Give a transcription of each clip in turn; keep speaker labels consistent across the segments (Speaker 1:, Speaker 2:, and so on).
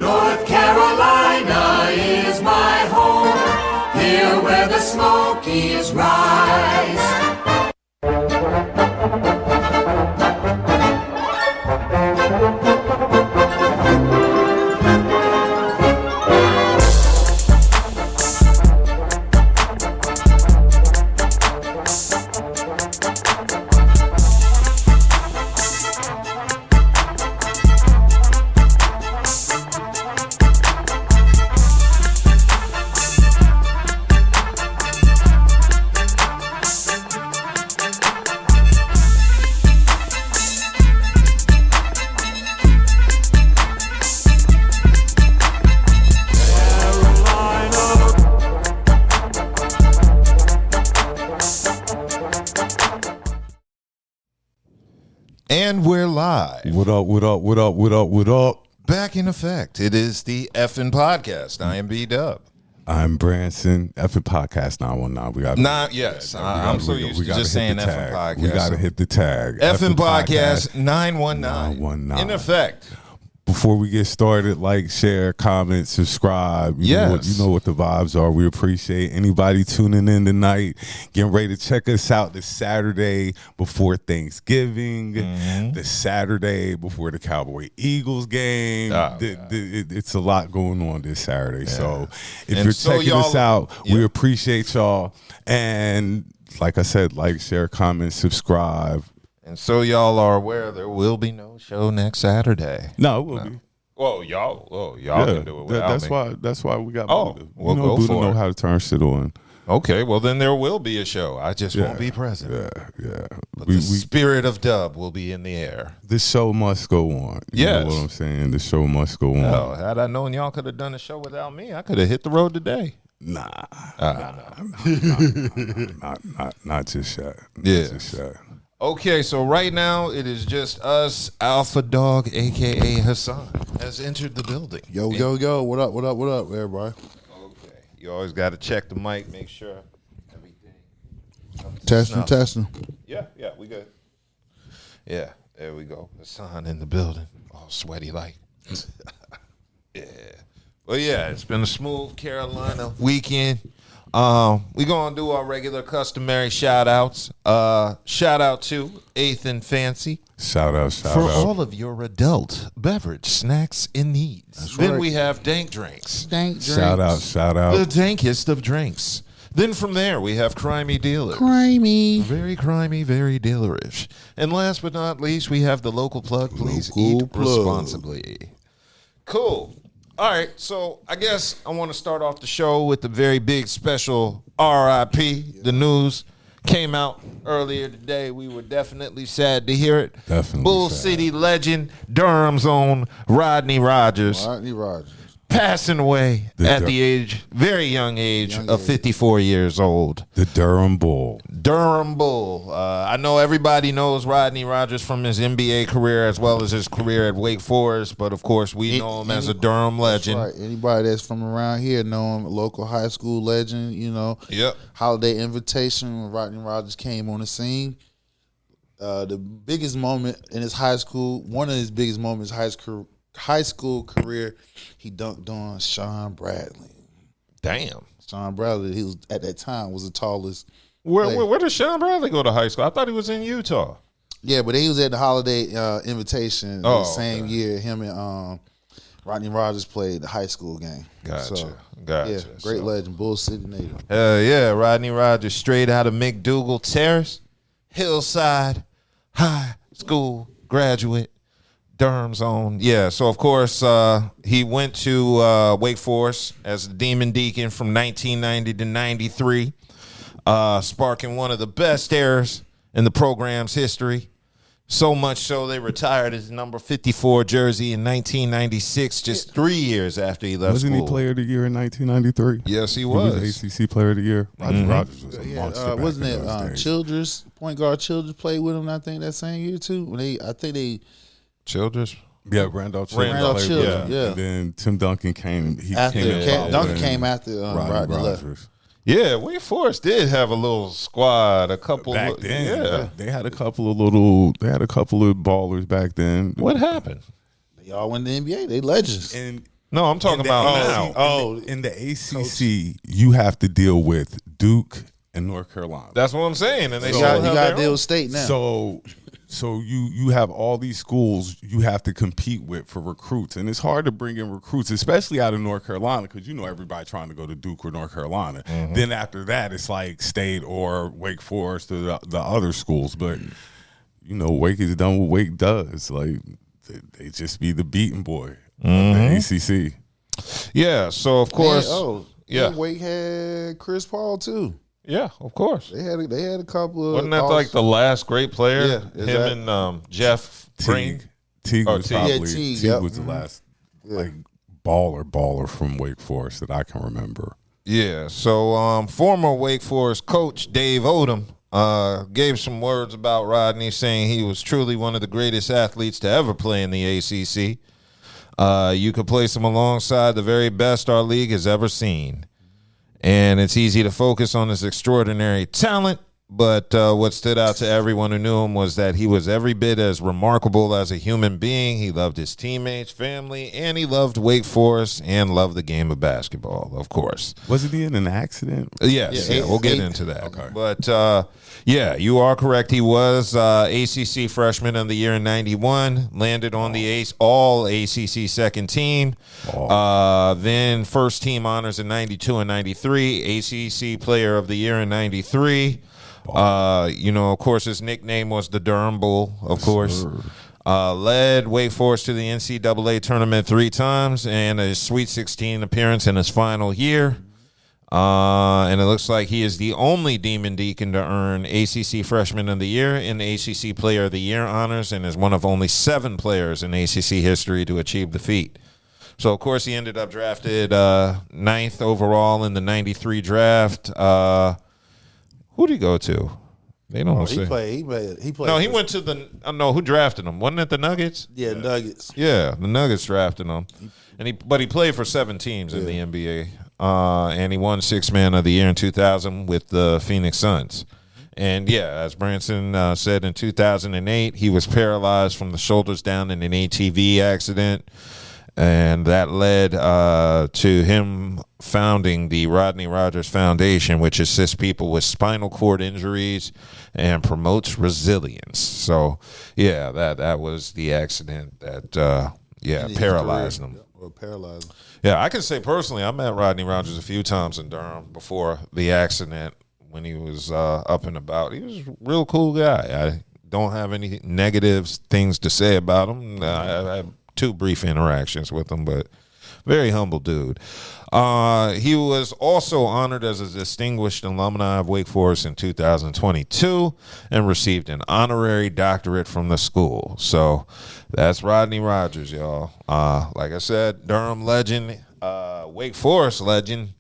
Speaker 1: North Carolina is my home, here where the Smokies rise.
Speaker 2: And we're live.
Speaker 3: What up, what up, what up, what up, what up?
Speaker 2: Back in effect. It is the Effin' Podcast. I am B-Dub.
Speaker 3: I'm Branson. Effin' Podcast 919. We got
Speaker 2: Yes. I'm so used to just saying Effin' Podcast.
Speaker 3: We got to hit the tag.
Speaker 2: Effin' Podcast 919. In effect.
Speaker 3: Before we get started, like, share, comment, subscribe. You know what the vibes are. We appreciate anybody tuning in tonight. Getting ready to check us out this Saturday before Thanksgiving, the Saturday before the Cowboy-Eagles game. It's a lot going on this Saturday. Yeah. So if you're checking us out, we appreciate y'all. And like I said, like, share, comment, subscribe.
Speaker 2: And so y'all are aware there will be no show next Saturday.
Speaker 3: No, it will be.
Speaker 2: Well, y'all can do it without me.
Speaker 3: That's why we got
Speaker 2: Buddha. Well, go
Speaker 3: Buddha
Speaker 2: for it.
Speaker 3: Know how to turn shit on.
Speaker 2: Okay, well then there will be a show. I just won't be present.
Speaker 3: Yeah.
Speaker 2: But the spirit of Dub will be in the air.
Speaker 3: The show must go on. You know what I'm saying? The show must go on.
Speaker 2: No, had I known y'all could have done the show without me, I could have hit the road today.
Speaker 3: Nah. Not just yet.
Speaker 2: Yeah.
Speaker 3: Just yet.
Speaker 2: Okay, so right now it is just us. Alpha Dog, a.k.a. Hassan, has entered the building.
Speaker 4: Yo. What up, everybody?
Speaker 2: Okay. You always got to check the mic, make sure everything.
Speaker 4: Testing.
Speaker 2: Yeah, we good. Yeah, there we go. Hassan in the building, all sweaty like. Yeah. Well, yeah, it's been a smooth Carolina weekend. We gonna do our regular customary shout outs. Shout out to Eighth and Fancy.
Speaker 3: Shout out.
Speaker 2: For all of your adult beverage snacks and needs.
Speaker 4: That's
Speaker 2: then
Speaker 4: right.
Speaker 2: we have Dank Drinks.
Speaker 3: Shout out.
Speaker 2: The dankest of drinks. Then from there we have Crimey Dealers. Very crimey, very dealerish. And last but not least, we have the local plug. Please eat responsibly. Cool. All right, so I guess I want to start off the show with the very big special RIP. The news came out earlier today. We were definitely sad to hear it.
Speaker 3: Definitely
Speaker 2: Bull
Speaker 3: sad.
Speaker 2: City legend, Durham's own Rodney Rogers, passing away at the very young age of 54 years old.
Speaker 3: The Durham Bull.
Speaker 2: I know everybody knows Rodney Rogers from his NBA career as well as his career at Wake Forest, but of course we know him as a Durham legend.
Speaker 4: Right. Anybody that's from around here know him, local high school legend,
Speaker 2: Yep.
Speaker 4: Holiday invitation when Rodney Rogers came on the scene. The biggest moment in his high school, one of his biggest moments in his high school career, he dunked on Sean Bradley.
Speaker 2: Damn.
Speaker 4: Sean Bradley, he was at that time was the tallest.
Speaker 2: Where did Sean Bradley go to high school? I thought he was in Utah.
Speaker 4: Yeah, but he was at the Holiday invitation the same year. Him and Rodney Rogers played the high school game.
Speaker 2: Gotcha.
Speaker 4: Yeah, great legend, Bull City native.
Speaker 2: Yeah, Rodney Rogers, straight out of McDougal Terrace, Hillside High School graduate, Durham's own. Yeah, so of course he went to Wake Forest as a Demon Deacon from 1990 to 93. Sparking one of the best eras in the program's history. So much so they retired his number 54 jersey in 1996, just 3 years after he left
Speaker 3: Wasn't
Speaker 2: school.
Speaker 3: he Player of the Year in 1993?
Speaker 2: Yes, he
Speaker 3: He
Speaker 2: was.
Speaker 3: was ACC Player of the Year. Rodney Rogers was a monster. Back
Speaker 4: Wasn't
Speaker 3: in
Speaker 4: it
Speaker 3: those days.
Speaker 4: Childress, point guard Childress played with him, I think, that same year too?
Speaker 2: Childress?
Speaker 3: Yeah, Randolph
Speaker 2: Randolph
Speaker 3: played
Speaker 4: Childress,
Speaker 3: with him.
Speaker 4: yeah.
Speaker 3: And then Tim Duncan came.
Speaker 4: Duncan came after Rodney left.
Speaker 2: Yeah, Wake Forest did have a little squad, a couple
Speaker 3: Back then,
Speaker 2: Yeah.
Speaker 3: they had a couple of ballers back then.
Speaker 2: What happened?
Speaker 4: They all went to the NBA. They legends.
Speaker 3: And
Speaker 2: No, I'm talking about now.
Speaker 3: In the ACC, you have to deal with Duke and North Carolina.
Speaker 2: That's what I'm saying. And they
Speaker 4: You got to deal with state now.
Speaker 3: So you have all these schools you have to compete with for recruits, and it's hard to bring in recruits, especially out of North Carolina, because you know everybody trying to go to Duke or North Carolina. Mm-hmm. Then after that, it's like State or Wake Forest or the other schools. But you know, Wake is done what Wake does. Like they just be the beating boy of the ACC.
Speaker 2: Yeah. So of course,
Speaker 4: Wake had Chris Paul too.
Speaker 2: Yeah, of course.
Speaker 4: They had a couple of.
Speaker 2: Wasn't that like the last great player?
Speaker 4: Yeah,
Speaker 2: him and Jeff Green.
Speaker 3: Teague was probably
Speaker 4: Teague
Speaker 3: was the last like baller from Wake Forest that I can remember.
Speaker 2: Yeah. So former Wake Forest coach Dave Odom gave some words about Rodney, saying he was truly one of the greatest athletes to ever play in the ACC. You could place him alongside the very best our league has ever seen. And it's easy to focus on his extraordinary talent, but what stood out to everyone who knew him was that he was every bit as remarkable as a human being. He loved his teammates, family, and he loved Wake Forest and loved the game of basketball, of course.
Speaker 3: Wasn't he in an accident?
Speaker 2: Yes, we'll get into that. Okay. But, yeah, you are correct. He was ACC Freshman of the Year in 91, landed on the all ACC second team. Then first team honors in 92 and 93, ACC Player of the Year in 93. You know, of course, his nickname was the Durham Bull, of course. Led Wake Forest to the NCAA tournament 3 times and a Sweet 16 appearance in his final year. And it looks like he is the only Demon Deacon to earn ACC Freshman of the Year and ACC Player of the Year honors, and is one of only 7 players in ACC history to achieve the feat. So, of course, he ended up drafted 9th overall in the 93 draft. Who did he go to? They don't say.
Speaker 4: He played.
Speaker 2: No, he went to the. No, who drafted him? Wasn't it the Nuggets?
Speaker 4: Yeah, Nuggets.
Speaker 2: Yeah, the Nuggets drafted him, but he played for 7 teams in the NBA, and he won 6th Man of the Year in 2000 with the Phoenix Suns. And yeah, as Branson said, in 2008, he was paralyzed from the shoulders down in an ATV accident. And that led to him founding the Rodney Rogers Foundation, which assists people with spinal cord injuries and promotes resilience. So, yeah, that was the accident that, paralyzed him. Yeah, I can say personally, I met Rodney Rogers a few times in Durham before the accident when he was up and about. He was a real cool guy. I don't have any negative things to say about him. I 2 brief interactions with him, but very humble dude. He was also honored as a distinguished alumni of Wake Forest in 2022 and received an honorary doctorate from the school. So that's Rodney Rogers, y'all. Like I said, Durham legend, Wake Forest legend.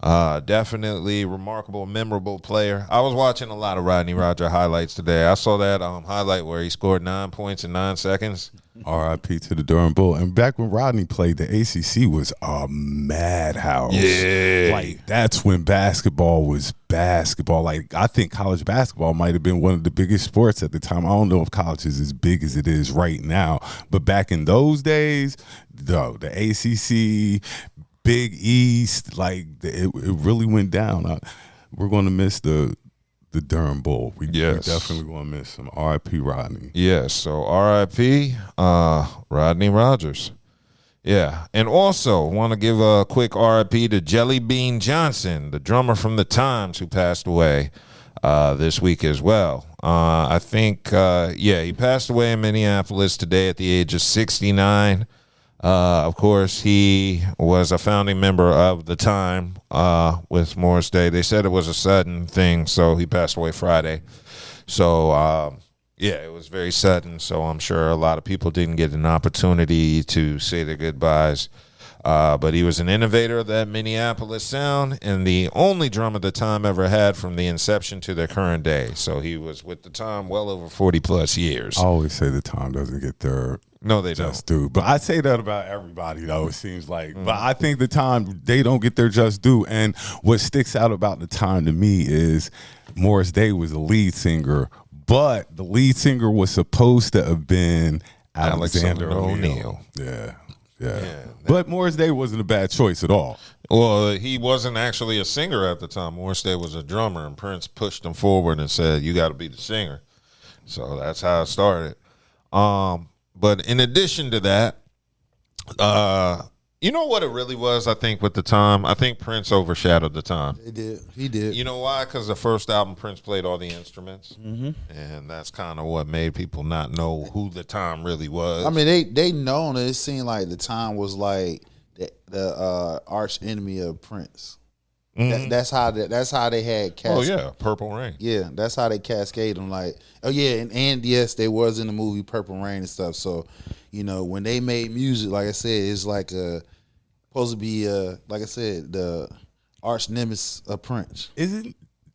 Speaker 2: Definitely remarkable, memorable player. I was watching a lot of Rodney Rogers highlights today. I saw that highlight where he scored 9 points in 9 seconds.
Speaker 3: R.I.P. to the Durham Bull. And back when Rodney played, the ACC was a madhouse.
Speaker 2: Yeah.
Speaker 3: Like, that's when basketball was basketball. Like, I think college basketball might have been one of the biggest sports at the time. I don't know if college is as big as it is right now. But back in those days, the ACC, Big East, like, it really went down. We're going to miss the Durham Bull. We definitely going to miss him. R.I.P. Rodney.
Speaker 2: Yes, so R.I.P. Rodney Rogers. Yeah, and also want to give a quick R.I.P. to Jelly Bean Johnson, the drummer from The Times, who passed away this week as well. I think, he passed away in Minneapolis today at the age of 69. Of course, he was a founding member of The Time with Morris Day. They said it was a sudden thing, so he passed away Friday. So, it was very sudden, so I'm sure a lot of people didn't get an opportunity to say their goodbyes. But he was an innovator of that Minneapolis sound and the only drummer The Time ever had from the inception to their current day. So he was with The Time well over 40-plus years.
Speaker 3: I always say The Time doesn't get their just due. But I say that about everybody, though, it seems like. But I think The Time, they don't get their just due. And what sticks out about The Time to me is Morris Day was the lead singer, but the lead singer was supposed to have been Alexander O'Neal. Yeah. Yeah. But Morris Day wasn't a bad choice at all.
Speaker 2: Well, he wasn't actually a singer at the time. Morris Day was a drummer, and Prince pushed him forward and said, "You got to be the singer." So that's how it started. But in addition to that, you know what it really was, I think, with the time? I think Prince overshadowed the time.
Speaker 4: He did.
Speaker 2: You know why? Because the first album, Prince played all the instruments. Mm-hmm. And that's kind of what made people not know who the time really was.
Speaker 4: I mean, they known it. It seemed like the time was like the arch enemy of Prince. Mm-hmm. That's how they had
Speaker 2: Purple Rain.
Speaker 4: Yeah, that's how they cascade them. Like, oh yeah, and yes, they was in the movie Purple Rain and stuff. So, you know, when they made music, like I said, it's like supposed to be like I said, the arch nemesis of Prince.
Speaker 3: Isn't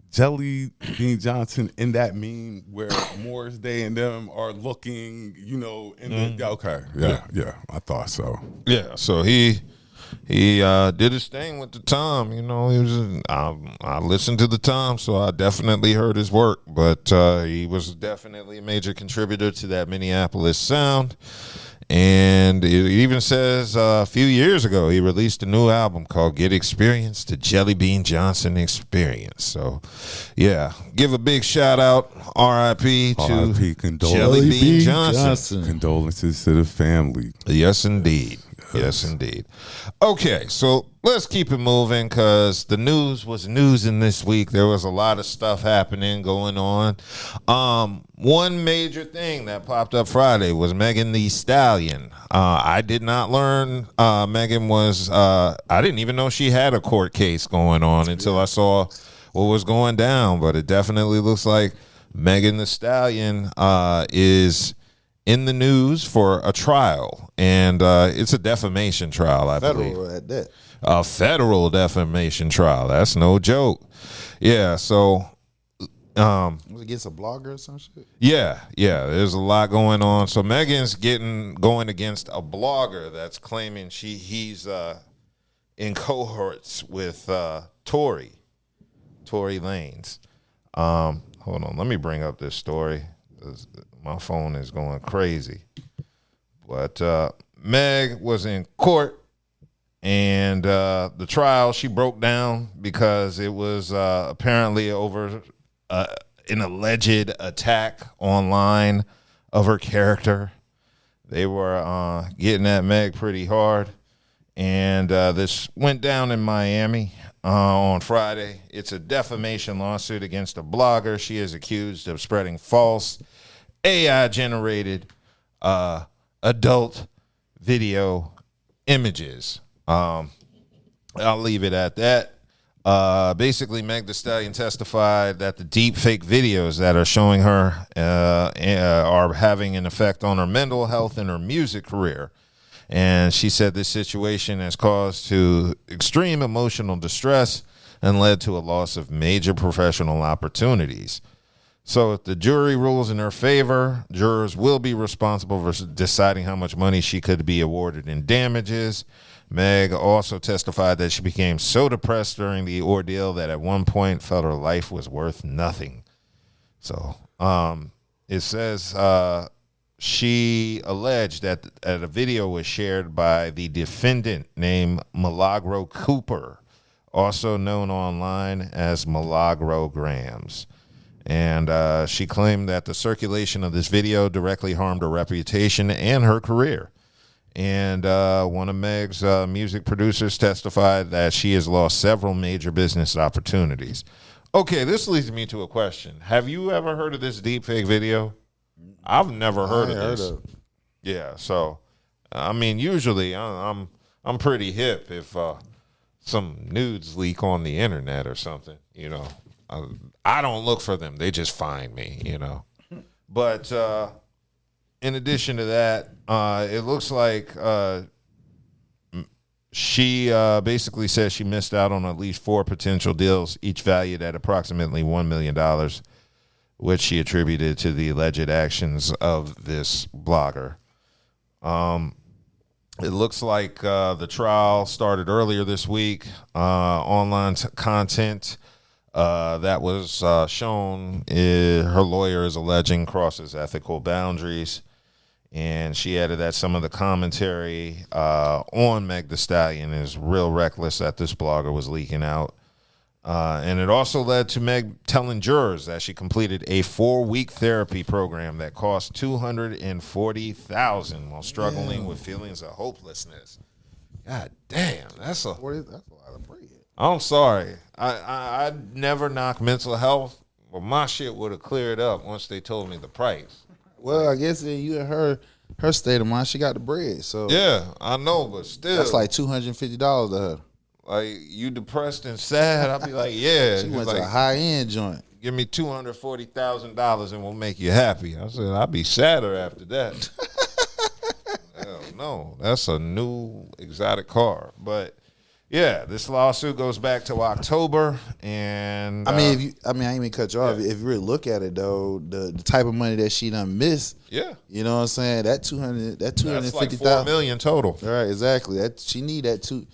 Speaker 3: Jelly Bean Johnson in that meme where Morris Day and them are looking, you know, in the okay, yeah, I thought so.
Speaker 2: Yeah, so he did his thing with the time. You know, I listened to the time, so I definitely heard his work. But he was definitely a major contributor to that Minneapolis sound. And it even says a few years ago he released a new album called "Get Experience," the Jelly Bean Johnson Experience. So, yeah, give a big shout out, R.I.P. to Jelly Bean Johnson.
Speaker 3: Condolences to the family.
Speaker 2: Yes, indeed. Yes, indeed. Okay, so let's keep it moving because the news was newsing this week. There was a lot of stuff happening, going on. One major thing that popped up Friday was Megan Thee Stallion. I did not learn Megan was, I didn't even know she had a court case going on until I saw what was going down. But it definitely looks like Megan Thee Stallion is in the news for a trial, and it's a defamation trial, I believe.
Speaker 4: Federal at that.
Speaker 2: A federal defamation trial. That's no joke. Yeah, so
Speaker 4: was it against a blogger or some shit?
Speaker 2: Yeah, there's a lot going on. So Megan's going against a blogger that's claiming he's in cohorts with Tory Lanez. Hold on, let me bring up this story. My phone is going crazy. But Meg was in court, and the trial, she broke down because it was apparently over an alleged attack online of her character. They were getting at Meg pretty hard, and this went down in Miami on Friday. It's a defamation lawsuit against a blogger. She is accused of spreading false AI-generated adult video images. I'll leave it at that. Basically, Meg Thee Stallion testified that the deep fake videos that are showing her are having an effect on her mental health and her music career. And she said this situation has caused to extreme emotional distress and led to a loss of major professional opportunities. So if the jury rules in her favor, jurors will be responsible for deciding how much money she could be awarded in damages. Meg also testified that she became so depressed during the ordeal that at one point felt her life was worth nothing. So it says she alleged that a video was shared by the defendant named Milagro Cooper, also known online as Milagro-grams. And she claimed that the circulation of this video directly harmed her reputation and her career. And one of Meg's music producers testified that she has lost several major business opportunities. Okay, this leads me to a question. Have you ever heard of this deepfake video? I've never heard of this. Yeah, so, I mean, usually I'm pretty hip if some nudes leak on the internet or something, you know. I don't look for them. They just find me, you know. But in addition to that, it looks like she basically says she missed out on at least 4 potential deals, each valued at approximately $1 million, which she attributed to the alleged actions of this blogger. It looks like the trial started earlier this week. Online content that was shown, her lawyer is alleging crosses ethical boundaries. And she added that some of the commentary on Meg Thee Stallion is real reckless that this blogger was leaking out. And it also led to Meg telling jurors that she completed a 4-week therapy program that cost $240,000 while struggling with feelings of hopelessness. God damn, that's a
Speaker 4: That's a lot of bread.
Speaker 2: I'm sorry. I never knock mental health, but my shit would have cleared up once they told me the price.
Speaker 4: Well, I guess you and her state of mind, she got the bread. So
Speaker 2: Yeah, I know, but still.
Speaker 4: that's like $250 to her.
Speaker 2: Like, you depressed and sad, I'll be like, yeah.
Speaker 4: She went
Speaker 2: like,
Speaker 4: to a high-end joint.
Speaker 2: give me $240,000 and we'll make you happy. I said, I'll be sadder after that. Hell no. That's a new exotic car. But yeah, this lawsuit goes back to October, and
Speaker 4: I mean, I ain't even cut you off. If you really look at it though, the type of money that she done missed,
Speaker 2: yeah,
Speaker 4: you know what I'm saying? That
Speaker 2: that's like $4
Speaker 4: $250,000
Speaker 2: million total.
Speaker 4: Right, exactly. She need to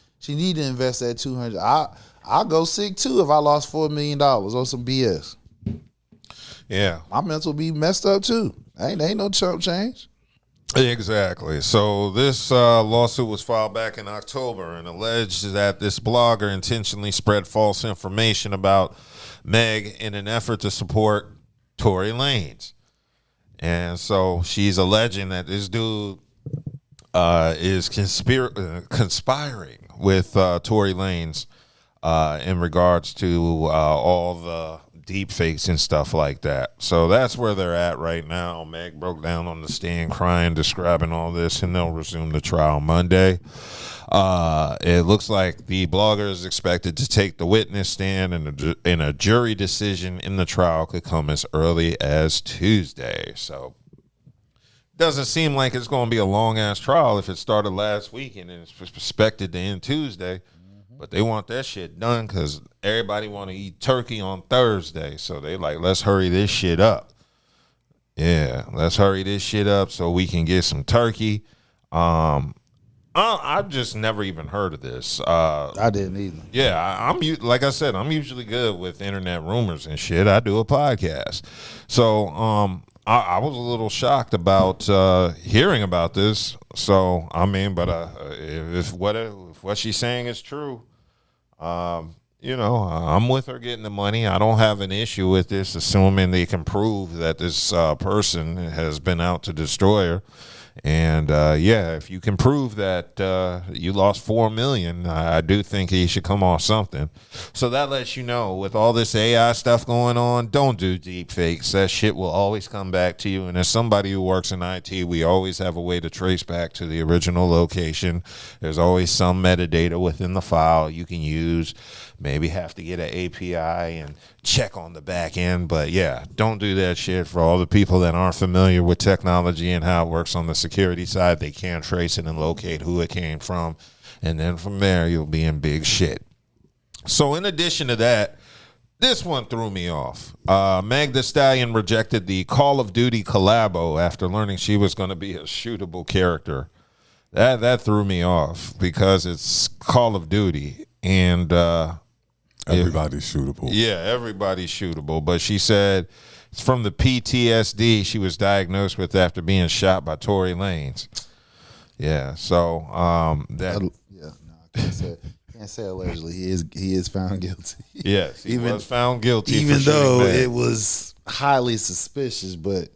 Speaker 4: invest that $200. I'll go sick too if I lost $4 million on some BS.
Speaker 2: Yeah,
Speaker 4: My mental be messed up too. Ain't no chump change.
Speaker 2: exactly. So this lawsuit was filed back in October and alleged that this blogger intentionally spread false information about Meg in an effort to support Tory Lanez. And so she's alleging that this dude is conspiring with Tory Lanez in regards to all the deep fakes and stuff like that. So that's where they're at right now. Meg broke down on the stand crying, describing all this, and they'll resume the trial Monday. It looks like the blogger is expected to take the witness stand, and a jury decision in the trial could come as early as Tuesday. So doesn't seem like it's going to be a long-ass trial if it started last week and it's expected to end Tuesday. But they want that shit done because everybody want to eat turkey on Thursday. So they like, let's hurry this shit up. Yeah, let's hurry this shit up so we can get some turkey. I've just never even heard of this.
Speaker 4: I didn't either.
Speaker 2: Yeah, I'm like I said, I'm usually good with internet rumors and shit. I do a podcast. So I was a little shocked about hearing about this. So, I mean, but if what she's saying is true, you know, I'm with her getting the money. I don't have an issue with this, assuming they can prove that this person has been out to destroy her. And yeah, if you can prove that you lost $4 million, I do think he should come off something. So that lets you know, with all this AI stuff going on, don't do deep fakes. That shit will always come back to you. And as somebody who works in IT, we always have a way to trace back to the original location. There's always some metadata within the file you can use. Maybe have to get an API and check on the back end. But yeah, don't do that shit. For all the people that aren't familiar with technology and how it works on the security side, they can trace it and locate who it came from. And then from there, you'll be in big shit. So in addition to that, this one threw me off. Meg Thee Stallion rejected the Call of Duty collabo after learning she was going to be a shootable character. That threw me off because it's Call of Duty. And
Speaker 3: everybody's shootable.
Speaker 2: Yeah, everybody's shootable. But she said it's from the PTSD she was diagnosed with after being shot by Tory Lanez. Yeah, so that.
Speaker 4: Yeah, no, I can't say allegedly. He is found guilty.
Speaker 2: Yes, he was found guilty.
Speaker 4: Even
Speaker 2: for
Speaker 4: though
Speaker 2: Meg.
Speaker 4: it was highly suspicious, but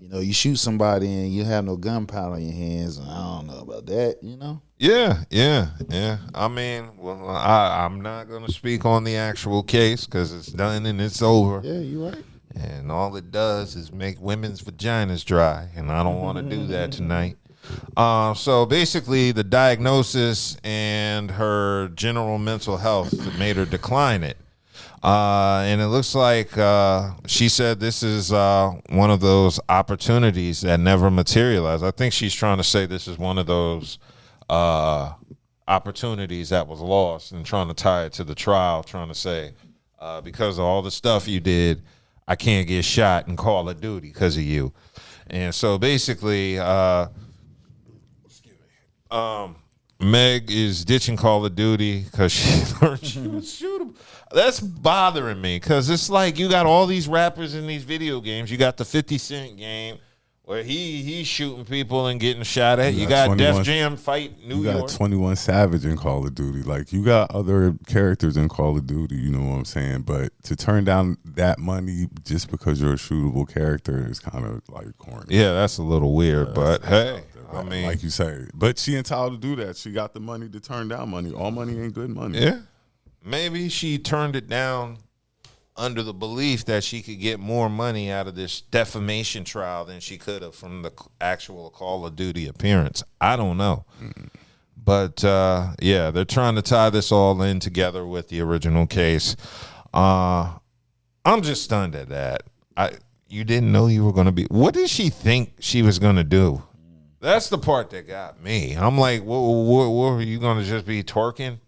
Speaker 4: you know, you shoot somebody and you have no gunpowder in your hands. I don't know about that. You know.
Speaker 2: Yeah. I mean, well, I'm not going to speak on the actual case because it's done and it's over.
Speaker 4: Yeah, you're right.
Speaker 2: And all it does is make women's vaginas dry, and I don't want to do that tonight. So basically, the diagnosis and her general mental health made her decline it. And it looks like she said this is one of those opportunities that never materialized. I think she's trying to say this is one of those opportunities that was lost, and trying to tie it to the trial, trying to say because of all the stuff you did, I can't get shot in Call of Duty because of you. And so basically, Meg is ditching Call of Duty because she learned she was shootable. That's bothering me because it's like you got all these rappers in these video games. You got the 50 Cent game where he's shooting people and getting shot at. You
Speaker 3: got
Speaker 2: got Def
Speaker 3: 21
Speaker 2: Jam fight New
Speaker 3: You
Speaker 2: York.
Speaker 3: got 21 Savage in Call of Duty. Like, you got other characters in Call of Duty, you know what I'm saying? But to turn down that money just because you're a shootable character is kind of like corny.
Speaker 2: Yeah, that's a little weird, but hey, I mean,
Speaker 3: like you say. But she entitled to do that. She got the money to turn down money. All money ain't good money.
Speaker 2: yeah, maybe she turned it down under the belief that she could get more money out of this defamation trial than she could have from the actual Call of Duty appearance. I don't know. But, yeah, they're trying to tie this all in together with the original case. I'm just stunned at that. You didn't know you were going to be – what did she think she was going to do? That's the part that got me. I'm like, what were you going to just be twerking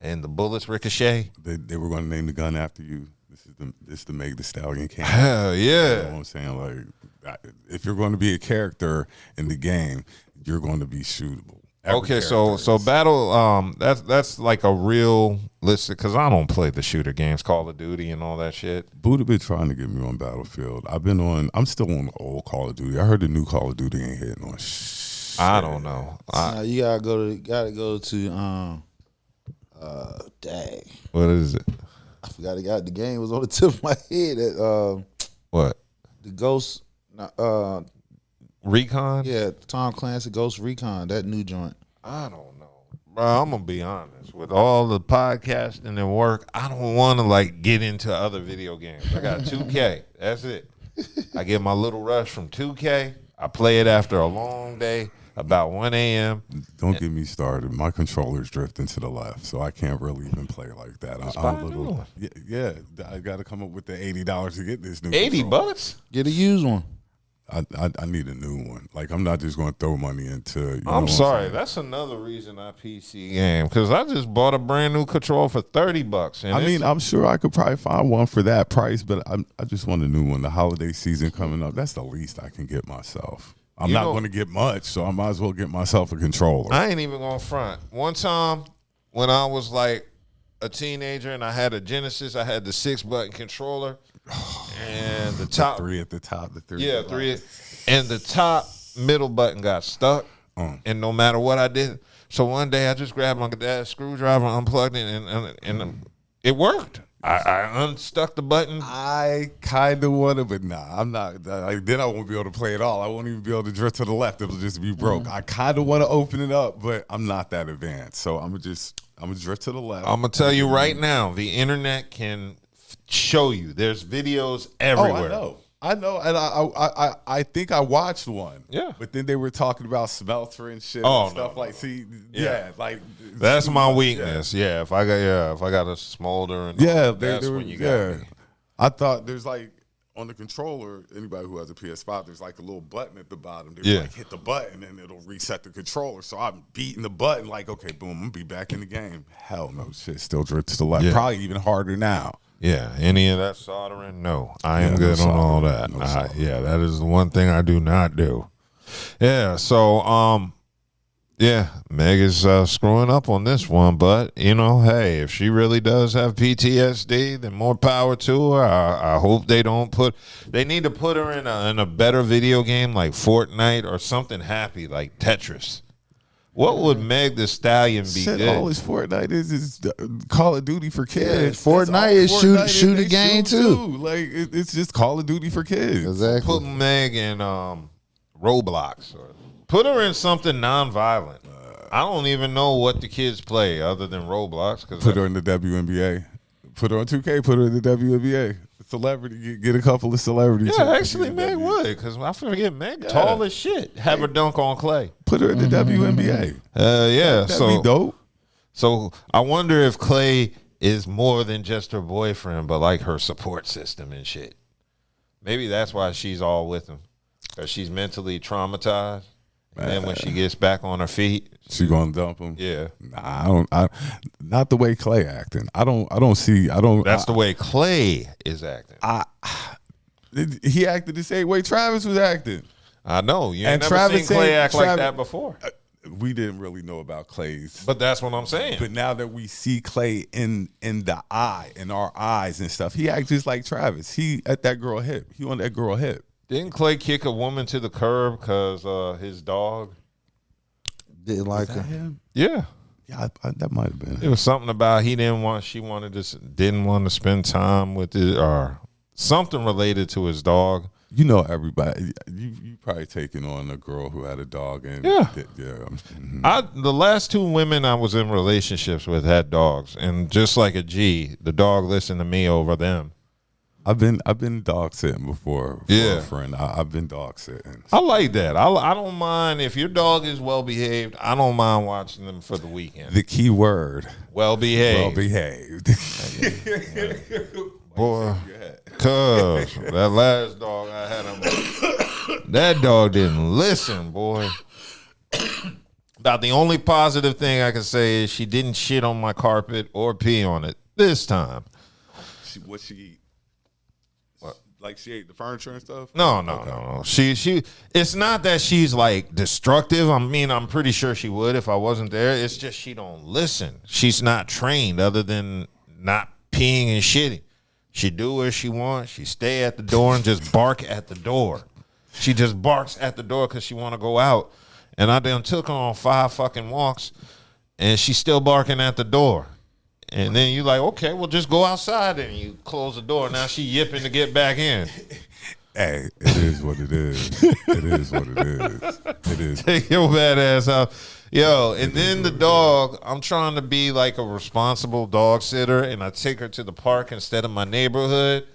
Speaker 2: and the bullets ricochet?
Speaker 3: They were going to name the gun after you. This is the Meg Thee Stallion camp.
Speaker 2: Hell yeah.
Speaker 3: You know what I'm saying? Like, if you're going to be a character in the game, you're going to be shootable.
Speaker 2: Okay, so battle, that's like a real listen, because I don't play the shooter games, Call of Duty and all that shit.
Speaker 3: Buddha been trying to get me on Battlefield. I'm still on the old Call of Duty. I heard the new Call of Duty ain't hitting on shit.
Speaker 2: I don't know.
Speaker 4: Now you gotta go to dang.
Speaker 2: What is it?
Speaker 4: I forgot the game was on the tip of my head.
Speaker 2: What?
Speaker 4: The Ghost,
Speaker 2: Recon?
Speaker 4: yeah, Tom Clancy Ghost Recon, that new joint.
Speaker 2: I don't know. Bro, I'm going to be honest. With all the podcasting and work, I don't want to, like, get into other video games. I got 2K. That's it. I get my little rush from 2K. I play it after a long day, about 1 a.m.
Speaker 3: Don't get me started. My controller's drifting to the left, so I can't really even play like that. I'm a little, yeah. I got to come up with the $80 to get this new.
Speaker 2: $80?
Speaker 4: Get a used one.
Speaker 3: I need a new one. Like, I'm not just going to throw money into.
Speaker 2: I'm sorry. That's another reason I PC game, because I just bought a brand new controller for $30. And
Speaker 3: I mean, I'm sure I could probably find one for that price, but I just want a new one. The holiday season coming up, that's the least I can get myself. I'm not going to get much, so I might as well get myself a controller.
Speaker 2: I ain't even going to front. One time when I was like a teenager and I had a Genesis, I had the 6-button controller. And the top
Speaker 3: three at the top, the three.
Speaker 2: Yeah, three. And the top middle button got stuck. And no matter what I did. So one day I just grabbed my dad's screwdriver, unplugged it, and it worked. I unstuck the button.
Speaker 3: I kind of want to, but nah, I'm not. Then I won't be able to play it all. I won't even be able to drift to the left. It'll just be broke. I kind of want to open it up, but I'm not that advanced. So I'm gonna drift to the left.
Speaker 2: I'm gonna tell you right now, the internet can show you. There's videos everywhere.
Speaker 3: Oh, I know, and I think I watched one.
Speaker 2: Yeah,
Speaker 3: but then they were talking about smelter and shit.
Speaker 2: Oh,
Speaker 3: and stuff
Speaker 2: no.
Speaker 3: like, see, yeah, like
Speaker 2: that's my weakness. Yeah, if I got a smolder and that's when you got me.
Speaker 3: I thought there's like on the controller, anybody who has a PS5, there's like a little button at the bottom. They like hit the button and it'll reset the controller. So I'm beating the button like, okay, boom, I'm gonna be back in the game. Hell no, shit, still drift to the left. Yeah. Probably even harder now.
Speaker 2: Yeah, any of that soldering? No, I am good on all that. Yeah, that is the one thing I do not do. Yeah, so yeah, Meg is screwing up on this one, but you know, hey, if she really does have PTSD, then more power to her. I hope they don't they need to put her in a better video game like Fortnite or something happy like Tetris. What would Meg Thee Stallion be good?
Speaker 3: All this Fortnite is Call of Duty for kids.
Speaker 4: Yeah, Fortnite is shoot a game too.
Speaker 3: Like it's just Call of Duty for kids.
Speaker 4: Exactly.
Speaker 2: Put Meg in Roblox or put her in something nonviolent. I don't even know what the kids play other than Roblox.
Speaker 3: Put her in the WNBA. Put her on 2K. Put her in the WNBA. Celebrity, get a couple of celebrities.
Speaker 2: Yeah, actually, Meg would, because I forget Meg tall as shit. Have her dunk on Clay.
Speaker 3: Put her in the WNBA.
Speaker 2: Yeah,
Speaker 3: that'd be dope.
Speaker 2: So I wonder if Clay is more than just her boyfriend, but like her support system and shit. Maybe that's why she's all with him, because she's mentally traumatized. And then when she gets back on her feet,
Speaker 3: she gonna dump him.
Speaker 2: Yeah,
Speaker 3: nah, not the way Clay acting. That's
Speaker 2: the way Clay is acting.
Speaker 3: He acted the same way Travis was acting.
Speaker 2: I know. You ain't never seen Clay act like that before.
Speaker 3: We didn't really know about Clay's,
Speaker 2: but that's what I'm saying.
Speaker 3: But now that we see Clay in our eyes and stuff, he acts just like Travis. He at that girl hip. He on that girl hip.
Speaker 2: Didn't Clay kick a woman to the curb because his dog
Speaker 4: didn't like her?
Speaker 3: Him?
Speaker 2: Yeah.
Speaker 3: Yeah, that might have been
Speaker 2: It was something about didn't want to spend time with it or something related to his dog.
Speaker 3: You know, everybody. You probably taking on a girl who had a dog, and
Speaker 2: Yeah.
Speaker 3: Mm-hmm.
Speaker 2: The last 2 women I was in relationships with had dogs, and just like a G, the dog listened to me over them.
Speaker 3: I've been dog sitting before for a friend. I've been dog sitting.
Speaker 2: I like that. I don't mind if your dog is well behaved. I don't mind watching them for the weekend.
Speaker 3: The key word:
Speaker 2: Well behaved.
Speaker 3: well behaved.
Speaker 2: Boy, cuz that last dog I had that dog didn't listen, boy. About the only positive thing I can say is she didn't shit on my carpet or pee on it this time.
Speaker 3: What she eat? What? Like she ate the furniture and stuff?
Speaker 2: No. She. It's not that she's like destructive. I mean, I'm pretty sure she would if I wasn't there. It's just she don't listen. She's not trained other than not peeing and shitting. She do what she wants. She stay at the door and just bark at the door. She just barks at the door because she want to go out. And I done took her on 5 fucking walks, and she's still barking at the door. And then you like, okay, well, just go outside and you close the door. Now she yipping to get back in.
Speaker 3: Hey, it is what it is. It is what it is. It is.
Speaker 2: Take your bad ass out. Yo, and then the dog, I'm trying to be like a responsible dog sitter, and I take her to the park instead of my neighborhood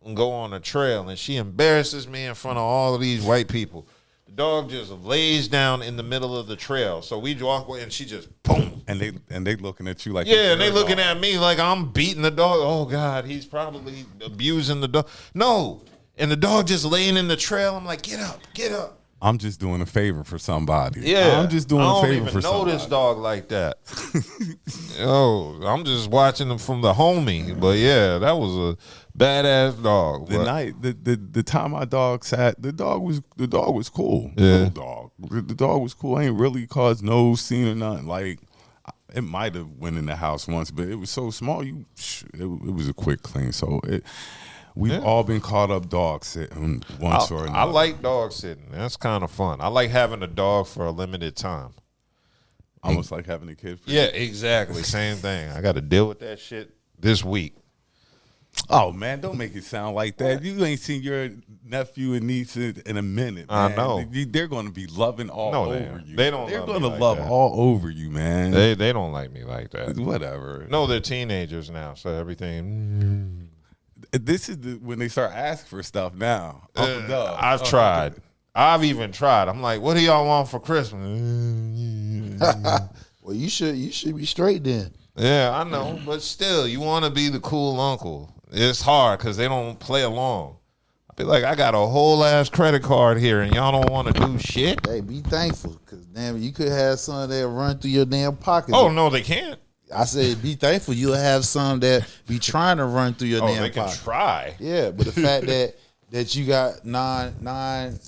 Speaker 2: and go on a trail, and she embarrasses me in front of all of these white people. The dog just lays down in the middle of the trail. So we walk away, and she just boom.
Speaker 3: And they looking at you like
Speaker 2: and they looking at me like I'm beating the dog. Oh God, he's probably abusing the dog. No, and the dog just laying in the trail. I'm like, get up, get up.
Speaker 3: I'm just doing a favor for somebody.
Speaker 2: Yeah,
Speaker 3: I'm just doing a favor for somebody.
Speaker 2: I don't even know this dog like that. Yo, I'm just watching him from the homie. But yeah, that was a badass dog.
Speaker 3: The time my dog sat, the dog was cool.
Speaker 2: Yeah.
Speaker 3: Little dog. The dog was cool. Ain't really caused no scene or nothing. Like it might have went in the house once, but it was so small. It was a quick clean. So we've all been caught up dog sitting once or another.
Speaker 2: I like dog sitting. That's kind of fun. I like having a dog for a limited time.
Speaker 3: Almost like having a kid.
Speaker 2: Yeah, exactly. Same thing. I got to deal with that shit this week.
Speaker 3: Oh, man, don't make it sound like that. You ain't seen your nephew and niece in a minute, man.
Speaker 2: I know.
Speaker 3: They're going to be loving all over you.
Speaker 2: They don't.
Speaker 3: They're
Speaker 2: going to
Speaker 3: love all over you, man.
Speaker 2: They don't like me like that.
Speaker 3: Whatever.
Speaker 2: No, they're teenagers now, so everything.
Speaker 3: This is when they start asking for stuff now.
Speaker 2: I've tried. I've even tried. I'm like, what do y'all want for Christmas?
Speaker 4: Well, you should be straight then.
Speaker 2: Yeah, I know, but still, you want to be the cool uncle. It's hard because they don't play along. I be like, I got a whole ass credit card here, and y'all don't want to do shit.
Speaker 4: Hey, be thankful, because damn, you could have some that run through your damn pocket.
Speaker 2: Oh no, they can't.
Speaker 4: I said, be thankful. You'll have some that be trying to run through your damn pocket.
Speaker 2: They can try.
Speaker 4: Yeah, but the fact that you got non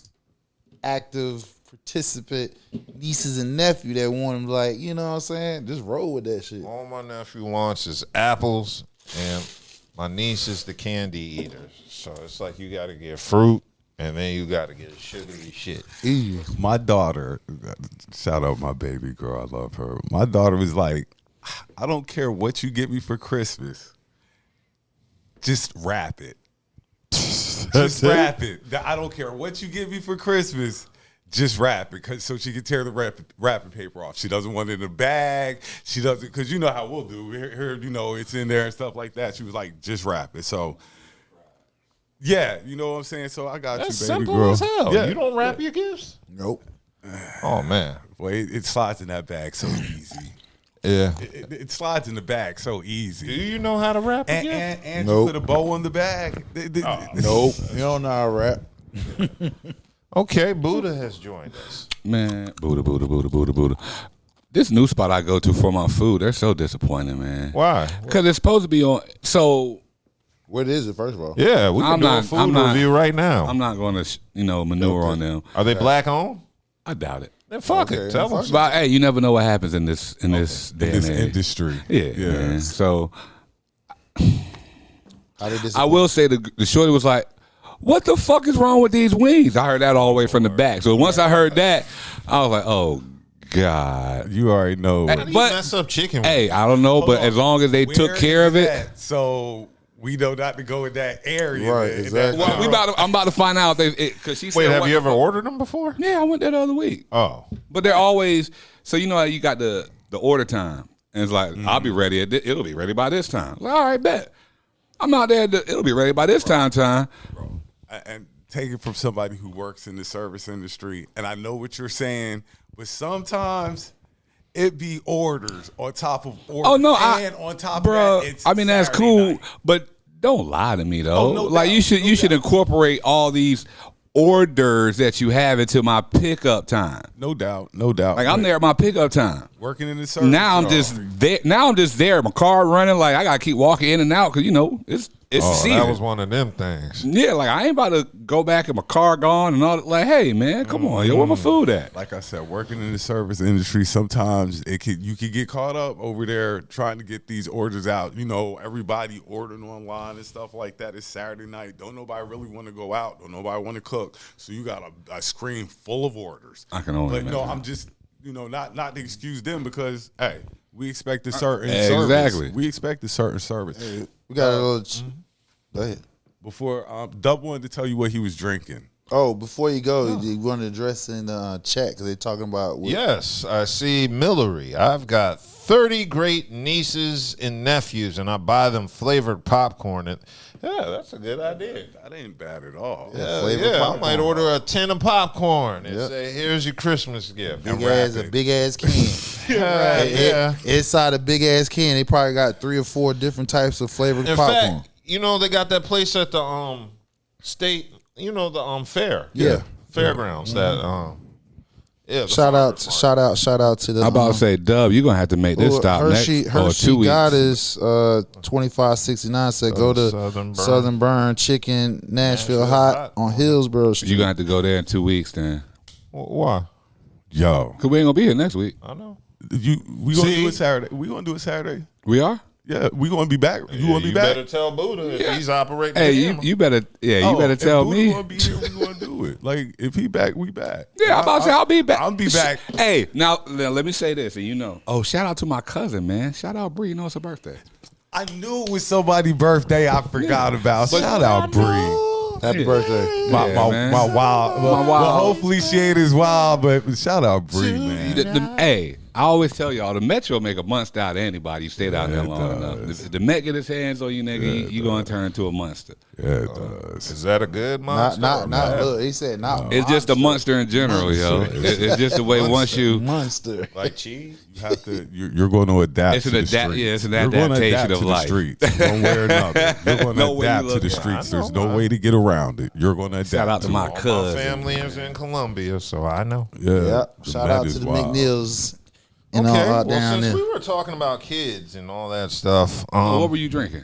Speaker 4: active participant nieces and nephew that want them, like, you know what I'm saying? Just roll with that shit.
Speaker 2: All my nephew wants is apples, and my niece is the candy eaters. So it's like you got to get fruit, and then you got to get sugary shit.
Speaker 3: My daughter, shout out my baby girl, I love her. My daughter was like, I don't care what you get me for Christmas. Just wrap it. Just wrap it. I don't care what you get me for Christmas. Just wrap it, so she can tear the wrapping paper off. She doesn't want it in a bag. She doesn't, because you know how we'll do. Here, you know, it's in there and stuff like that. She was like, just wrap it. So, yeah, you know what I'm saying? So I got
Speaker 2: That's
Speaker 3: you, baby
Speaker 2: simple
Speaker 3: girl.
Speaker 2: as hell.
Speaker 3: Yeah.
Speaker 2: You don't wrap your gifts?
Speaker 4: Nope.
Speaker 2: Oh, man.
Speaker 3: Boy, it slides in that bag so easy.
Speaker 2: Yeah.
Speaker 3: It slides in the bag so easy.
Speaker 2: Do you know how to wrap a gift?
Speaker 3: And
Speaker 4: Nope.
Speaker 3: you put a bow on the bag.
Speaker 4: Nope. You don't know how to rap.
Speaker 2: Okay, Buddha has joined us.
Speaker 5: Man, Buddha. This new spot I go to for my food, they're so disappointing, man.
Speaker 2: Why?
Speaker 5: Because it's supposed to be on. So
Speaker 4: What is it, first of all?
Speaker 2: Yeah, we can do a food review right now.
Speaker 5: I'm not going to, manure on them.
Speaker 2: Are they black owned?
Speaker 5: I doubt it.
Speaker 2: Then fuck
Speaker 4: Okay,
Speaker 2: it. Tell
Speaker 4: fuck
Speaker 2: them.
Speaker 4: it.
Speaker 5: But hey, you never know what happens in this day and age.
Speaker 3: industry.
Speaker 5: Yeah, man. So
Speaker 4: How did this?
Speaker 5: I will say the shorty was like, what the fuck is wrong with these wings? I heard that all the way from the back. So once I heard that, I was like, oh God.
Speaker 3: You already know.
Speaker 2: How do you mess up chicken?
Speaker 5: Hey, I don't know, but as long as they took care of it.
Speaker 3: So we know not to go in that area.
Speaker 4: Right, exactly.
Speaker 5: Well, I'm about to find out because she said.
Speaker 2: Wait, have you ever ordered them before?
Speaker 5: Yeah, I went there the other week.
Speaker 2: Oh,
Speaker 5: But they're always so you know how you got the order time, and it's like I'll be ready. It'll be ready by this time. Like, all right, bet. I'm out there. It'll be ready by this time.
Speaker 3: And take it from somebody who works in the service industry, and I know what you're saying, but sometimes it be orders on top of orders.
Speaker 5: Oh no,
Speaker 3: and on top
Speaker 5: bro,
Speaker 3: of that, it's
Speaker 5: I mean that's
Speaker 3: Saturday
Speaker 5: cool,
Speaker 3: night.
Speaker 5: but don't lie to me though.
Speaker 3: Oh, no
Speaker 5: like
Speaker 3: doubt,
Speaker 5: you should incorporate all these orders that you have into my pickup time.
Speaker 3: No doubt, no doubt.
Speaker 5: Like I'm there at my pickup time.
Speaker 3: working in the service.
Speaker 5: Now I'm just there. Now I'm just there. My car running. Like I gotta keep walking in and out because it's the season.
Speaker 2: that was one of them things.
Speaker 5: Yeah, like I ain't about to go back and my car gone and all that. Like, hey man, come on, yo, where my food at?
Speaker 3: Like I said, working in the service industry, sometimes you could get caught up over there trying to get these orders out. You know, everybody ordering online and stuff like that. It's Saturday night. Don't nobody really want to go out. Don't nobody want to cook. So you got a screen full of orders.
Speaker 5: I can only
Speaker 3: But no,
Speaker 5: imagine.
Speaker 3: I'm just not to excuse them because hey, we expect a certain
Speaker 5: Exactly.
Speaker 3: service. We expect a certain service.
Speaker 4: We got a little. Go ahead.
Speaker 3: Before Dub wanted to tell you what he was drinking.
Speaker 4: Oh, before you go, you want to address in the chat because they're talking about.
Speaker 2: Yes, I see Millery. I've got 30 great nieces and nephews, and I buy them flavored popcorn. And yeah, that's a good idea.
Speaker 3: That ain't bad at all.
Speaker 4: flavored
Speaker 2: I
Speaker 4: popcorn.
Speaker 2: might order a tin of popcorn and
Speaker 4: Yep.
Speaker 2: say, "Here's your Christmas gift."
Speaker 4: Big
Speaker 2: And
Speaker 4: ass,
Speaker 2: wrap
Speaker 4: a
Speaker 2: it.
Speaker 4: big ass can.
Speaker 2: Yeah.
Speaker 4: Inside a big ass can, they probably got 3 or 4 different types of flavored
Speaker 2: In
Speaker 4: popcorn.
Speaker 2: fact, they got that place at the state, the fair.
Speaker 4: Yeah.
Speaker 2: Fairgrounds. That yeah. the
Speaker 4: shout out
Speaker 2: farmers
Speaker 4: to the.
Speaker 5: I'm about to say, Dub, you're gonna have to make this stop
Speaker 4: Hershey,
Speaker 5: next or
Speaker 4: Hershey
Speaker 5: 2 weeks.
Speaker 4: Goddess 2569 said go to
Speaker 2: Southern Burn.
Speaker 4: Burn Chicken Nashville Hot on Hillsborough Street.
Speaker 5: You're gonna have to go there in 2 weeks then.
Speaker 2: Why?
Speaker 3: Yo,
Speaker 5: Cause we ain't gonna be here next week.
Speaker 2: I know.
Speaker 3: we gonna
Speaker 2: See?
Speaker 3: do it Saturday. We gonna do it Saturday.
Speaker 5: We are?
Speaker 3: Yeah, we gonna be back. You gonna be
Speaker 2: you
Speaker 3: back?
Speaker 2: better tell Buddha if he's operating.
Speaker 5: Hey,
Speaker 2: the
Speaker 5: you,
Speaker 2: camera.
Speaker 5: you better you better
Speaker 3: if
Speaker 5: tell
Speaker 3: Buddha
Speaker 5: me.
Speaker 3: Gonna be here, we gonna do it. Like if he back, we back.
Speaker 5: Yeah, I'm about to say I'll be back.
Speaker 3: I'll be back.
Speaker 5: Hey, now let me say this, and oh, shout out to my cousin, man. Shout out Bree. It's her birthday.
Speaker 3: I knew it was somebody's birthday. I forgot about. Shout out Bree.
Speaker 4: Happy birthday.
Speaker 3: My
Speaker 5: man.
Speaker 3: wild. Well, hopefully she ain't as wild, but shout out Bree, man.
Speaker 5: Hey, I always tell y'all the Metro make a monster out of anybody. You stay down there
Speaker 3: it
Speaker 5: long enough.
Speaker 3: does.
Speaker 5: If the Met get his hands on you, nigga, you gonna turn into a monster.
Speaker 3: Yeah, it does.
Speaker 2: Is that a good monster?
Speaker 4: Not look, he said not.
Speaker 5: It's just a monster in general, yo. It's just the way once you.
Speaker 4: monster.
Speaker 2: Like cheese?
Speaker 3: You have to. You're going to adapt.
Speaker 5: It's an
Speaker 3: to the
Speaker 5: adapt-
Speaker 3: streets.
Speaker 5: yeah, it's an
Speaker 3: You're going to
Speaker 5: adaptation
Speaker 3: adapt
Speaker 5: of
Speaker 3: to
Speaker 5: life.
Speaker 3: the streets, one way or another. You're going to
Speaker 5: No way you
Speaker 3: adapt to
Speaker 5: look
Speaker 3: the
Speaker 5: at it.
Speaker 3: streets.
Speaker 2: I know,
Speaker 3: There's no way to get around it. You're going to adapt.
Speaker 5: Shout out to my
Speaker 2: All my
Speaker 5: cousin.
Speaker 2: family is in Columbia, so I know.
Speaker 3: Yeah.
Speaker 4: Yep.
Speaker 3: the
Speaker 4: Shout
Speaker 3: Met
Speaker 4: out
Speaker 3: is
Speaker 4: to the
Speaker 3: wild.
Speaker 4: McNeils and
Speaker 2: Okay,
Speaker 4: all
Speaker 2: well,
Speaker 4: out down
Speaker 2: since
Speaker 4: there.
Speaker 2: we were talking about kids and all that stuff,
Speaker 5: What were you drinking?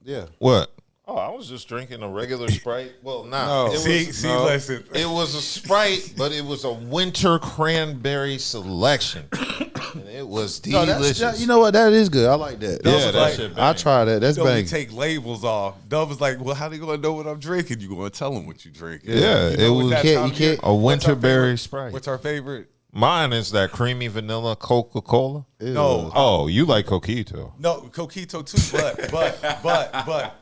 Speaker 4: Yeah.
Speaker 2: what? Oh, I was just drinking a regular Sprite. Well,
Speaker 4: No.
Speaker 2: it
Speaker 3: See,
Speaker 2: was,
Speaker 3: listen.
Speaker 2: it was a Sprite, but it was a winter cranberry selection, and it was
Speaker 4: No,
Speaker 2: delicious.
Speaker 4: you know what? That is good. I like that.
Speaker 2: yeah, that
Speaker 3: like-
Speaker 2: shit.
Speaker 4: I
Speaker 2: bang.
Speaker 4: tried that. That's
Speaker 3: So we
Speaker 4: bang.
Speaker 3: take labels off. Dub was like, "Well, how they gonna know what I'm drinking? You gonna tell them what you drinking?"
Speaker 2: Yeah, it
Speaker 3: know,
Speaker 2: was-
Speaker 3: at that
Speaker 4: You
Speaker 3: time
Speaker 4: can't-
Speaker 3: of year,
Speaker 2: a
Speaker 3: what's our
Speaker 2: winterberry
Speaker 3: favorite-
Speaker 2: Sprite.
Speaker 3: What's our favorite?
Speaker 2: Mine is that creamy vanilla Coca-Cola.
Speaker 3: No,
Speaker 2: Oh, you like Coquito?
Speaker 3: no, Coquito too. But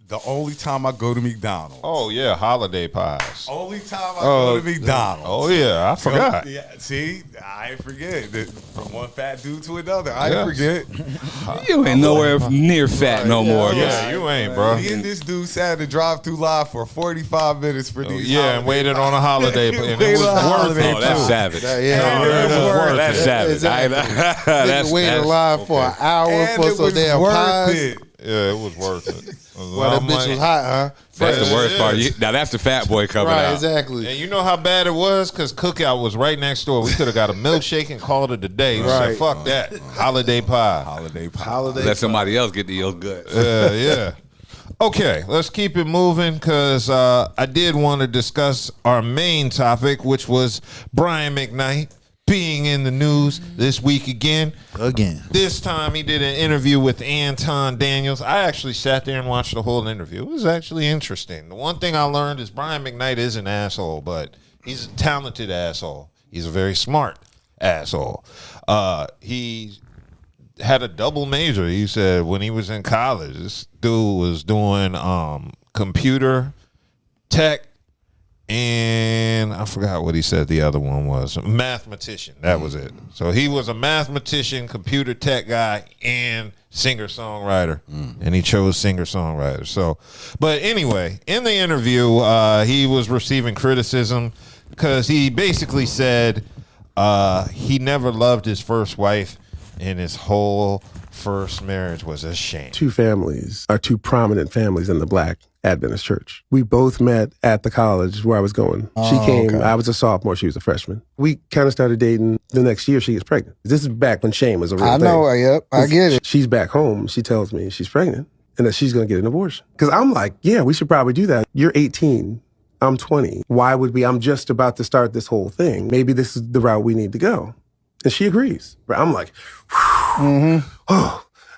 Speaker 3: the only time I go to McDonald's,
Speaker 2: Oh yeah, holiday pies.
Speaker 3: only time I go to McDonald's.
Speaker 2: Oh yeah, I forgot.
Speaker 3: Yeah, see, I ain't forget. From one fat dude to another, I
Speaker 2: Yes.
Speaker 3: ain't forget.
Speaker 5: You ain't nowhere near fat no more.
Speaker 2: Yeah, you ain't, bro.
Speaker 3: Me and this dude sat at the drive-through line for 45 minutes for these.
Speaker 2: Yeah, and waited on a holiday, and it
Speaker 3: Waited
Speaker 2: was
Speaker 3: on a
Speaker 2: worth
Speaker 3: holiday,
Speaker 2: it.
Speaker 5: Oh, that's
Speaker 2: too.
Speaker 5: savage.
Speaker 4: Yeah.
Speaker 3: it was worth
Speaker 5: That's
Speaker 3: it.
Speaker 5: savage.
Speaker 4: Exactly.
Speaker 5: That's
Speaker 4: Wait in line for an hour
Speaker 3: And
Speaker 4: for
Speaker 3: it
Speaker 4: some
Speaker 3: was
Speaker 4: damn
Speaker 3: worth
Speaker 4: pies.
Speaker 3: it.
Speaker 2: Yeah, it was worth it.
Speaker 4: Well, that bitch was hot, huh?
Speaker 5: That's the worst
Speaker 2: Yeah,
Speaker 5: part.
Speaker 2: it is.
Speaker 5: Now that's the fat boy coming
Speaker 4: Right,
Speaker 5: out.
Speaker 4: exactly.
Speaker 2: And you know how bad it was? Because Cookout was right next door. We could have got a milkshake and called it a day. We said,
Speaker 4: Right.
Speaker 2: fuck that. Holiday pie.
Speaker 3: Holiday pie.
Speaker 4: Holiday.
Speaker 5: Let somebody else get the your guts.
Speaker 2: Yeah. Okay, let's keep it moving because I did want to discuss our main topic, which was Brian McKnight being in the news this week again. This time he did an interview with Anton Daniels. I actually sat there and watched the whole interview. It was actually interesting. The one thing I learned is Brian McKnight is an asshole, but he's a talented asshole. He's a very smart asshole. He had a double major. He said when he was in college, this dude was doing computer tech, and I forgot what he said the other one was. A mathematician. That was it. So he was a mathematician, computer tech guy, and singer-songwriter. And he chose singer-songwriter. So, but anyway, in the interview, he was receiving criticism because he basically said he never loved his first wife, and his whole first marriage was a shame.
Speaker 6: Two families are two prominent families in the Black Adventist Church. We both met at the college where I was going. She came, okay. I was a sophomore, she was a freshman. We kind of started dating. The next year she gets pregnant. This is back when shame was a real thing.
Speaker 7: I know, yep, I get it.
Speaker 6: She's back home. She tells me she's pregnant and that she's going to get an abortion. Because I'm like, yeah, we should probably do that. You're 18. I'm 20. Why would we? I'm just about to start this whole thing. Maybe this is the route we need to go. And she agrees. I'm like,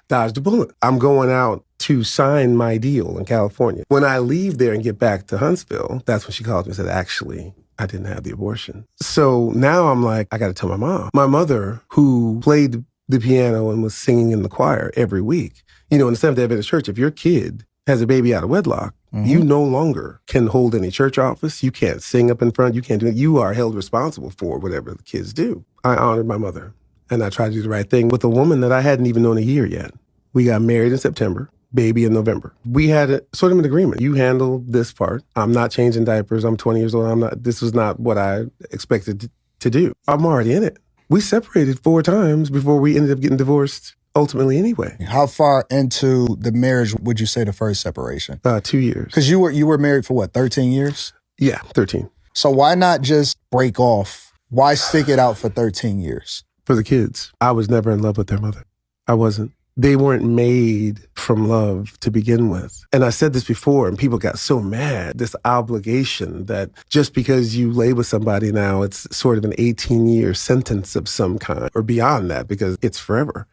Speaker 6: dodged a bullet. I'm going out to sign my deal in California. When I leave there and get back to Huntsville, that's when she called me and said, actually, I didn't have the abortion. So now I'm like, I got to tell my mom. My mother, who played the piano and was singing in the choir every week, in the Seventh-day Adventist Church, if your kid has a baby out of wedlock, you no longer can hold any church office. You can't sing up in front. You can't do it. You are held responsible for whatever the kids do. I honored my mother, and I tried to do the right thing with a woman that I hadn't even known a year yet. We got married in September, baby in November. We had sort of an agreement. You handle this part. I'm not changing diapers. I'm 20 years old. This was not what I expected to do. I'm already in it. We separated 4 times before we ended up getting divorced ultimately anyway.
Speaker 7: How far into the marriage would you say the first separation?
Speaker 6: 2 years.
Speaker 7: Because you were married for what, 13 years?
Speaker 6: Yeah, 13.
Speaker 7: So why not just break off? Why stick it out for 13 years?
Speaker 6: For the kids. I was never in love with their mother. I wasn't. They weren't made from love to begin with. And I said this before, and people got so mad, this obligation that just because you lay with somebody now, it's sort of an 18-year sentence of some kind, or beyond that, because it's forever.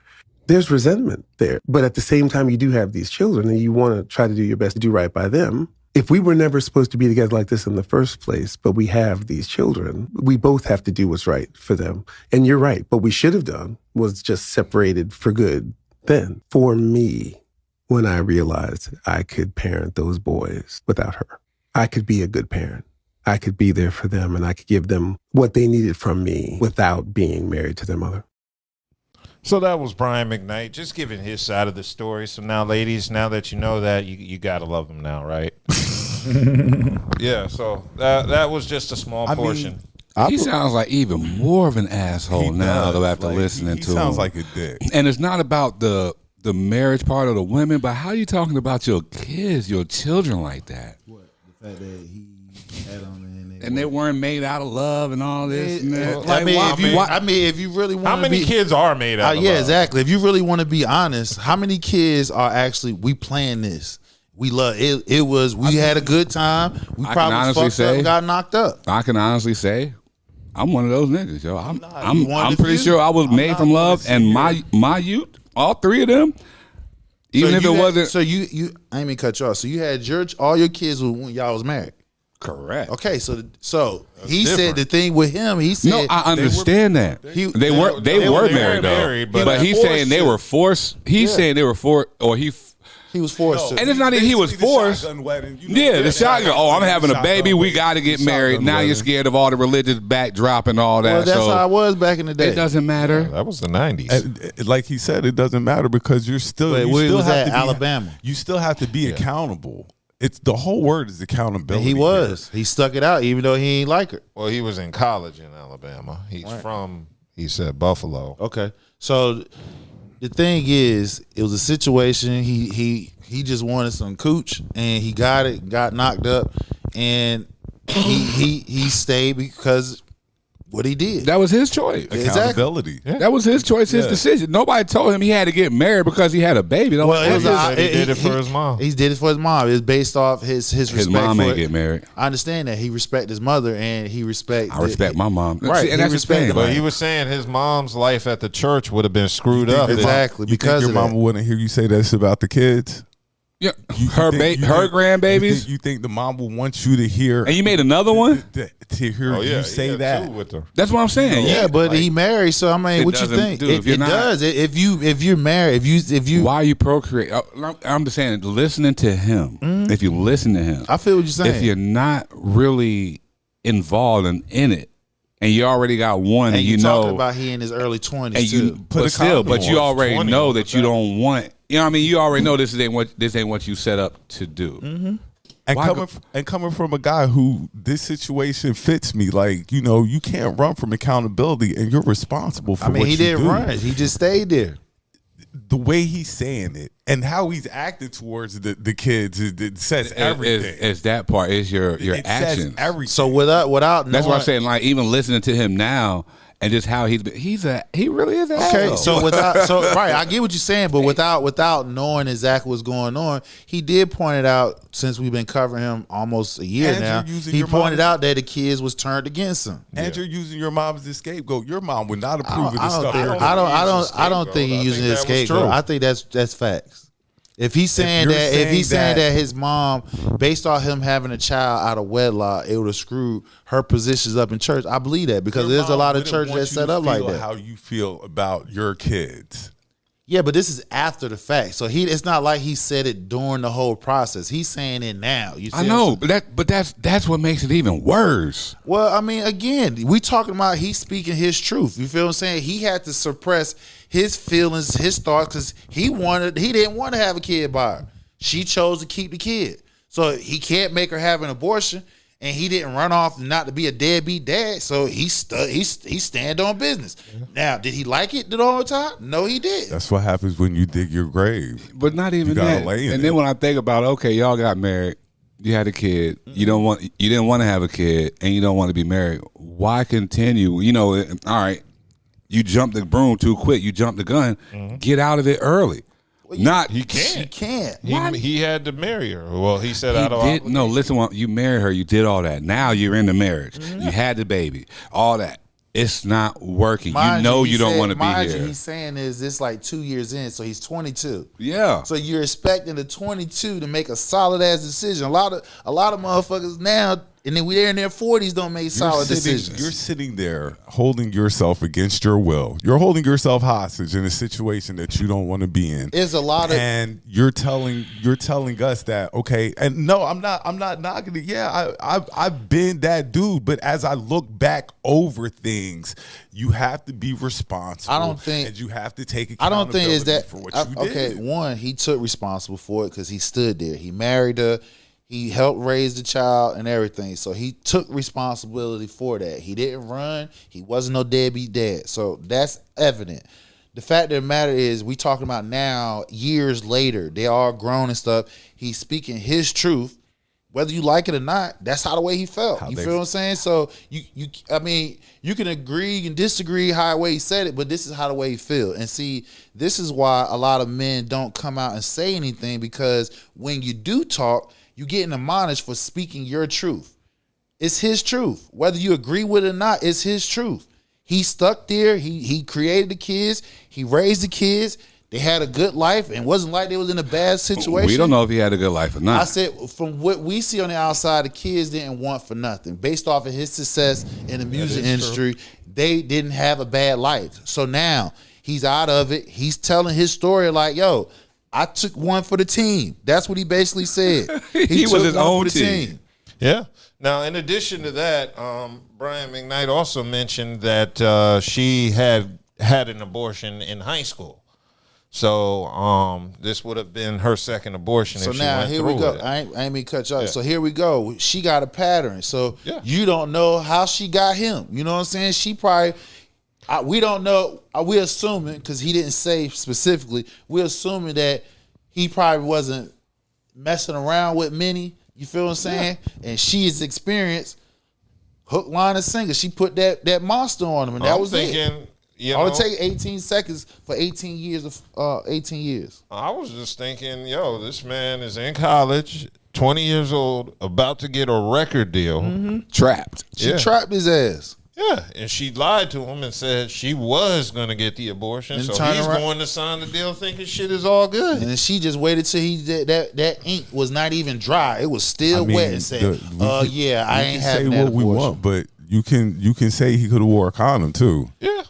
Speaker 6: There's resentment there. But at the same time, you do have these children, and you want to try to do your best to do right by them. If we were never supposed to be together like this in the first place, but we have these children, we both have to do what's right for them. And you're right. What we should have done was just separated for good then. For me, when I realized I could parent those boys without her, I could be a good parent. I could be there for them, and I could give them what they needed from me without being married to their mother.
Speaker 2: So that was Brian McKnight, just giving his side of the story. So now, ladies, now that you know that, you got to love him now, right? Yeah, so that was just a small portion.
Speaker 5: He sounds like even more of an asshole now, though, after listening to him.
Speaker 3: He sounds like a dick.
Speaker 5: And it's not about the marriage part of the women, but how you talking about your kids, your children like that?
Speaker 4: What? The fact that he had on
Speaker 5: and they weren't made out of love and all this.
Speaker 4: If you really want,
Speaker 2: how many kids are made out of love?
Speaker 4: Yeah, exactly. If you really want to be honest, how many kids are actually we playing this? We love it. We had a good time. We probably fucked up and got knocked up.
Speaker 5: I can honestly say, I'm one of those niggas, yo. I'm pretty sure I was made from love, and my youth, all 3 of them. Even if it wasn't.
Speaker 4: So you I ain't mean cut you off. So you had all your kids when y'all was married.
Speaker 5: Correct.
Speaker 4: Okay, so he said the thing with him. He said,
Speaker 5: no, I understand that they were married though, but he's saying they were forced. He's saying they were forced, or he
Speaker 4: was forced to.
Speaker 5: And it's not that he was forced. The shotgun. Oh, I'm having a baby. We got to get married. Now you're scared of all the religious backdrop and all that.
Speaker 4: Well, that's how I was back in the day.
Speaker 5: It doesn't matter.
Speaker 2: Yeah, that was the 90s.
Speaker 3: Like he said, it doesn't matter because you're still.
Speaker 4: Wait,
Speaker 3: you still have
Speaker 4: at
Speaker 3: to
Speaker 4: Alabama.
Speaker 3: You still have to be accountable. It's the whole word is accountability.
Speaker 4: And he was. He stuck it out even though he ain't like her.
Speaker 2: Well, he was in college in Alabama. He's from, he said, Buffalo.
Speaker 4: Okay. So the thing is, it was a situation. He just wanted some cooch and he got it, got knocked up, and he stayed because what he did.
Speaker 5: That was his choice.
Speaker 3: Accountability.
Speaker 2: Yeah.
Speaker 5: That was his choice, his decision. Nobody told him he had to get married because he had a baby.
Speaker 4: Well, it was
Speaker 2: He did it for his mom.
Speaker 4: He did it for his mom. It was based off his respect.
Speaker 5: His mom
Speaker 4: for
Speaker 5: ain't
Speaker 4: it.
Speaker 5: get married.
Speaker 4: I understand that he respect his mother and he respect.
Speaker 5: I respect my mom.
Speaker 4: Right,
Speaker 5: See, and
Speaker 4: he
Speaker 5: that's the
Speaker 4: respect
Speaker 5: thing.
Speaker 4: the-
Speaker 2: But he was saying his mom's life at the church would have been screwed up.
Speaker 4: Exactly
Speaker 3: You think
Speaker 4: because
Speaker 3: your
Speaker 4: of
Speaker 3: mama
Speaker 4: that.
Speaker 3: wouldn't hear you say this about the kids?
Speaker 5: Yeah,
Speaker 3: You
Speaker 5: her
Speaker 3: think- you
Speaker 5: her
Speaker 3: think-
Speaker 5: grandbabies.
Speaker 3: You think the mom will want you to hear?
Speaker 5: And you made another one?
Speaker 3: To hear
Speaker 2: Oh, yeah,
Speaker 3: you say
Speaker 2: he had
Speaker 3: that.
Speaker 2: two with her.
Speaker 5: That's what I'm saying.
Speaker 4: Yeah, but he married, so I mean,
Speaker 5: It
Speaker 4: what you
Speaker 5: doesn't-
Speaker 4: think?
Speaker 5: dude, if
Speaker 4: It
Speaker 5: you're not-
Speaker 4: does. If you're married, if you,
Speaker 5: Why you procreate? I'm just saying, listening to him. If you listen to him,
Speaker 4: I feel what you're saying.
Speaker 5: if you're not really involved in it, and you already got one, and you
Speaker 4: talking
Speaker 5: know,
Speaker 4: about he in his early 20s
Speaker 5: and
Speaker 4: too.
Speaker 5: you, but still, but you already
Speaker 2: 20
Speaker 5: know
Speaker 2: on
Speaker 5: that you don't want. You know what I mean? You already know this ain't what you set up to do.
Speaker 3: And
Speaker 5: Why
Speaker 3: coming from a guy who this situation fits me, like, you know, you can't run from accountability, and you're responsible for.
Speaker 4: I mean,
Speaker 3: what
Speaker 4: he
Speaker 3: you
Speaker 4: didn't
Speaker 3: do.
Speaker 4: run. He just stayed there.
Speaker 3: The way he's saying it and how he's acting towards the kids, it says everything.
Speaker 5: Is that part? Is your
Speaker 3: it
Speaker 5: actions?
Speaker 3: says everything.
Speaker 4: So without
Speaker 5: That's
Speaker 4: knowing,
Speaker 5: what I'm saying. Like even listening to him now, and just how he really is an
Speaker 4: Okay,
Speaker 5: asshole.
Speaker 4: so right, I get what you're saying, but without knowing exactly what's going on, he did point it out since we've been covering him almost a year
Speaker 3: And
Speaker 4: now.
Speaker 3: you're using
Speaker 4: He
Speaker 3: your
Speaker 4: pointed
Speaker 3: mom's-
Speaker 4: out that the kids was turned against him.
Speaker 3: and you're using your mom as a scapegoat. Your mom would not
Speaker 4: I
Speaker 3: approve of
Speaker 4: don't,
Speaker 3: this stuff.
Speaker 4: think,
Speaker 3: you're
Speaker 4: I
Speaker 3: doing.
Speaker 4: don't think he's using his
Speaker 2: that was
Speaker 4: scapegoat.
Speaker 2: true.
Speaker 4: I think that's facts. If he's saying
Speaker 3: you're
Speaker 4: that, if he's
Speaker 3: saying
Speaker 4: saying
Speaker 3: that-
Speaker 4: that his mom, based on him having a child out of wedlock, it would have screwed her positions up in church. I believe that because
Speaker 3: Your
Speaker 4: there's a
Speaker 3: mom
Speaker 4: lot of
Speaker 3: wouldn't
Speaker 4: churches
Speaker 3: want
Speaker 4: that
Speaker 3: you
Speaker 4: set
Speaker 3: to
Speaker 4: up like
Speaker 3: feel
Speaker 4: that.
Speaker 3: How you feel about your kids?
Speaker 4: Yeah, but this is after the fact, so it's not like he said it during the whole process. He's saying it now. You see
Speaker 5: I know, but that's what makes it even worse.
Speaker 4: Well, I mean, again, we talking about he's speaking his truth. You feel what I'm saying? He had to suppress his feelings, his thoughts, because he didn't want to have a kid by her. She chose to keep the kid, so he can't make her have an abortion. And he didn't run off not to be a deadbeat dad, so he stand on business. Now, did he like it the whole time? No, he did.
Speaker 3: That's what happens when you dig your grave.
Speaker 5: But not even
Speaker 3: gotta
Speaker 5: that.
Speaker 3: lay in
Speaker 5: And
Speaker 3: it.
Speaker 5: then when I think about, okay, y'all got married, you had a kid, you didn't want to have a kid, and you don't want to be married. Why continue? You know, all right, you jumped the broom too quick. You jumped the gun. Get out of it early. Not
Speaker 2: He can't.
Speaker 4: He can't.
Speaker 2: He had to marry her. Well, he said out of
Speaker 5: He did, no, listen, you married her, you did all that. Now you're in the marriage. You had the baby. All that. It's not working.
Speaker 4: Mind
Speaker 5: you know
Speaker 4: he
Speaker 5: you don't
Speaker 4: said-
Speaker 5: want to be
Speaker 4: mind
Speaker 5: here.
Speaker 4: you, he's saying is this like 2 years in, so he's 22.
Speaker 5: Yeah.
Speaker 4: So you're expecting the 22 to make a solid ass decision. A lot of motherfuckers now, and then they're in their 40s, don't make solid decisions.
Speaker 3: You're sitting there holding yourself against your will. You're holding yourself hostage in a situation that you don't want to be in.
Speaker 4: There's a lot of
Speaker 3: And you're telling us that, okay, and no, I'm not knocking it. Yeah, I've been that dude, but as I look back over things, you have to be responsible.
Speaker 4: I don't think-
Speaker 3: and you have to take
Speaker 4: I don't think is
Speaker 3: accountability
Speaker 4: that
Speaker 3: for what you
Speaker 4: okay.
Speaker 3: did.
Speaker 4: One, he took responsible for it because he stood there. He married her. He helped raise the child and everything. So he took responsibility for that. He didn't run. He wasn't no deadbeat dad. So that's evident. The fact of the matter is, we talking about now, years later, they are grown and stuff. He's speaking his truth. Whether you like it or not, that's how the way he felt. You feel what I'm saying? So I mean, you can agree and disagree how the way he said it, but this is how the way he feel. And see, this is why a lot of men don't come out and say anything, because when you do talk, you getting admonished for speaking your truth. It's his truth. Whether you agree with it or not, it's his truth. He stuck there. He created the kids. He raised the kids. They had a good life, and wasn't like they was in a bad situation.
Speaker 5: We don't know if he had a good life or not.
Speaker 4: I said, from what we see on the outside, the kids didn't want for nothing. Based off of his success in the music industry, they didn't have a bad life. So now he's out of it. He's telling his story like, yo, I took one for the team. That's what he basically said.
Speaker 5: He was
Speaker 4: took
Speaker 5: his
Speaker 4: one
Speaker 5: own
Speaker 4: for the
Speaker 5: team.
Speaker 2: Yeah. Now, in addition to that, Brian McKnight also mentioned that she had an abortion in high school. So this would have been her second abortion
Speaker 4: So
Speaker 2: if she
Speaker 4: now
Speaker 2: went
Speaker 4: here
Speaker 2: through
Speaker 4: we go.
Speaker 2: with it.
Speaker 4: I ain't mean to cut you off.
Speaker 2: Yeah.
Speaker 4: So here we go. She got a pattern. So
Speaker 2: Yeah.
Speaker 4: you don't know how she got him. You know what I'm saying? She probably. We don't know. We're assuming, because he didn't say specifically. We're assuming that he probably wasn't messing around with many. You feel what I'm saying? And she is experienced. Hook, line, and sinker. She put that monster on him, and that
Speaker 2: I'm
Speaker 4: was
Speaker 2: thinking,
Speaker 4: it.
Speaker 2: you
Speaker 4: I would
Speaker 2: know,
Speaker 4: take 18 seconds for 18 years of 18 years.
Speaker 2: I was just thinking, yo, this man is in college, 20 years old, about to get a record deal.
Speaker 5: Trapped.
Speaker 4: She
Speaker 2: Yeah.
Speaker 4: trapped his ass.
Speaker 2: Yeah, and she lied to him and said she was going to get the abortion,
Speaker 4: And
Speaker 2: so
Speaker 4: turn
Speaker 2: he's
Speaker 4: around-
Speaker 2: going to sign the deal thinking shit is all good.
Speaker 4: And then she just waited till that ink was not even dry. It was still wet and said, yeah, I ain't having that
Speaker 3: say what we
Speaker 4: abortion.
Speaker 3: want, but you can say he could have wore a condom too.
Speaker 2: Yeah.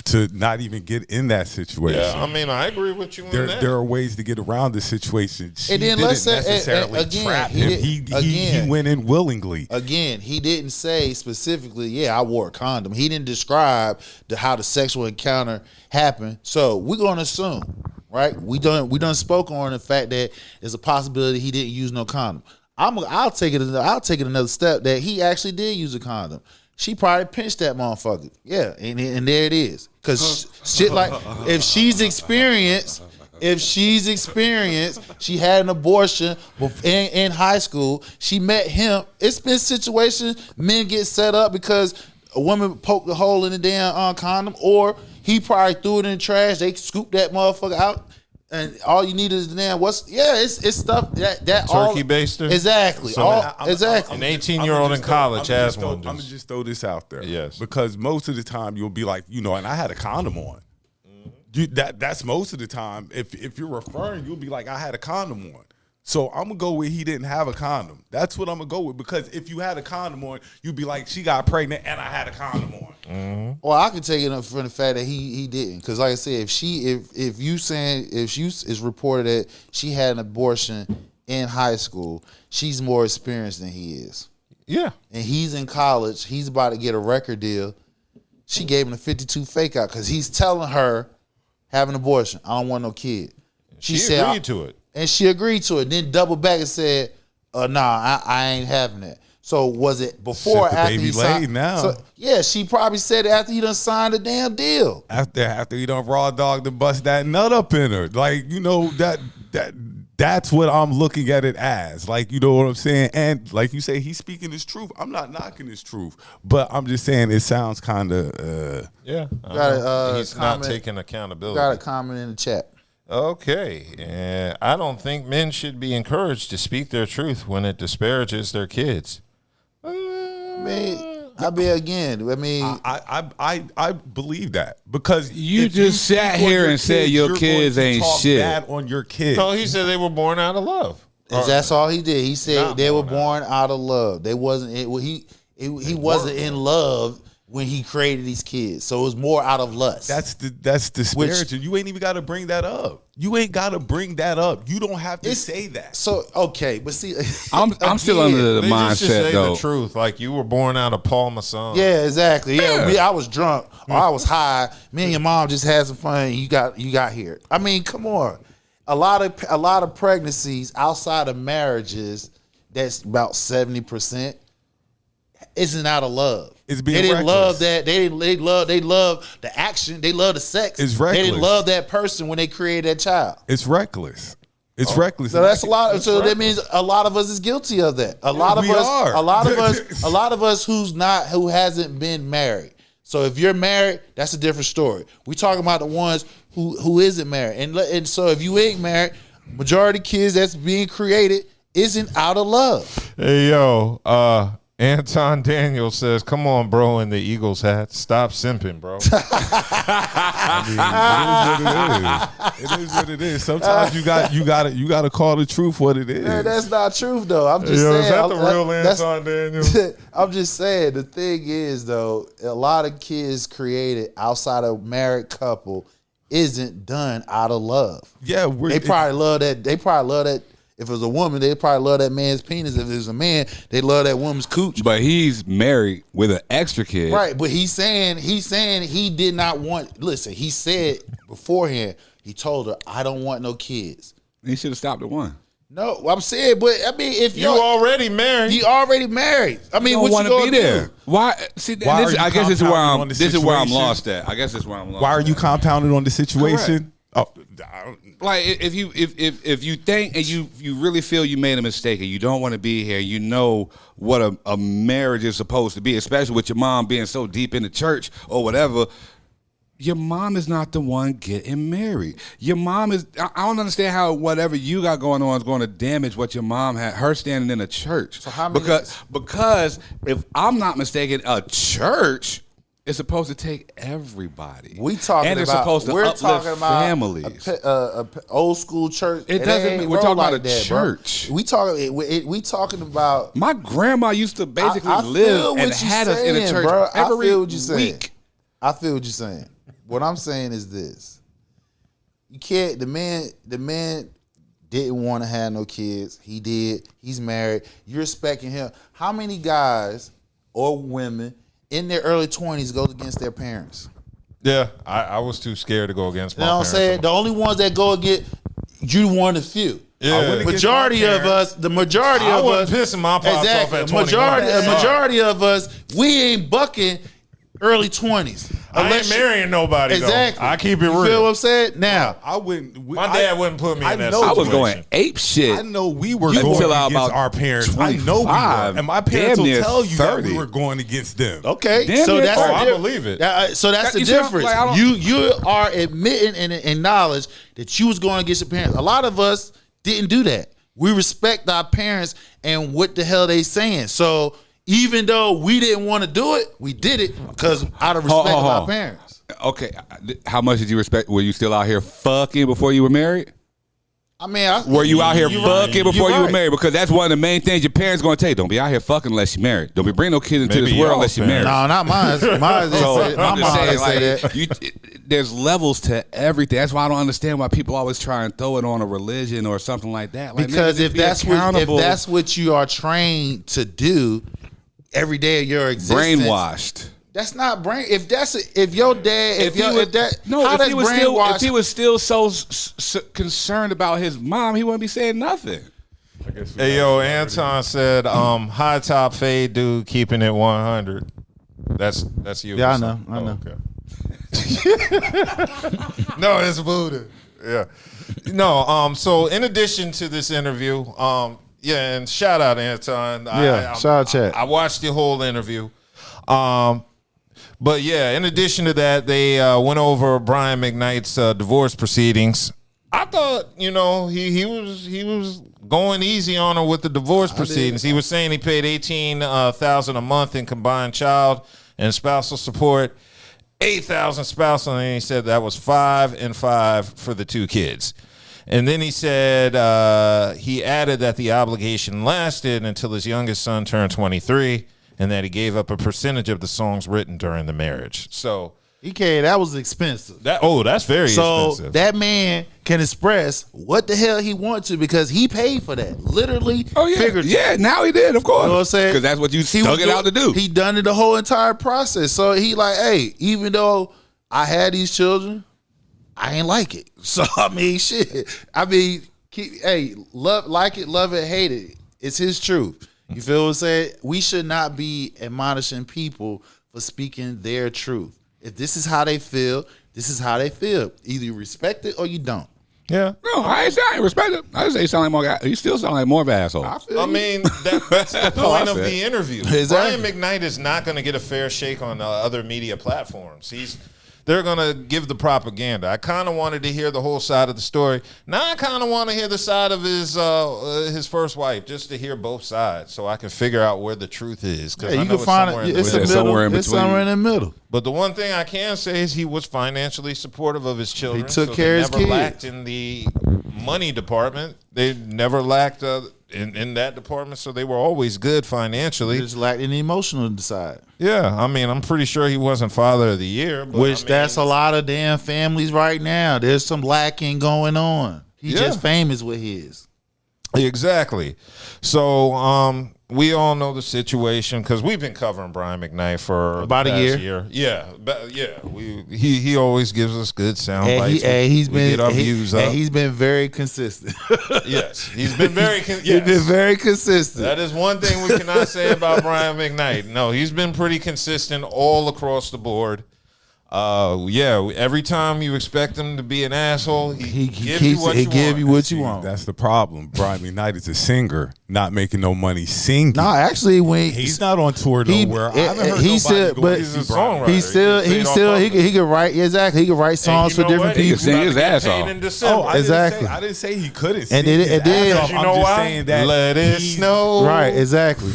Speaker 3: To not even get in that situation.
Speaker 2: Yeah, I mean, I agree with you on that.
Speaker 3: There are ways to get around the situation. She
Speaker 4: And then
Speaker 3: didn't
Speaker 4: let's say-
Speaker 3: necessarily
Speaker 4: again,
Speaker 3: trap
Speaker 4: he
Speaker 3: him.
Speaker 4: did-
Speaker 3: He
Speaker 4: again.
Speaker 3: went in willingly.
Speaker 4: Again, he didn't say specifically, yeah, I wore a condom. He didn't describe how the sexual encounter happened. So we're gonna assume, right? We done spoke on the fact that there's a possibility he didn't use no condom. I'll take it another step that he actually did use a condom. She probably pinched that motherfucker. Yeah, and there it is. Cause shit like if she's experienced, she had an abortion in high school. She met him. It's been situations men get set up because a woman poked a hole in the damn condom, or he probably threw it in the trash. They scooped that motherfucker out. And all you need is the damn it's stuff that
Speaker 2: Turkey baster?
Speaker 4: Exactly.
Speaker 2: So
Speaker 4: exactly.
Speaker 2: An 18-year-old in college has one.
Speaker 3: I'm gonna just throw this out there.
Speaker 2: Yes.
Speaker 3: Because most of the time you'll be like, and I had a condom on. That's most of the time. If you're referring, you'll be like, I had a condom on. So I'm gonna go with he didn't have a condom. That's what I'm gonna go with, because if you had a condom on, you'd be like, she got pregnant and I had a condom on.
Speaker 4: Well, I can take it from the fact that he didn't, because like I said, if she is reported that she had an abortion in high school, she's more experienced than he is.
Speaker 2: Yeah.
Speaker 4: And he's in college. He's about to get a record deal. She gave him a 52 fake out because he's telling her, have an abortion. I don't want no kid.
Speaker 2: She
Speaker 4: said,
Speaker 2: agreed to it.
Speaker 4: And she agreed to it. Then doubled back and said, nah, I ain't having that. So was it before or
Speaker 3: Shit, the
Speaker 4: after
Speaker 3: baby
Speaker 4: he signed?
Speaker 3: laid now.
Speaker 4: So, yeah, she probably said it after he done signed the damn deal.
Speaker 3: After he done raw dog to bust that nut up in her. Like, that's what I'm looking at it as. Like, you know what I'm saying? And like you say, he's speaking his truth. I'm not knocking his truth, but I'm just saying it sounds kind of
Speaker 2: Yeah. He's
Speaker 4: comment.
Speaker 2: not taking accountability.
Speaker 4: Got a comment in the chat.
Speaker 2: Okay. And I don't think men should be encouraged to speak their truth when it disparages their kids.
Speaker 4: I
Speaker 3: believe that, because
Speaker 5: You
Speaker 3: if
Speaker 5: just
Speaker 3: speak
Speaker 5: sat
Speaker 3: on
Speaker 5: here
Speaker 3: your
Speaker 5: and said
Speaker 3: kids,
Speaker 5: your
Speaker 3: you're
Speaker 5: kids
Speaker 3: going to
Speaker 5: ain't
Speaker 3: talk
Speaker 5: shit.
Speaker 3: bad on your kids.
Speaker 2: No, he said they were born out of love.
Speaker 4: That's all he did. He said
Speaker 2: Not
Speaker 4: they were
Speaker 2: born
Speaker 4: born out of love. They wasn't. He wasn't in love when he created these kids. So it was more out of lust.
Speaker 3: That's disparaging. You ain't even got to bring that up. You ain't got to bring that up. You don't have to say that.
Speaker 4: So okay, but see,
Speaker 5: I'm still under the
Speaker 2: They just should
Speaker 5: mindset
Speaker 2: say
Speaker 5: though.
Speaker 2: the truth. Like, you were born out of Paul Masson.
Speaker 4: Yeah, exactly. Yeah, I was drunk or I was high. Me and your mom just had some fun. And you got here. I mean, come on. A lot of pregnancies outside of marriages, that's about 70%, isn't out of love.
Speaker 3: It's being
Speaker 4: they didn't
Speaker 3: reckless.
Speaker 4: love that. They love the action. They love the sex.
Speaker 3: It's
Speaker 4: They didn't
Speaker 3: reckless.
Speaker 4: love that person when they created that child.
Speaker 3: It's reckless. It's reckless.
Speaker 4: So that's a lot. So that means a lot of us is guilty of that. A lot of
Speaker 3: we
Speaker 4: us.
Speaker 3: are.
Speaker 4: A lot of us who hasn't been married. So if you're married, that's a different story. We talking about the ones who isn't married, and so if you ain't married, majority of kids that's being created isn't out of love.
Speaker 2: Hey, yo, Anton Daniel says, come on, bro, in the Eagles hat. Stop simping, bro.
Speaker 3: It is what it is. Sometimes you got to call the truth what it is.
Speaker 4: Man, that's not truth though. I'm just
Speaker 2: Yo,
Speaker 4: saying.
Speaker 2: is that the real
Speaker 4: that's-
Speaker 2: Anton Daniel?
Speaker 4: I'm just saying. The thing is though, a lot of kids created outside of married couple isn't done out of love.
Speaker 3: Yeah,
Speaker 4: They probably love that. They probably love that. If it was a woman, they probably love that man's penis. If it was a man, they love that woman's cooch.
Speaker 5: But he's married with an extra kid.
Speaker 4: Right, but he's saying he did not want. Listen, he said beforehand. He told her, "I don't want no kids."
Speaker 5: He should have stopped at one.
Speaker 4: No, I'm saying, but I mean, if
Speaker 2: You already married.
Speaker 4: he already married. I mean,
Speaker 5: You
Speaker 4: what
Speaker 5: don't
Speaker 4: you
Speaker 5: want
Speaker 4: gonna
Speaker 5: to be
Speaker 4: do?
Speaker 5: there. Why? See,
Speaker 3: Why are you
Speaker 5: I guess this is where
Speaker 3: compounding
Speaker 5: I'm.
Speaker 3: on the
Speaker 5: This is where I'm
Speaker 3: situation?
Speaker 5: lost at. I guess this is where I'm lost.
Speaker 3: Why are you compounding on the situation? Oh,
Speaker 5: Like if you think and you really feel you made a mistake and you don't want to be here, you know what a marriage is supposed to be, especially with your mom being so deep in the church or whatever. Your mom is not the one getting married. Your mom is. I don't understand how whatever you got going on is going to damage what your mom had. Her standing in a church. So how many? Because if I'm not mistaken, a church is supposed to take everybody.
Speaker 4: We talking
Speaker 5: and
Speaker 4: about.
Speaker 5: Supposed to
Speaker 4: we're
Speaker 5: uplift
Speaker 4: talking about
Speaker 5: families.
Speaker 4: A old school church.
Speaker 5: It doesn't. We're talking about a church.
Speaker 4: Bro. We talking about.
Speaker 5: My grandma used to basically live and had us in a church
Speaker 4: bro.
Speaker 5: every
Speaker 4: I feel what you're saying.
Speaker 5: week.
Speaker 4: I feel what you're saying. What I'm saying is this: you can't. The man didn't want to have no kids. He did. He's married. You're respecting him. How many guys or women in their early 20s goes against their parents?
Speaker 2: Yeah, I was too scared to go against my parents.
Speaker 4: You know what I'm saying? The only ones that go against you, one of few.
Speaker 2: Yeah.
Speaker 4: Majority of us, the majority
Speaker 2: I
Speaker 4: of us,
Speaker 2: wasn't pissing my pops off at 21.
Speaker 4: Majority of us, we ain't bucking early 20s.
Speaker 2: I ain't marrying nobody.
Speaker 4: Exactly.
Speaker 2: Though. I keep it real.
Speaker 4: You feel what I'm saying? Now,
Speaker 3: I wouldn't.
Speaker 2: My dad wouldn't put me in that
Speaker 3: know-
Speaker 2: situation.
Speaker 5: I was going ape shit.
Speaker 3: I know we were
Speaker 5: Until
Speaker 3: going
Speaker 5: I
Speaker 3: against
Speaker 5: about
Speaker 3: our parents. I know we
Speaker 5: 25,
Speaker 3: were. And my parents
Speaker 5: damn
Speaker 3: will
Speaker 5: near
Speaker 3: tell you that
Speaker 5: 30.
Speaker 3: we were going against them.
Speaker 4: okay,
Speaker 5: Damn
Speaker 4: so
Speaker 5: near
Speaker 4: that's
Speaker 5: 30.
Speaker 4: the
Speaker 2: I
Speaker 4: difference.
Speaker 2: believe it.
Speaker 4: So that's the
Speaker 5: You see what I'm-
Speaker 4: difference.
Speaker 5: like, I don't-
Speaker 4: You are admitting and acknowledge that you was going against your parents. A lot of us didn't do that. We respect our parents and what the hell they saying. So even though we didn't want to do it, we did it because out of respect of our parents.
Speaker 5: Okay, how much did you respect? Were you still out here fucking before you were married?
Speaker 4: I mean,
Speaker 5: Were you out here fucking before you were
Speaker 4: right.
Speaker 5: married? Because that's one of the main things your parents going to tell you. Don't be out here fucking unless you're married. Don't be bringing no kids into
Speaker 2: Maybe
Speaker 5: this world
Speaker 2: y'all
Speaker 5: unless you're married.
Speaker 4: No, not mine. Mine didn't say that. My
Speaker 5: I'm just
Speaker 4: mom
Speaker 5: saying,
Speaker 4: didn't say
Speaker 5: like,
Speaker 4: that.
Speaker 5: there's levels to everything. That's why I don't understand why people always try and throw it on a religion or something like that. Like,
Speaker 4: Because
Speaker 5: nigga,
Speaker 4: if
Speaker 5: be
Speaker 4: that's
Speaker 5: accountable.
Speaker 4: what you are trained to do every day of your existence,
Speaker 5: brainwashed.
Speaker 4: That's not brain. If your dad, if
Speaker 5: he was still so concerned about his mom, he wouldn't be saying nothing.
Speaker 2: Hey, yo, Anton said, high top fade dude keeping it 100. That's you.
Speaker 4: Yeah, I
Speaker 2: or
Speaker 4: know.
Speaker 2: something?
Speaker 4: I know.
Speaker 2: Okay. No, it's Buddha. Yeah. No, so in addition to this interview, yeah, and shout out Anton.
Speaker 4: Yeah, shout out Chad.
Speaker 2: I watched the whole interview. But yeah, in addition to that, they went over Brian McKnight's divorce proceedings. I thought, he was going easy on her with the divorce proceedings. He was saying he paid $18,000 a month in combined child and spousal support, $8,000 spousal, and he said that was $5,000 and $5,000 for the two kids. And then he said he added that the obligation lasted until his youngest son turned 23. And that he gave up a percentage of the songs written during the marriage. So
Speaker 4: that was expensive.
Speaker 2: That's very expensive.
Speaker 4: So that man can express what the hell he wants to because he paid for that. Literally, figuratively.
Speaker 5: Yeah, now he did, of course.
Speaker 4: You know what I'm saying?
Speaker 5: Because that's what you stuck it out to do.
Speaker 4: He done it the whole entire process. So he like, hey, even though I had these children, I ain't like it. So I mean, shit. I mean, love it, hate it. It's his truth. You feel what I'm saying? We should not be admonishing people for speaking their truth. If this is how they feel, this is how they feel. Either you respect it or you don't.
Speaker 2: Yeah.
Speaker 5: No, I ain't respect it. I just say you sound like more guy. You still sound like more of an asshole.
Speaker 2: I mean, that's the point of the interview.
Speaker 4: Exactly.
Speaker 2: Brian McKnight is not going to get a fair shake on other media platforms. They're going to give the propaganda. I kind of wanted to hear the whole side of the story. Now I kind of want to hear the side of his first wife, just to hear both sides, so I can figure out where the truth is. Because
Speaker 4: you can find it. It's somewhere in the middle.
Speaker 2: But the one thing I can say is he was financially supportive of his children.
Speaker 4: He took care of his
Speaker 2: kids. Never
Speaker 4: kids.
Speaker 2: lacked in the money department. They never lacked in that department, so they were always good financially.
Speaker 4: He just lacked in the emotional side.
Speaker 2: Yeah, I mean, I'm pretty sure he wasn't Father of the Year. But
Speaker 4: that's a lot of damn families right now. There's some lacking going on. He's just famous with his.
Speaker 2: Exactly. So we all know the situation because we've been covering Brian McKnight for
Speaker 4: about a
Speaker 2: year. Yeah, he always gives us good sound bites.
Speaker 4: He's been very consistent.
Speaker 2: Yes, he's been very.
Speaker 4: He's been very consistent.
Speaker 2: That is one thing we cannot say about Brian McKnight. No, he's been pretty consistent all across the board. Yeah, every time you expect him to be an asshole, he gives
Speaker 4: keeps
Speaker 2: you what
Speaker 4: it. He
Speaker 2: you
Speaker 4: give
Speaker 2: want.
Speaker 4: you what
Speaker 3: See,
Speaker 4: you want.
Speaker 3: That's the problem. Brian McKnight is a singer, not making no money singing.
Speaker 4: No, actually, when
Speaker 3: He's not on tour nowhere. I haven't heard
Speaker 4: he
Speaker 3: nobody
Speaker 4: still,
Speaker 3: go
Speaker 4: but
Speaker 2: He's a
Speaker 3: see Brian.
Speaker 2: songwriter.
Speaker 4: he could write exactly. He could write songs for different
Speaker 5: He
Speaker 4: people.
Speaker 5: can sing his ass
Speaker 2: Paid
Speaker 5: off.
Speaker 2: in December.
Speaker 3: Oh,
Speaker 4: Exactly.
Speaker 3: I didn't say he couldn't sing.
Speaker 4: And then-
Speaker 3: his
Speaker 4: and then-
Speaker 3: ass off.
Speaker 2: You
Speaker 3: I'm
Speaker 2: know
Speaker 3: just
Speaker 2: why?
Speaker 3: saying that
Speaker 2: Let it
Speaker 3: he's-
Speaker 2: snow.
Speaker 4: Right, exactly.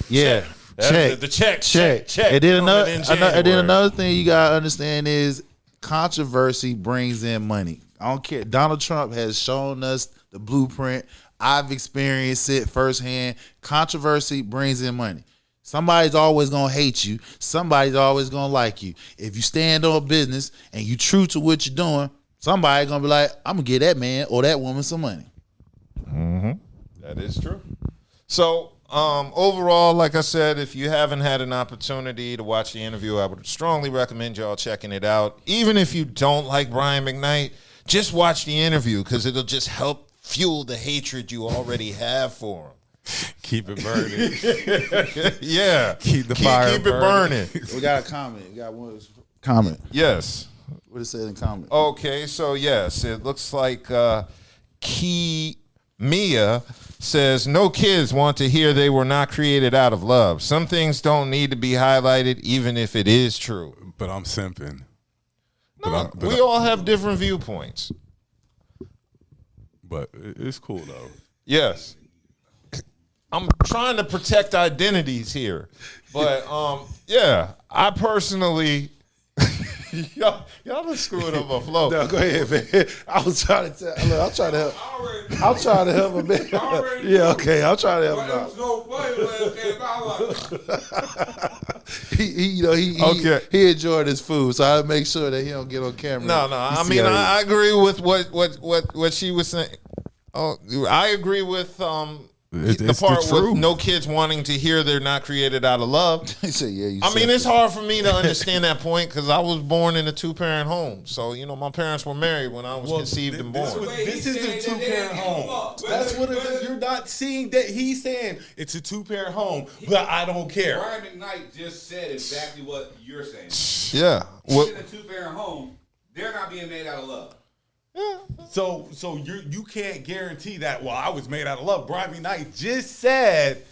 Speaker 4: Yeah, check.
Speaker 2: The check.
Speaker 4: And then
Speaker 2: coming in January.
Speaker 4: another thing you gotta understand is controversy brings in money. I don't care. Donald Trump has shown us the blueprint. I've experienced it firsthand. Controversy brings in money. Somebody's always gonna hate you. Somebody's always gonna like you. If you stand on business and you true to what you're doing, somebody's gonna be like, I'm gonna give that man or that woman some money.
Speaker 2: That is true. So, overall, like I said, if you haven't had an opportunity to watch the interview, I would strongly recommend y'all checking it out. Even if you don't like Brian McKnight, just watch the interview because it'll just help fuel the hatred you already have for him.
Speaker 3: Keep it burning.
Speaker 2: Yeah.
Speaker 3: Keep the fire
Speaker 2: Keep it burning.
Speaker 4: We got a comment. We got one comment.
Speaker 2: Yes.
Speaker 4: What it said in comment?
Speaker 2: Okay, so yes, it looks like Key Mia says no kids want to hear they were not created out of love. Some things don't need to be highlighted, even if it is true.
Speaker 3: But I'm simping.
Speaker 2: No, we all have different viewpoints.
Speaker 3: But it's cool though.
Speaker 2: Yes. I'm trying to protect identities here. But yeah, I personally y'all done screwed up my flow.
Speaker 4: No, go ahead, man. I was trying to tell. Look, I'm trying to help. I'm trying to help him, man. Yeah, okay. I'm trying to help him out.
Speaker 5: so funny when it came out.
Speaker 4: He enjoyed his food, so I make sure that he don't get on camera.
Speaker 2: No. I mean, I agree with what she was saying. Oh, I agree with the
Speaker 3: It's
Speaker 2: part
Speaker 3: the truth.
Speaker 2: with no kids wanting to hear they're not created out of love.
Speaker 4: He said, "Yeah." You
Speaker 2: I
Speaker 4: said
Speaker 2: mean, it's
Speaker 4: that.
Speaker 2: hard for me to understand that point because I was born in a 2-parent home. So my parents were married when I was conceived and born.
Speaker 3: This is a 2-parent home. That's what it is. You're not seeing that he's saying it's a 2-parent home, but I don't care.
Speaker 5: Brian McKnight just said exactly what you're saying.
Speaker 2: Yeah. Well,
Speaker 5: In a 2-parent home, they're not being made out of love.
Speaker 3: So you can't guarantee that. Well, I was made out of love. Brian McKnight just said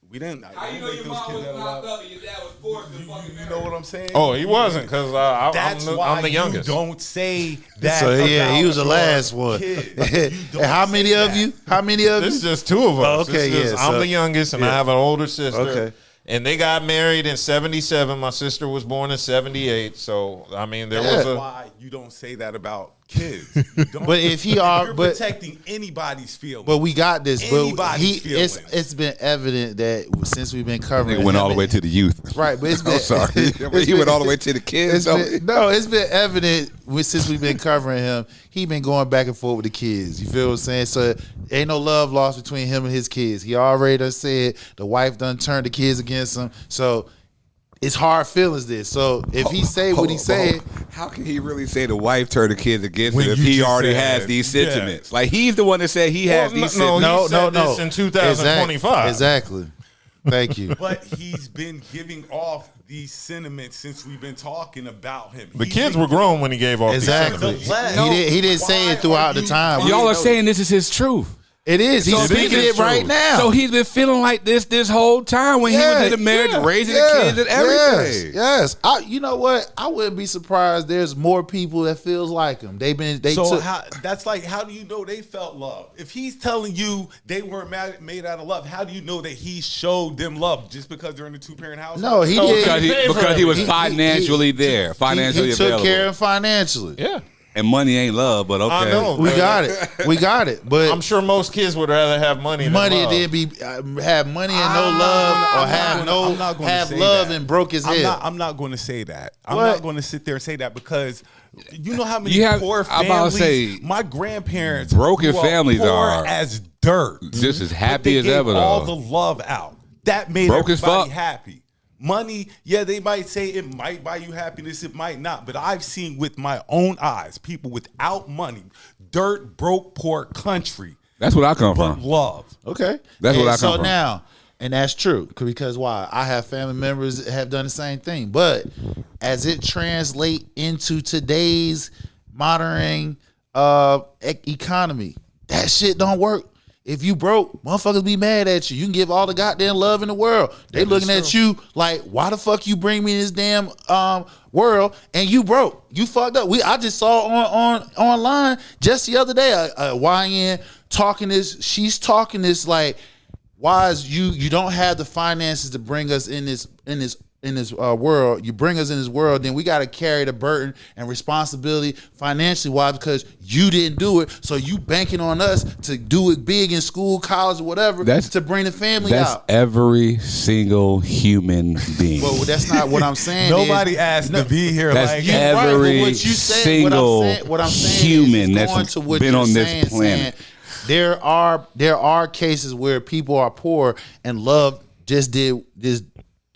Speaker 3: we didn't.
Speaker 5: How you know your mom was locked up and your dad was forced to fucking marry?
Speaker 3: You know what I'm saying?
Speaker 2: oh, he wasn't because
Speaker 3: That's
Speaker 2: I'm
Speaker 3: why
Speaker 2: the youngest.
Speaker 3: You don't say that.
Speaker 4: So yeah, he
Speaker 3: about
Speaker 4: was the
Speaker 3: your
Speaker 4: last one.
Speaker 3: kid.
Speaker 4: And
Speaker 3: You don't
Speaker 4: how
Speaker 3: say
Speaker 4: many of
Speaker 3: that.
Speaker 4: you? How many of
Speaker 2: This
Speaker 4: you?
Speaker 2: is just 2 of us.
Speaker 4: Oh, okay,
Speaker 2: It's just-
Speaker 4: yeah,
Speaker 2: I'm
Speaker 4: so-
Speaker 2: the youngest, and I
Speaker 4: yeah.
Speaker 2: have an older sister.
Speaker 4: Okay.
Speaker 2: And they got married in 77. My sister was born in 78. So, I mean, there was
Speaker 3: That's
Speaker 2: a...
Speaker 3: why you don't say that about kids. You don't.
Speaker 4: But if he are,
Speaker 3: you're
Speaker 4: but
Speaker 3: protecting anybody's feelings.
Speaker 4: But we got this. But
Speaker 3: Anybody's feelings.
Speaker 4: it's been evident that since we've been covering,
Speaker 5: Nigga went
Speaker 4: him
Speaker 5: all the way to the youth.
Speaker 4: right. But it's been
Speaker 5: I'm sorry.
Speaker 4: it's
Speaker 5: He went all the way to the kids.
Speaker 4: It's been evident since we've been covering him. He been going back and forth with the kids. You feel what I'm saying? So ain't no love lost between him and his kids. He already done said the wife done turned the kids against him. So it's hard feelings this. So if he say what he said,
Speaker 5: How can he really say the wife turned the kids against
Speaker 3: When
Speaker 5: him if
Speaker 3: you
Speaker 5: he
Speaker 3: just
Speaker 5: already
Speaker 3: said-
Speaker 5: has these
Speaker 3: yeah.
Speaker 5: sentiments? Like he's the one that said he has these
Speaker 2: no,
Speaker 5: sentiments.
Speaker 2: he said this in 2025.
Speaker 4: Exactly. Thank you.
Speaker 3: But he's been giving off these sentiments since we've been talking about him.
Speaker 2: The kids were grown when he gave off
Speaker 4: Exactly.
Speaker 2: these
Speaker 4: He didn't say it throughout the time.
Speaker 5: Y'all are saying this is his truth.
Speaker 4: It is. He's speaking it right now.
Speaker 5: So he's been feeling like this whole time when he was in the marriage, raising the kids and everything.
Speaker 4: Yes. You know what? I wouldn't be surprised. There's more people that feels like him. They
Speaker 3: So
Speaker 4: took.
Speaker 3: how do you know they felt love? If he's telling you they weren't made out of love, how do you know that he showed them love just because they're in a 2-parent household?
Speaker 4: No, he did.
Speaker 5: Because he was
Speaker 4: He-
Speaker 5: financially there, financially
Speaker 4: he took
Speaker 5: available.
Speaker 4: care of financially.
Speaker 2: Yeah.
Speaker 5: And money ain't love, but okay.
Speaker 2: I know.
Speaker 4: We got it. We got it. But
Speaker 2: I'm sure most kids would rather have money than
Speaker 4: money
Speaker 2: love.
Speaker 4: did be have money and no love, or have
Speaker 3: say
Speaker 4: love
Speaker 3: that.
Speaker 4: and broke his head.
Speaker 3: I'm not going to say that. I'm
Speaker 4: What?
Speaker 3: not going to sit there and say that because you know how many
Speaker 5: You have-
Speaker 3: poor
Speaker 5: I'm about to
Speaker 3: families.
Speaker 5: say,
Speaker 3: my grandparents,
Speaker 5: broken
Speaker 3: grew up
Speaker 5: families
Speaker 3: poor
Speaker 5: are
Speaker 3: as dirt,
Speaker 5: just as
Speaker 3: but
Speaker 5: happy
Speaker 3: they
Speaker 5: as
Speaker 3: gave
Speaker 5: ever, though.
Speaker 3: all the love out. That made
Speaker 5: Broke as
Speaker 3: everybody
Speaker 5: fuck.
Speaker 3: happy. Money, yeah, they might say it might buy you happiness, it might not. But I've seen with my own eyes people without money, dirt, broke, poor country,
Speaker 5: That's what I come
Speaker 3: but
Speaker 5: from.
Speaker 3: love.
Speaker 4: Okay.
Speaker 5: That's what I come
Speaker 4: So
Speaker 5: from.
Speaker 4: now, And that's true. Because why? I have family members that have done the same thing. But as it translates into today's modern economy, that shit don't work. If you broke, motherfuckers be mad at you. You can give all the goddamn love in the world. They looking at you like, why the fuck you bring me this damn world and you broke? You fucked up. I just saw on online just the other day a YN talking this. She's talking this like, why is you don't have the finances to bring us in this world. You bring us in this world, then we got to carry the burden and responsibility financially. Why? Because you didn't do it, so you banking on us to do it big in school, college, or whatever, to bring the family out.
Speaker 5: That's every single human being.
Speaker 4: Well, that's not what I'm saying.
Speaker 3: Nobody asked to be here.
Speaker 5: That's
Speaker 3: Like
Speaker 5: every single human that's been on this planet.
Speaker 4: There are cases where people are poor and love just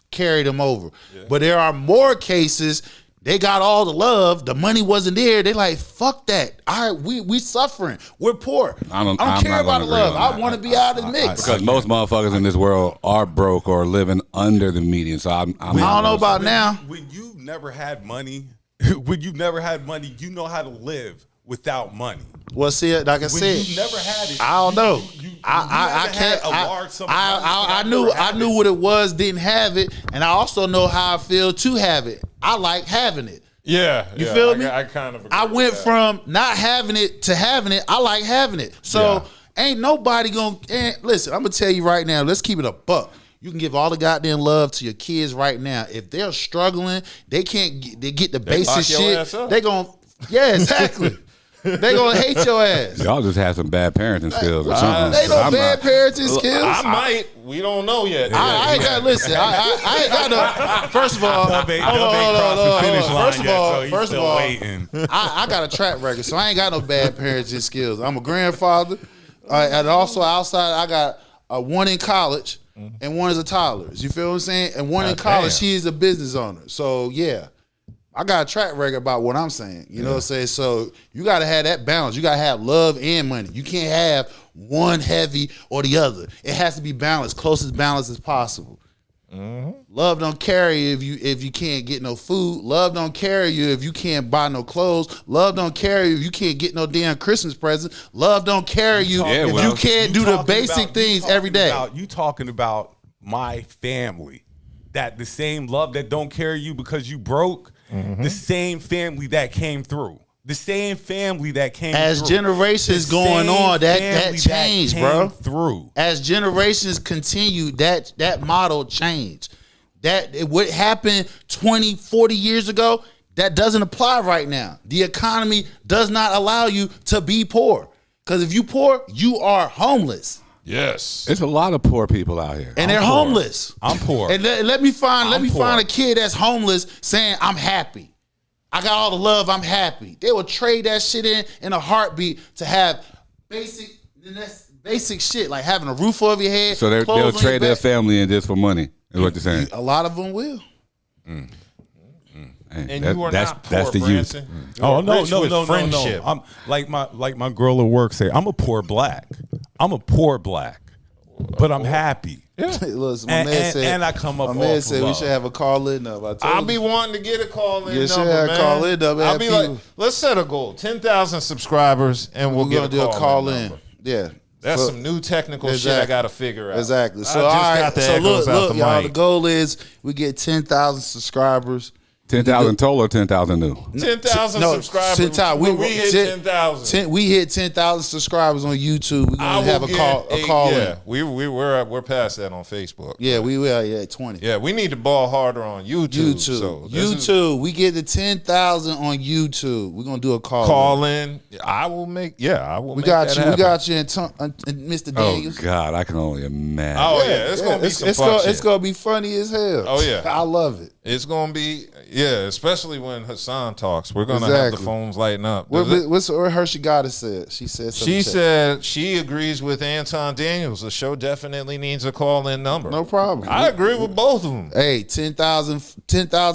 Speaker 4: carry them over. Yeah. But there are more cases they got all the love, the money wasn't there. They like, fuck that. All right, we suffering. We're poor. I don't care about the love. I want to be out of the mix.
Speaker 5: Because most motherfuckers in this world are broke or living under the median. So I don't
Speaker 4: know about now.
Speaker 3: When you never had money, you know how to live without money.
Speaker 4: Well, see, like I said,
Speaker 3: you never had it.
Speaker 4: I don't know.
Speaker 3: I can't.
Speaker 4: I knew what it was, didn't have it, and I also know how I feel to have it. I like having it.
Speaker 2: Yeah,
Speaker 4: you feel me?
Speaker 2: I kind of.
Speaker 4: I went from not having it to having it. I like having it. So ain't nobody gonna listen. I'm gonna tell you right now. Let's keep it a buck. You can give all the goddamn love to your kids right now. If they're struggling, they get the basic shit. They gonna exactly. They gonna hate your ass.
Speaker 5: Y'all just have some bad parenting skills or something.
Speaker 4: They no bad parenting skills.
Speaker 2: I might. We don't know yet.
Speaker 4: I ain't got to listen. I ain't got no. First of all, first of all, I got a track record, so I ain't got no bad parenting skills. I'm a grandfather, and also outside I got one in college and one is a toddler. You feel what I'm saying? And one in college, she is a business owner. So yeah. I got a track record about what I'm saying. You know what I'm saying? So you got to have that balance. You got to have love and money. You can't have one heavy or the other. It has to be balanced, closest balance as possible. Mm-hmm. Love don't carry you if you can't get no food. Love don't carry you if you can't buy no clothes. Love don't carry you if you can't get no damn Christmas present. Love don't carry you if you can't do the basic things every day.
Speaker 3: You talking about my family. That the same love that don't carry you because you broke. Mm-hmm. The same family that came through. The same family that came
Speaker 4: as
Speaker 3: through.
Speaker 4: Generations going on, that changed, bro.
Speaker 3: Through.
Speaker 4: As generations continue, that model changed. What happened 20, 40 years ago, that doesn't apply right now. The economy does not allow you to be poor. Because if you poor, you are homeless.
Speaker 2: Yes,
Speaker 5: it's a lot of poor people out here,
Speaker 4: and they're homeless.
Speaker 3: I'm poor,
Speaker 4: and let me find a kid that's homeless saying I'm happy. I got all the love. I'm happy. They will trade that shit in a heartbeat to have basic shit like having a roof over your head.
Speaker 5: So they'll trade their family in just for money. Is what you're saying?
Speaker 4: A lot of them will.
Speaker 2: And you are not poor,
Speaker 5: that's the
Speaker 2: Branson.
Speaker 5: youth.
Speaker 3: Oh no,
Speaker 2: friendship.
Speaker 3: I'm like my girl at work say, I'm a poor black, but I'm happy.
Speaker 4: Yeah. Listen, my man said
Speaker 3: I come up.
Speaker 4: My man said we should have a call-in number.
Speaker 2: I'll be wanting to get a call-in number,
Speaker 4: should have
Speaker 2: man.
Speaker 4: Call-in number.
Speaker 2: I'll be like, let's set a goal: 10,000 subscribers, and we'll get a call-in.
Speaker 4: Yeah.
Speaker 2: That's some new technical shit I got to figure out.
Speaker 4: Exactly. So look, y'all. The goal is we get 10,000 subscribers.
Speaker 5: 10,000 total or 10,000 new?
Speaker 2: 10,000 subscribers.
Speaker 4: 10,000.
Speaker 2: We hit 10,000.
Speaker 4: We hit 10,000 subscribers on YouTube. We're gonna have a call.
Speaker 2: Yeah, we're past that on Facebook.
Speaker 4: Yeah, we will. Yeah, 20.
Speaker 2: Yeah, we need to ball harder on YouTube.
Speaker 4: We get to 10,000 on YouTube. We're gonna do a call.
Speaker 2: Call in. I will make. Yeah, I will.
Speaker 4: We got you. We got you, and Mr. Daniels.
Speaker 5: Oh God, I can only imagine.
Speaker 2: Oh yeah, it's gonna be some fun shit.
Speaker 4: It's gonna be funny as hell.
Speaker 2: Oh yeah,
Speaker 4: I love it.
Speaker 2: It's gonna be especially when Hassan talks. We're gonna have the phones lighting up.
Speaker 4: What's Hershey Goddess said? She said something.
Speaker 2: She said she agrees with Anton Daniels. The show definitely needs a call-in number.
Speaker 4: No problem.
Speaker 2: I agree with both of them.
Speaker 4: Hey, 10,000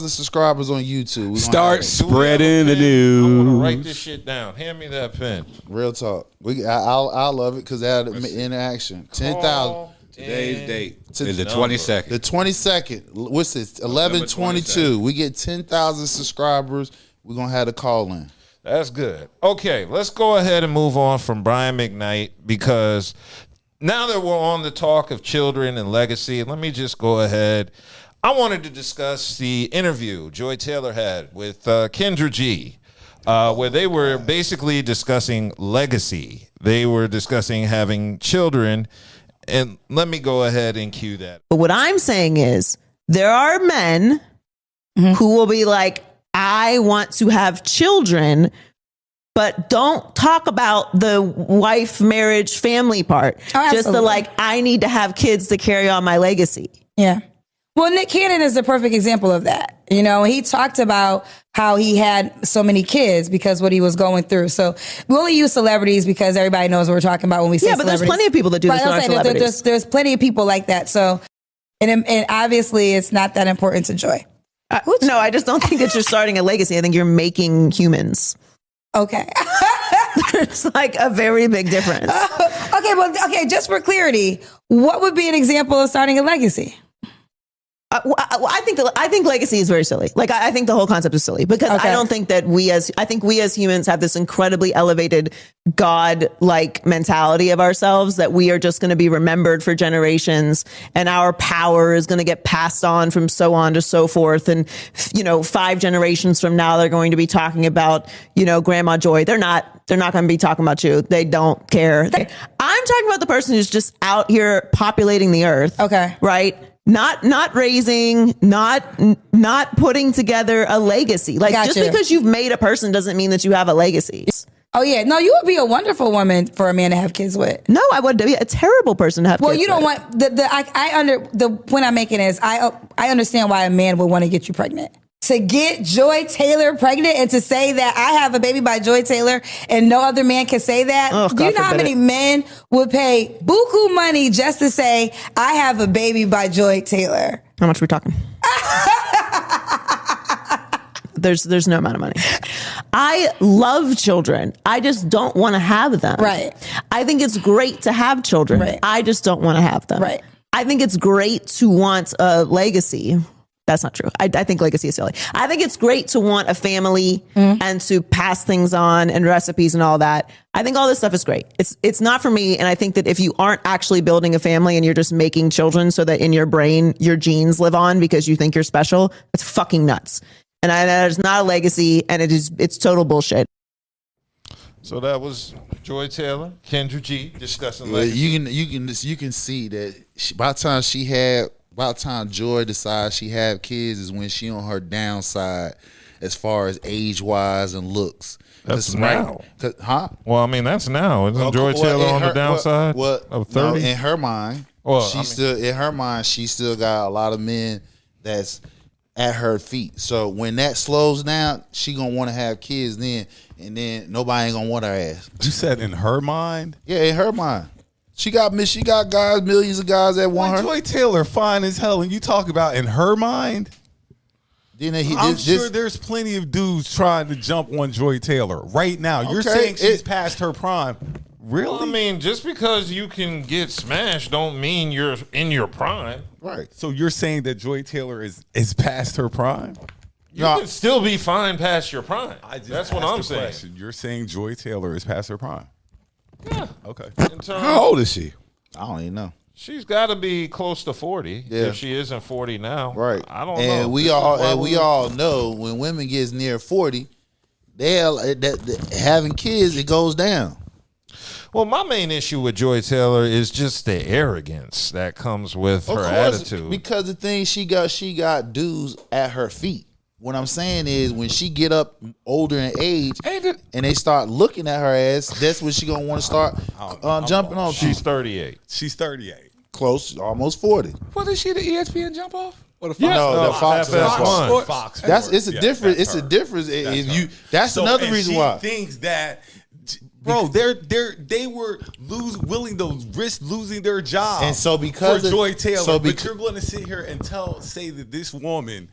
Speaker 4: subscribers on YouTube.
Speaker 5: Start spreading the news.
Speaker 2: I'm gonna write this shit down. Hand me that pen.
Speaker 4: Real talk. I love it because that interaction. 10,000.
Speaker 5: Today's date
Speaker 4: To
Speaker 5: is the
Speaker 4: the
Speaker 5: 22nd.
Speaker 4: The 22nd. What's this? 11/22. We get 10,000 subscribers. We're gonna have to call in.
Speaker 2: That's good. Okay, let's go ahead and move on from Brian McKnight, because now that we're on the talk of children and legacy, let me just go ahead. I wanted to discuss the interview Joy Taylor had with Kendra G, where they were basically discussing legacy. They were discussing having children. And let me go ahead and cue that.
Speaker 8: But what I'm saying is there are men who will be like, I want to have children, but don't talk about the wife, marriage, family part.
Speaker 9: Oh,
Speaker 8: just the like, I need to have kids to carry on my legacy.
Speaker 9: Yeah. Well, Nick Cannon is the perfect example of that. You know, he talked about how he had so many kids because what he was going through. So we only use celebrities because everybody knows what we're talking about when we say
Speaker 8: but there's plenty of people that do this.
Speaker 9: Right,
Speaker 8: Celebrities.
Speaker 9: There's plenty of people like that. So, and obviously it's not that important to Joy.
Speaker 8: No, I just don't think that you're starting a legacy. I think you're making humans.
Speaker 9: Okay.
Speaker 8: There's like a very big difference.
Speaker 9: Okay, just for clarity, what would be an example of starting a legacy?
Speaker 8: I think legacy is very silly. Like I think the whole concept is silly because I don't think that I think we as humans have this incredibly elevated God-like mentality of ourselves that we are just going to be remembered for generations and our power is going to get passed on from so on to so forth. And, 5 generations from now, they're going to be talking about, Grandma Joy. They're not going to be talking about you. They don't care. I'm talking about the person who's just out here populating the earth.
Speaker 9: Okay.
Speaker 8: Right? Not raising, not putting together a legacy. Like just because you've made a person doesn't mean that you have a legacy.
Speaker 9: Oh yeah, no, you would be a wonderful woman for a man to have kids with.
Speaker 8: No, I would be a terrible person to have.
Speaker 9: Well,
Speaker 8: kids
Speaker 9: you don't
Speaker 8: with.
Speaker 9: want the point I'm making is I understand why a man would want to get you pregnant. To get Joy Taylor pregnant and to say that I have a baby by Joy Taylor and no other man can say that.
Speaker 8: Oh,
Speaker 9: do you know how many men would pay buku money just to say I have a baby by Joy Taylor?
Speaker 8: How much are we talking? There's no amount of money. I love children. I just don't want to have them.
Speaker 9: Right.
Speaker 8: I think it's great to have children.
Speaker 9: Right.
Speaker 8: I just don't want to have them.
Speaker 9: Right.
Speaker 8: I think it's great to want a legacy. That's not true. I think legacy is silly. I think it's great to want a family and to pass things on and recipes and all that. I think all this stuff is great. It's not for me. And I think that if you aren't actually building a family and you're just making children so that in your brain, your genes live on because you think you're special, it's fucking nuts. And that is not a legacy and it's total bullshit.
Speaker 2: So that was Joy Taylor, Kendra G discussing
Speaker 4: Well,
Speaker 2: legacy.
Speaker 4: you can see that by the time Joy decides she have kids is when she on her downside as far as age wise and looks.
Speaker 2: That's now.
Speaker 4: Well,
Speaker 2: I mean, that's now. Isn't Joy Taylor on the downside of 30?
Speaker 4: No, in her mind, she still got a lot of men that's at her feet. So when that slows down, she gonna want to have kids then, and then nobody ain't gonna want her ass.
Speaker 3: You said in her mind?
Speaker 4: Yeah, in her mind. She got guys, millions of guys that want her.
Speaker 3: Joy Taylor fine as hell, and you talk about in her mind? I'm sure there's plenty of dudes trying to jump on Joy Taylor right now. You're saying she's past her prime. Really?
Speaker 2: Well, I mean, just because you can get smashed don't mean you're in your prime.
Speaker 4: Right.
Speaker 3: So you're saying that Joy Taylor is past her prime?
Speaker 2: You can still be fine past your prime. That's what I'm saying.
Speaker 3: Question. You're saying Joy Taylor is past her prime?
Speaker 2: Yeah.
Speaker 3: Okay.
Speaker 5: How old is she?
Speaker 4: I don't even know.
Speaker 2: She's got to be close to 40
Speaker 4: Yeah.
Speaker 2: if she isn't 40 now.
Speaker 4: Right.
Speaker 2: I don't know.
Speaker 4: And we all know when women gets near 40, having kids, it goes down.
Speaker 2: Well, my main issue with Joy Taylor is just the arrogance that comes with her attitude.
Speaker 4: Because the thing she got dudes at her feet. What I'm saying is when she get up older in age and they start looking at her ass, that's when she gonna want to start jumping on.
Speaker 2: She's 38.
Speaker 3: She's 38.
Speaker 4: Close, almost 40.
Speaker 5: What is she, the ESPN jump off? Or the Fox?
Speaker 4: No, the Fox.
Speaker 2: FS1.
Speaker 3: Fox.
Speaker 4: It's a difference. It's a difference. If you, that's another reason why.
Speaker 3: Thinks that, bro, they were willing to risk losing their job,
Speaker 4: And so because
Speaker 3: for
Speaker 4: of-
Speaker 3: Joy Taylor,
Speaker 4: so
Speaker 3: but you're going to sit here and say that this woman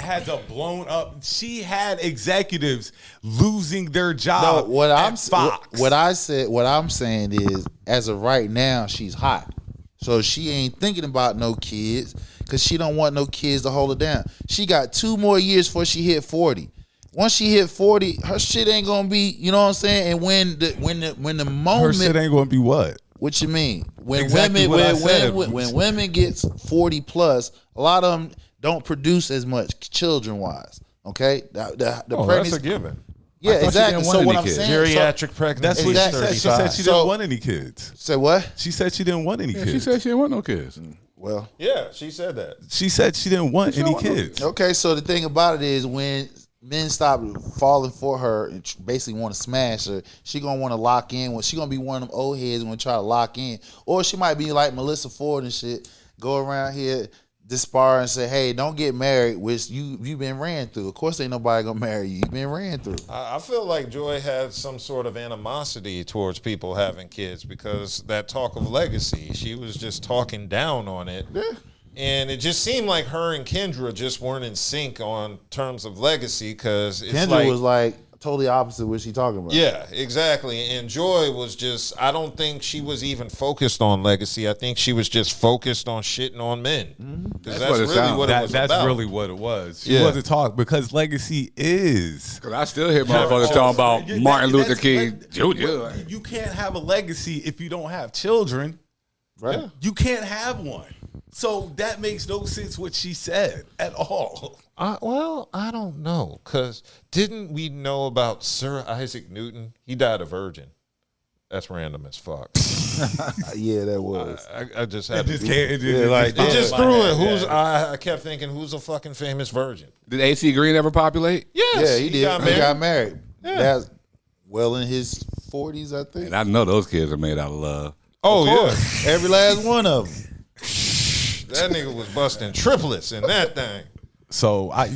Speaker 3: has a blown up. She had executives losing their job.
Speaker 4: No, what
Speaker 3: at Fox.
Speaker 4: what I'm saying is, as of right now, she's hot. So she ain't thinking about no kids because she don't want no kids to hold her down. She got 2 more years before she hit 40. Once she hit 40, her shit ain't gonna be, you know what I'm saying? And when the moment,
Speaker 3: Her shit ain't gonna be what?
Speaker 4: What you mean? When
Speaker 3: Exactly what I said.
Speaker 4: when women gets 40 plus, a lot of them don't produce as much children wise. Okay, the
Speaker 2: That's a given.
Speaker 4: Yeah,
Speaker 5: I thought she
Speaker 4: exactly.
Speaker 5: didn't
Speaker 4: So
Speaker 5: want
Speaker 4: what
Speaker 5: any
Speaker 4: I'm
Speaker 5: kids.
Speaker 4: saying,
Speaker 2: Geriatric pregnancy.
Speaker 3: That's what
Speaker 4: Exactly.
Speaker 3: she said. She didn't
Speaker 4: So-
Speaker 3: want any kids.
Speaker 4: say what?
Speaker 3: She said she didn't want any
Speaker 5: Yeah,
Speaker 3: kids.
Speaker 5: she said she didn't want no kids.
Speaker 4: Well,
Speaker 2: Yeah, she said that.
Speaker 3: She said she didn't want any
Speaker 5: want no
Speaker 3: kids.
Speaker 4: okay. So the thing about it is, when men stop falling for her and basically want to smash her, she gonna want to lock in. When she gonna be one of them old heads and gonna try to lock in, or she might be like Melissa Ford and shit, go around here dispar and say, "Hey, don't get married," which you've been ran through. Of course, ain't nobody gonna marry you. You've been ran through.
Speaker 2: I feel like Joy had some sort of animosity towards people having kids because that talk of legacy, she was just talking down on it.
Speaker 4: Yeah.
Speaker 2: And it just seemed like her and Kendra just weren't in sync on terms of legacy because it's
Speaker 4: Kendra was like totally opposite what she talking about.
Speaker 2: yeah, exactly. And Joy was just, I don't think she was even focused on legacy. I think she was just focused on shitting on men. Because that's
Speaker 5: what it
Speaker 2: really
Speaker 5: sounds
Speaker 2: what it
Speaker 3: That,
Speaker 2: was
Speaker 3: that's
Speaker 2: about.
Speaker 3: really what it was. She
Speaker 2: Yeah.
Speaker 3: wasn't talking because legacy is.
Speaker 5: Cause I still hear motherfuckers talking about
Speaker 3: Yeah,
Speaker 5: Martin Luther
Speaker 3: that's-
Speaker 5: King
Speaker 3: like,
Speaker 5: Jr.
Speaker 3: You can't have a legacy if you don't have children.
Speaker 4: Right.
Speaker 3: You can't have one. So that makes no sense what she said at all.
Speaker 2: Well, I don't know. Because didn't we know about Sir Isaac Newton? He died a virgin. That's random as fuck.
Speaker 4: Yeah, that was.
Speaker 2: I just had to.
Speaker 3: It
Speaker 2: It just threw it. I kept thinking, who's a fucking famous virgin?
Speaker 5: Did AC Green ever populate?
Speaker 2: Yes,
Speaker 4: Yeah, he did.
Speaker 2: got
Speaker 4: He
Speaker 2: married.
Speaker 4: got married.
Speaker 2: Yeah.
Speaker 4: That's well in his 40s, I think.
Speaker 5: And I know those kids are made out of love.
Speaker 2: Oh, yeah.
Speaker 4: Every last one of them.
Speaker 2: That nigga was busting triplets in that thing.
Speaker 3: So I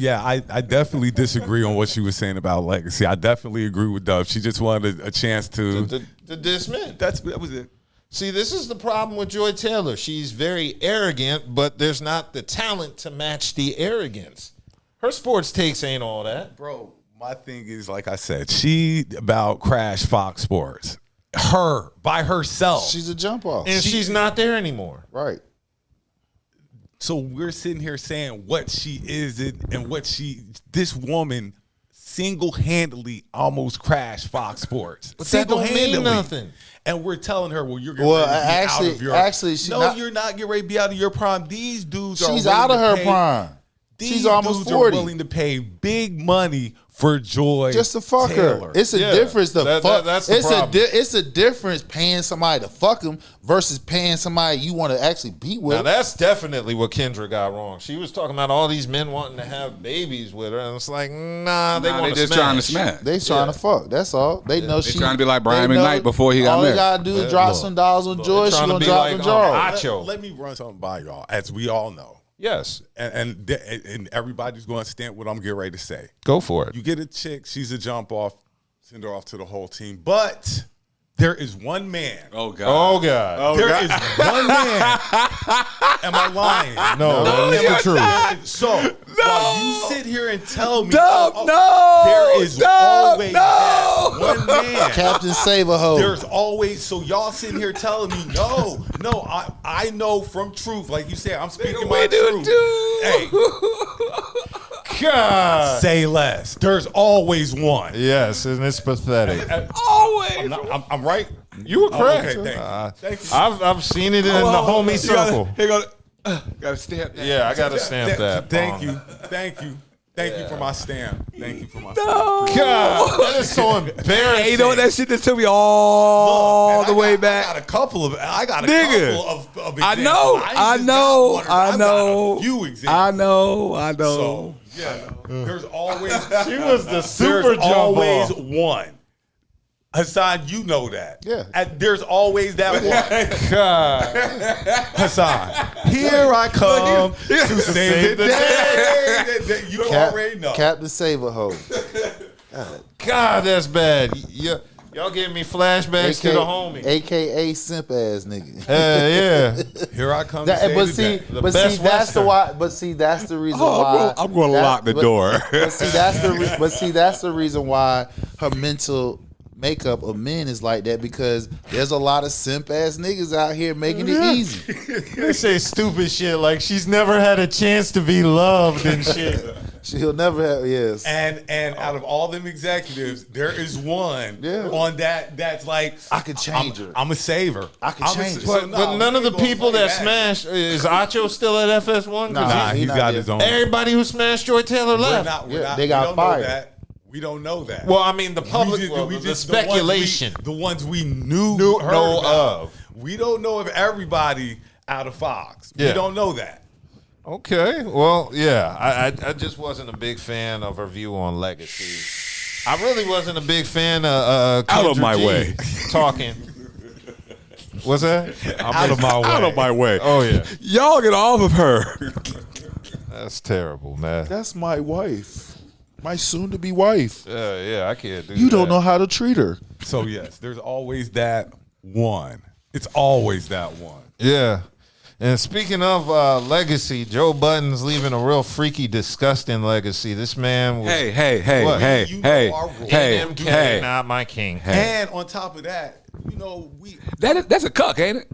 Speaker 3: definitely disagree on what she was saying about legacy. I definitely agree with Dove. She just wanted a chance to.
Speaker 2: To diss men.
Speaker 3: That was it.
Speaker 2: See, this is the problem with Joy Taylor. She's very arrogant, but there's not the talent to match the arrogance. Her sports takes ain't all that.
Speaker 3: Bro, my thing is, like I said, she about Crash Fox Sports. Her, by herself.
Speaker 4: She's a jump off.
Speaker 2: And she's not there anymore.
Speaker 4: Right.
Speaker 3: So we're sitting here saying what she is and what this woman single-handedly almost crashed Fox Sports.
Speaker 2: But that don't mean nothing.
Speaker 3: And we're telling her, well, you're getting
Speaker 4: Well,
Speaker 3: ready to be
Speaker 4: actually-
Speaker 3: out of your
Speaker 4: actually, she
Speaker 3: no,
Speaker 4: not-
Speaker 3: you're not getting ready to be out of your prime. These dudes are
Speaker 4: She's
Speaker 3: willing
Speaker 4: out of
Speaker 3: to
Speaker 4: her
Speaker 3: pay-
Speaker 4: prime.
Speaker 3: These
Speaker 4: She's almost
Speaker 3: dudes
Speaker 4: 40.
Speaker 3: are willing to pay big money for Joy
Speaker 4: Just to fuck
Speaker 3: Taylor.
Speaker 4: her. It's a
Speaker 2: Yeah,
Speaker 4: difference to fuck.
Speaker 2: that's the problem.
Speaker 4: It's a difference paying somebody to fuck them versus paying somebody you want to actually be with.
Speaker 2: Now, that's definitely what Kendra got wrong. She was talking about all these men wanting to have babies with her, and it's like, nah, they want
Speaker 5: They
Speaker 2: to
Speaker 5: just
Speaker 2: smash.
Speaker 5: trying to smash.
Speaker 4: They trying to fuck. That's all. They know
Speaker 5: They
Speaker 4: she
Speaker 5: trying to be like Brian
Speaker 4: they know
Speaker 5: McKnight before he got
Speaker 4: all
Speaker 5: married.
Speaker 4: All they gotta do is drop some dollars on Joy. She
Speaker 2: trying to
Speaker 4: gonna
Speaker 2: be
Speaker 4: drop
Speaker 2: like,
Speaker 4: them jaws.
Speaker 2: Acho.
Speaker 3: Let me run something by y'all, as we all know.
Speaker 2: Yes,
Speaker 3: And everybody's going to stand what I'm getting ready to say.
Speaker 2: go for it.
Speaker 3: You get a chick, she's a jump off, send her off to the whole team. But there is one man.
Speaker 5: Oh God.
Speaker 2: Oh, God.
Speaker 3: There is one man. Am I lying?
Speaker 2: No, that's the truth.
Speaker 3: So while you sit here and tell me,
Speaker 5: no,
Speaker 3: there is always that one man.
Speaker 4: Captain Saberho.
Speaker 3: There's always, so y'all sitting here telling me, no, I know from truth. Like you said, I'm speaking my truth. Hey,
Speaker 2: God.
Speaker 3: say less. There's always one.
Speaker 2: Yes, and it's pathetic.
Speaker 3: I'm right.
Speaker 2: You were correct.
Speaker 3: Okay, thank you.
Speaker 2: I've seen it in the homie circle.
Speaker 5: Here go. Gotta stamp that.
Speaker 2: Yeah, I got to stamp that.
Speaker 3: Thank you for my stamp. Thank you for my stamp.
Speaker 2: God, that is so embarrassing.
Speaker 5: Hey, you know what? That shit just took me all
Speaker 3: Look,
Speaker 5: the way
Speaker 3: I
Speaker 5: back.
Speaker 3: got a couple of
Speaker 5: Nigga.
Speaker 3: couple of
Speaker 5: I
Speaker 3: examples.
Speaker 5: know,
Speaker 3: ain't
Speaker 5: I
Speaker 3: just
Speaker 5: know,
Speaker 3: got one,
Speaker 5: I
Speaker 3: I've got
Speaker 5: know.
Speaker 3: a few examples.
Speaker 5: I know.
Speaker 3: So yeah, there's always
Speaker 2: She was the super
Speaker 3: there's
Speaker 2: jump
Speaker 3: always
Speaker 2: off.
Speaker 3: one. Hassan, you know that.
Speaker 4: Yeah.
Speaker 3: And there's always that one.
Speaker 2: God.
Speaker 3: Hassan, here I come to save the day. You already know.
Speaker 4: Captain Saberho.
Speaker 2: God, that's bad. Y'all giving me flashbacks to the homie.
Speaker 4: AKA simp ass nigga.
Speaker 2: Yeah.
Speaker 3: Here I come
Speaker 4: That-
Speaker 3: to save
Speaker 4: but
Speaker 3: the
Speaker 4: see,
Speaker 3: day.
Speaker 2: The
Speaker 4: but see,
Speaker 2: best
Speaker 4: that's the
Speaker 2: Western.
Speaker 4: why. But see, that's the reason
Speaker 5: Oh,
Speaker 4: why.
Speaker 5: I'm gonna
Speaker 4: that-
Speaker 5: lock the
Speaker 4: but-
Speaker 5: door.
Speaker 4: But see, that's the reason why her mental makeup of men is like that because there's a lot of simp ass niggas out here making it easy.
Speaker 2: They say stupid shit like she's never had a chance to be loved and shit.
Speaker 4: She'll never have, yes.
Speaker 3: And out of all them executives, there is one on that's like,
Speaker 4: I could change her.
Speaker 3: I'm a saver.
Speaker 4: I could change her.
Speaker 2: But none of the people that smashed, is Acho still at FS1?
Speaker 4: Nah,
Speaker 3: he's got his own.
Speaker 2: Everybody who smashed Joy Taylor left.
Speaker 4: They got fired.
Speaker 3: We don't know that.
Speaker 2: Well, I mean, the public, the speculation.
Speaker 3: The ones we knew of. We don't know of everybody out of Fox. We don't know that.
Speaker 2: Okay, well, yeah, I just wasn't a big fan of her view on Legacy. I really wasn't a big fan of
Speaker 5: Out of my way.
Speaker 2: talking. What's that?
Speaker 3: Out of my way.
Speaker 5: Out of my way.
Speaker 2: Oh yeah,
Speaker 5: Y'all get off of her.
Speaker 2: that's terrible, man.
Speaker 4: That's my wife. My soon-to-be wife.
Speaker 2: Yeah, I can't do.
Speaker 4: You don't know how to treat her.
Speaker 3: So yes, there's always that one. It's always that one.
Speaker 2: Yeah. And speaking of legacy, Joe Budden's leaving a real freaky, disgusting legacy. This man was MK, not my king.
Speaker 3: And on top of that,
Speaker 5: That's a cuck, ain't it?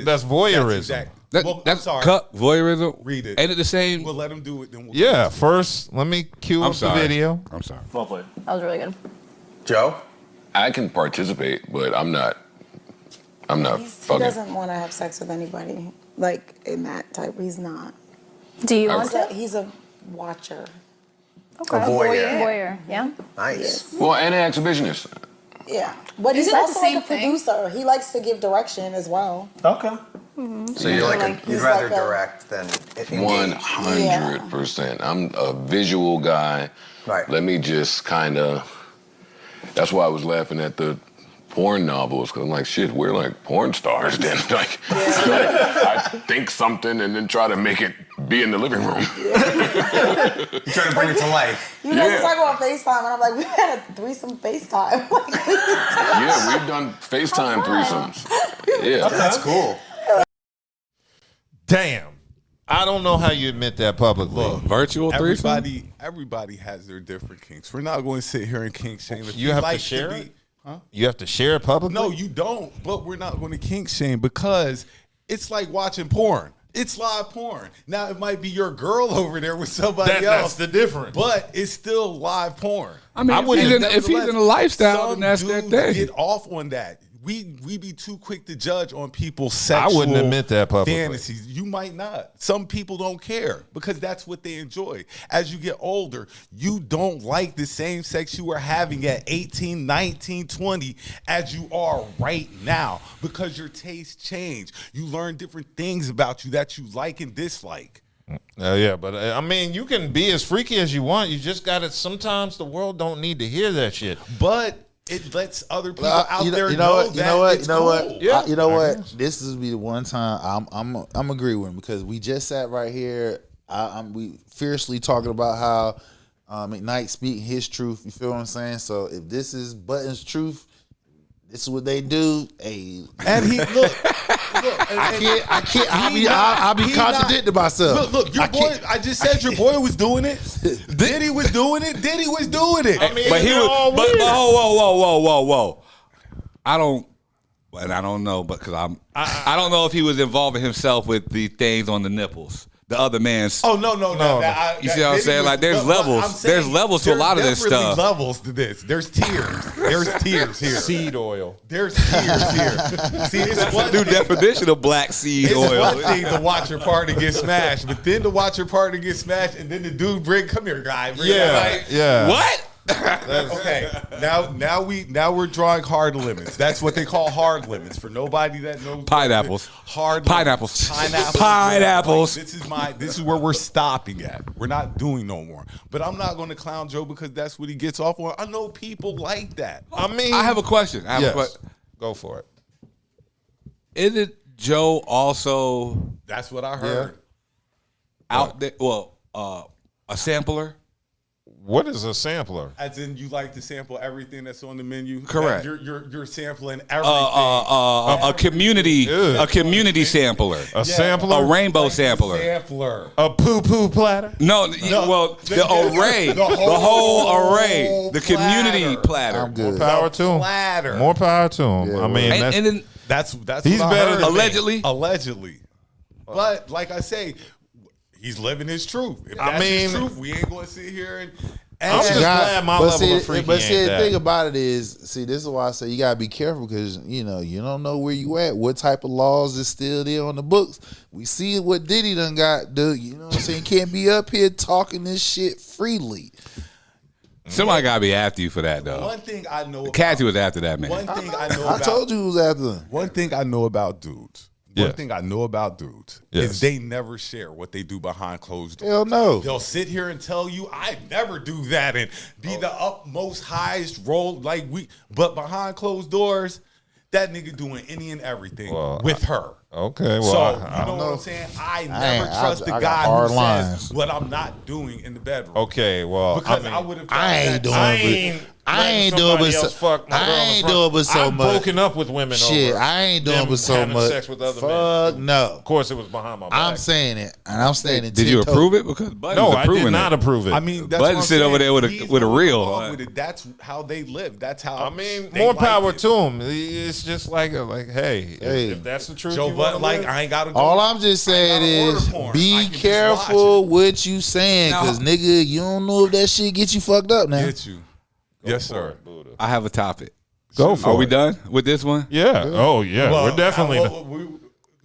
Speaker 2: That's voyeurism.
Speaker 3: I'm sorry.
Speaker 5: Cuck, voyeurism.
Speaker 3: Read it.
Speaker 5: Ain't it the same?
Speaker 3: We'll let him do it. Then we'll
Speaker 2: Yeah, first let me cue up the video.
Speaker 5: I'm sorry.
Speaker 10: Well played.
Speaker 11: That was really good.
Speaker 10: Joe?
Speaker 12: I can participate, but I'm not
Speaker 11: He
Speaker 12: fucking.
Speaker 11: doesn't want to have sex with anybody, like in that type. He's not.
Speaker 13: Do you want to?
Speaker 11: He's a watcher.
Speaker 13: Okay.
Speaker 10: A voyeur.
Speaker 13: Voyeur, yeah.
Speaker 10: Nice.
Speaker 12: Well, and an exhibitionist.
Speaker 11: Yeah, but he's
Speaker 13: Isn't that
Speaker 11: also
Speaker 13: the same
Speaker 11: like a
Speaker 13: thing?
Speaker 11: producer. He likes to give direction as well.
Speaker 10: Okay.
Speaker 12: So you're
Speaker 11: Like,
Speaker 10: You'd
Speaker 11: he's
Speaker 10: rather
Speaker 11: like a-
Speaker 10: direct than engage.
Speaker 12: 100%. I'm a visual guy.
Speaker 10: Right.
Speaker 12: Let me just kind of. That's why I was laughing at the porn novels, because I'm like, shit, we're like porn stars then. Like, I think something and then try to make it be in the living room.
Speaker 10: You're trying to bring it to life.
Speaker 11: You guys talk about FaceTime, and I'm like, we had a threesome FaceTime.
Speaker 12: Yeah, we've done FaceTime threesomes. Yeah.
Speaker 10: That's cool.
Speaker 2: Damn. I don't know how you admit that publicly.
Speaker 5: Virtual threesome?
Speaker 3: Everybody has their different kinks. We're not going to sit here and kink shame. If
Speaker 2: You
Speaker 3: he
Speaker 2: have to
Speaker 3: likes
Speaker 2: share
Speaker 3: be-
Speaker 2: it? You have to share it publicly?
Speaker 3: No, you don't. But we're not going to kink shame because it's like watching porn. It's live porn. Now it might be your girl over there with somebody else.
Speaker 2: That's the difference.
Speaker 3: But it's still live porn.
Speaker 5: I mean, if he's in a lifestyle, then that's their thing.
Speaker 3: Get off on that. We be too quick to judge on people's sexual
Speaker 2: I wouldn't admit that publicly.
Speaker 3: fantasies. You might not. Some people don't care because that's what they enjoy. As you get older, you don't like the same sex you were having at 18, 19, 20 as you are right now because your tastes change. You learn different things about you that you like and dislike.
Speaker 2: Yeah, but I mean, you can be as freaky as you want. You just got to, sometimes the world don't need to hear that shit.
Speaker 3: But it lets other people out there know
Speaker 4: what?
Speaker 3: it's cool.
Speaker 2: Yeah.
Speaker 4: You know what? This is be the one time I'm agree with him because we just sat right here. We fiercely talking about how McKnight speaking his truth. You feel what I'm saying? So if this is Button's truth, this is what they do. Hey,
Speaker 3: And he look.
Speaker 4: I'll be contradicting myself.
Speaker 3: Look, your boy. I just said your boy was doing it. Diddy was doing it. Diddy was doing it.
Speaker 2: I mean,
Speaker 5: But he
Speaker 2: they're all
Speaker 5: was. But
Speaker 2: weird.
Speaker 5: whoa. I don't know, but because I don't know if he was involving himself with the things on the nipples. The other man's.
Speaker 3: Oh no.
Speaker 5: You see what I'm saying? Like, there's levels. There's levels to a lot of this
Speaker 3: There's
Speaker 5: stuff.
Speaker 3: definitely levels to this. There's tiers. There's tiers here.
Speaker 2: Seed oil.
Speaker 3: There's tiers here. See, it's one
Speaker 5: New definition of black seed
Speaker 3: It's
Speaker 5: oil.
Speaker 3: one thing to watch your partner get smashed, but then to watch your partner get smashed, and then the dude come here, guy.
Speaker 2: Yeah.
Speaker 5: What?
Speaker 3: Okay. Now we're drawing hard limits. That's what they call hard limits for nobody that knows.
Speaker 5: Pineapples.
Speaker 3: Hard
Speaker 5: Pineapples.
Speaker 3: Pineapples.
Speaker 5: Pineapples.
Speaker 3: This is where we're stopping at. We're not doing no more. But I'm not going to clown Joe because that's what he gets off on. I know people like that.
Speaker 2: I mean,
Speaker 5: I have a question.
Speaker 2: Go for it.
Speaker 5: Isn't Joe also
Speaker 3: That's what I heard.
Speaker 5: out there? Well, a sampler.
Speaker 2: What is a sampler?
Speaker 3: As in, you like to sample everything that's on the menu.
Speaker 5: Correct.
Speaker 3: You're sampling everything.
Speaker 5: A community sampler.
Speaker 2: A sampler?
Speaker 5: A rainbow sampler.
Speaker 2: A poo-poo platter?
Speaker 5: No, well, the array. The whole array. The community platter.
Speaker 4: I'm good.
Speaker 2: More power to him.
Speaker 3: Platter.
Speaker 2: More power to him.
Speaker 4: Yeah,
Speaker 2: I mean,
Speaker 5: And then
Speaker 3: That's
Speaker 2: He's
Speaker 3: what I
Speaker 2: better
Speaker 3: heard.
Speaker 2: than me.
Speaker 5: allegedly.
Speaker 3: But like I say, he's living his truth. If
Speaker 2: I
Speaker 3: that's his
Speaker 2: mean-
Speaker 3: truth, we ain't going to sit here and.
Speaker 2: I'm just glad my level of freaky
Speaker 4: But see,
Speaker 2: ain't
Speaker 4: the
Speaker 2: that.
Speaker 4: thing about it is, see, this is why I say you gotta be careful because you don't know where you at, what type of laws is still there on the books. We see what Diddy done got, dude. You know what I'm saying? Can't be up here talking this shit freely.
Speaker 5: Somebody got to be after you for that, though.
Speaker 3: One thing I know about,
Speaker 5: Cassie was after that, man.
Speaker 3: One thing I know
Speaker 4: I
Speaker 3: about,
Speaker 4: told you who was after them.
Speaker 3: One thing I know about dudes.
Speaker 2: Yes.
Speaker 3: One thing I know about dudes
Speaker 2: Yes.
Speaker 3: is they never share what they do behind closed doors.
Speaker 4: Hell no.
Speaker 3: They'll sit here and tell you, I never do that and be the utmost highest role but behind closed doors, that nigga doing any and everything with her.
Speaker 2: Okay, well,
Speaker 3: So,
Speaker 2: I
Speaker 3: you know
Speaker 2: don't
Speaker 3: what
Speaker 2: know.
Speaker 3: I'm saying? I never trust the
Speaker 4: I got
Speaker 3: guy
Speaker 4: hard
Speaker 3: who
Speaker 4: lines.
Speaker 3: says what I'm not doing in the bedroom.
Speaker 2: Okay, well,
Speaker 3: Because
Speaker 2: I
Speaker 3: I
Speaker 2: mean,
Speaker 3: would have
Speaker 4: I ain't doing it. I ain't doing but so,
Speaker 2: I've
Speaker 4: much.
Speaker 2: broken up with women
Speaker 4: Shit,
Speaker 2: over
Speaker 4: I ain't doing
Speaker 2: them
Speaker 4: but so
Speaker 2: having
Speaker 4: much.
Speaker 2: sex with other
Speaker 4: Fuck
Speaker 2: men.
Speaker 4: no.
Speaker 2: Of course, it was behind my back.
Speaker 4: I'm saying it, and I'm standing.
Speaker 5: Did you approve it? Because Bud's
Speaker 2: No, I
Speaker 5: approving
Speaker 2: did not
Speaker 5: it.
Speaker 2: approve it.
Speaker 3: I mean, that's
Speaker 5: Bud
Speaker 3: what I'm
Speaker 5: sit over
Speaker 3: saying.
Speaker 5: there with a-
Speaker 3: He's
Speaker 5: with a
Speaker 3: not
Speaker 5: reel,
Speaker 3: involved
Speaker 5: huh?
Speaker 3: with it. That's how they live. That's how.
Speaker 2: I mean,
Speaker 3: they
Speaker 2: more
Speaker 3: like
Speaker 2: power
Speaker 3: it.
Speaker 2: to him. It's just like hey, if that's the truth,
Speaker 3: Joe
Speaker 2: you wanna
Speaker 3: Bud, like
Speaker 2: live,
Speaker 3: I ain't got to go.
Speaker 4: All I'm just saying is be careful what you saying, because nigga, you don't know if that shit get you fucked up now.
Speaker 3: Get you. Yes, sir.
Speaker 5: I have a topic.
Speaker 2: Go for
Speaker 5: Are
Speaker 2: it.
Speaker 5: we done with this one?
Speaker 2: Yeah. Oh yeah.
Speaker 3: Well,
Speaker 2: we're definitely
Speaker 3: we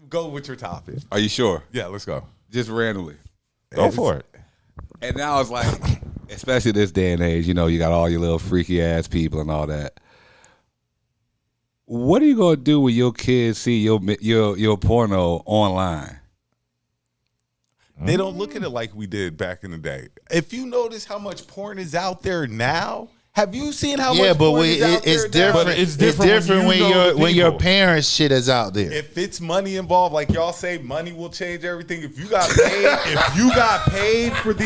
Speaker 3: go with your topic.
Speaker 5: Are you sure?
Speaker 3: Yeah, let's go.
Speaker 5: Just randomly.
Speaker 2: go for it.
Speaker 5: And now it's like, especially this day and age, you got all your little freaky ass people and all that. What are you gonna do when your kids see your porno online?
Speaker 3: They don't look at it like we did back in the day. If you notice how much porn is out there now, have you seen how much porn is out there
Speaker 4: it's
Speaker 3: now?
Speaker 4: different.
Speaker 2: But it's
Speaker 4: It's different
Speaker 2: when you know the
Speaker 4: when your
Speaker 2: people.
Speaker 4: parents' shit is out there.
Speaker 3: If it's money involved, like y'all say, money will change everything. If you got paid, for the,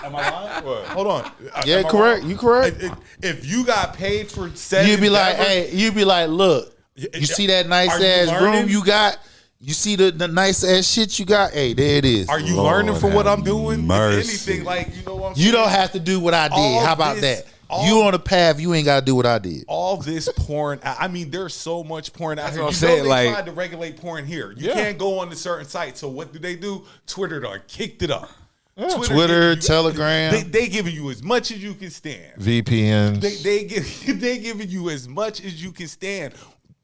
Speaker 3: am I lying? What? Hold on.
Speaker 4: Yeah,
Speaker 3: Am I
Speaker 4: correct.
Speaker 3: wrong?
Speaker 4: You correct.
Speaker 3: If you got paid for said
Speaker 4: You'd be like,
Speaker 3: endeavor,
Speaker 4: hey, you'd be like, look, you see that nice
Speaker 3: Are you
Speaker 4: ass room
Speaker 3: learning?
Speaker 4: you got? You see the nice ass shit you got? Hey, there it is.
Speaker 3: are you learning from what I'm doing?
Speaker 5: mercy.
Speaker 3: If anything, like you know what I'm
Speaker 4: You
Speaker 3: saying?
Speaker 4: don't have to do what I did.
Speaker 3: All
Speaker 4: How about
Speaker 3: this-
Speaker 4: that?
Speaker 3: all-
Speaker 4: You on a path, you ain't got to do what I did.
Speaker 3: all this porn. I mean, there's so much porn out here.
Speaker 5: what I'm
Speaker 3: You
Speaker 5: saying,
Speaker 3: know they
Speaker 5: like-
Speaker 3: tried to regulate porn here. You
Speaker 2: Yeah.
Speaker 3: can't go on to certain sites. So what do? Twitter done kicked it up.
Speaker 4: Twitter,
Speaker 3: giving you-
Speaker 4: Telegram.
Speaker 3: They giving you as much as you can stand.
Speaker 2: VPNs.
Speaker 3: They giving you as much as you can stand.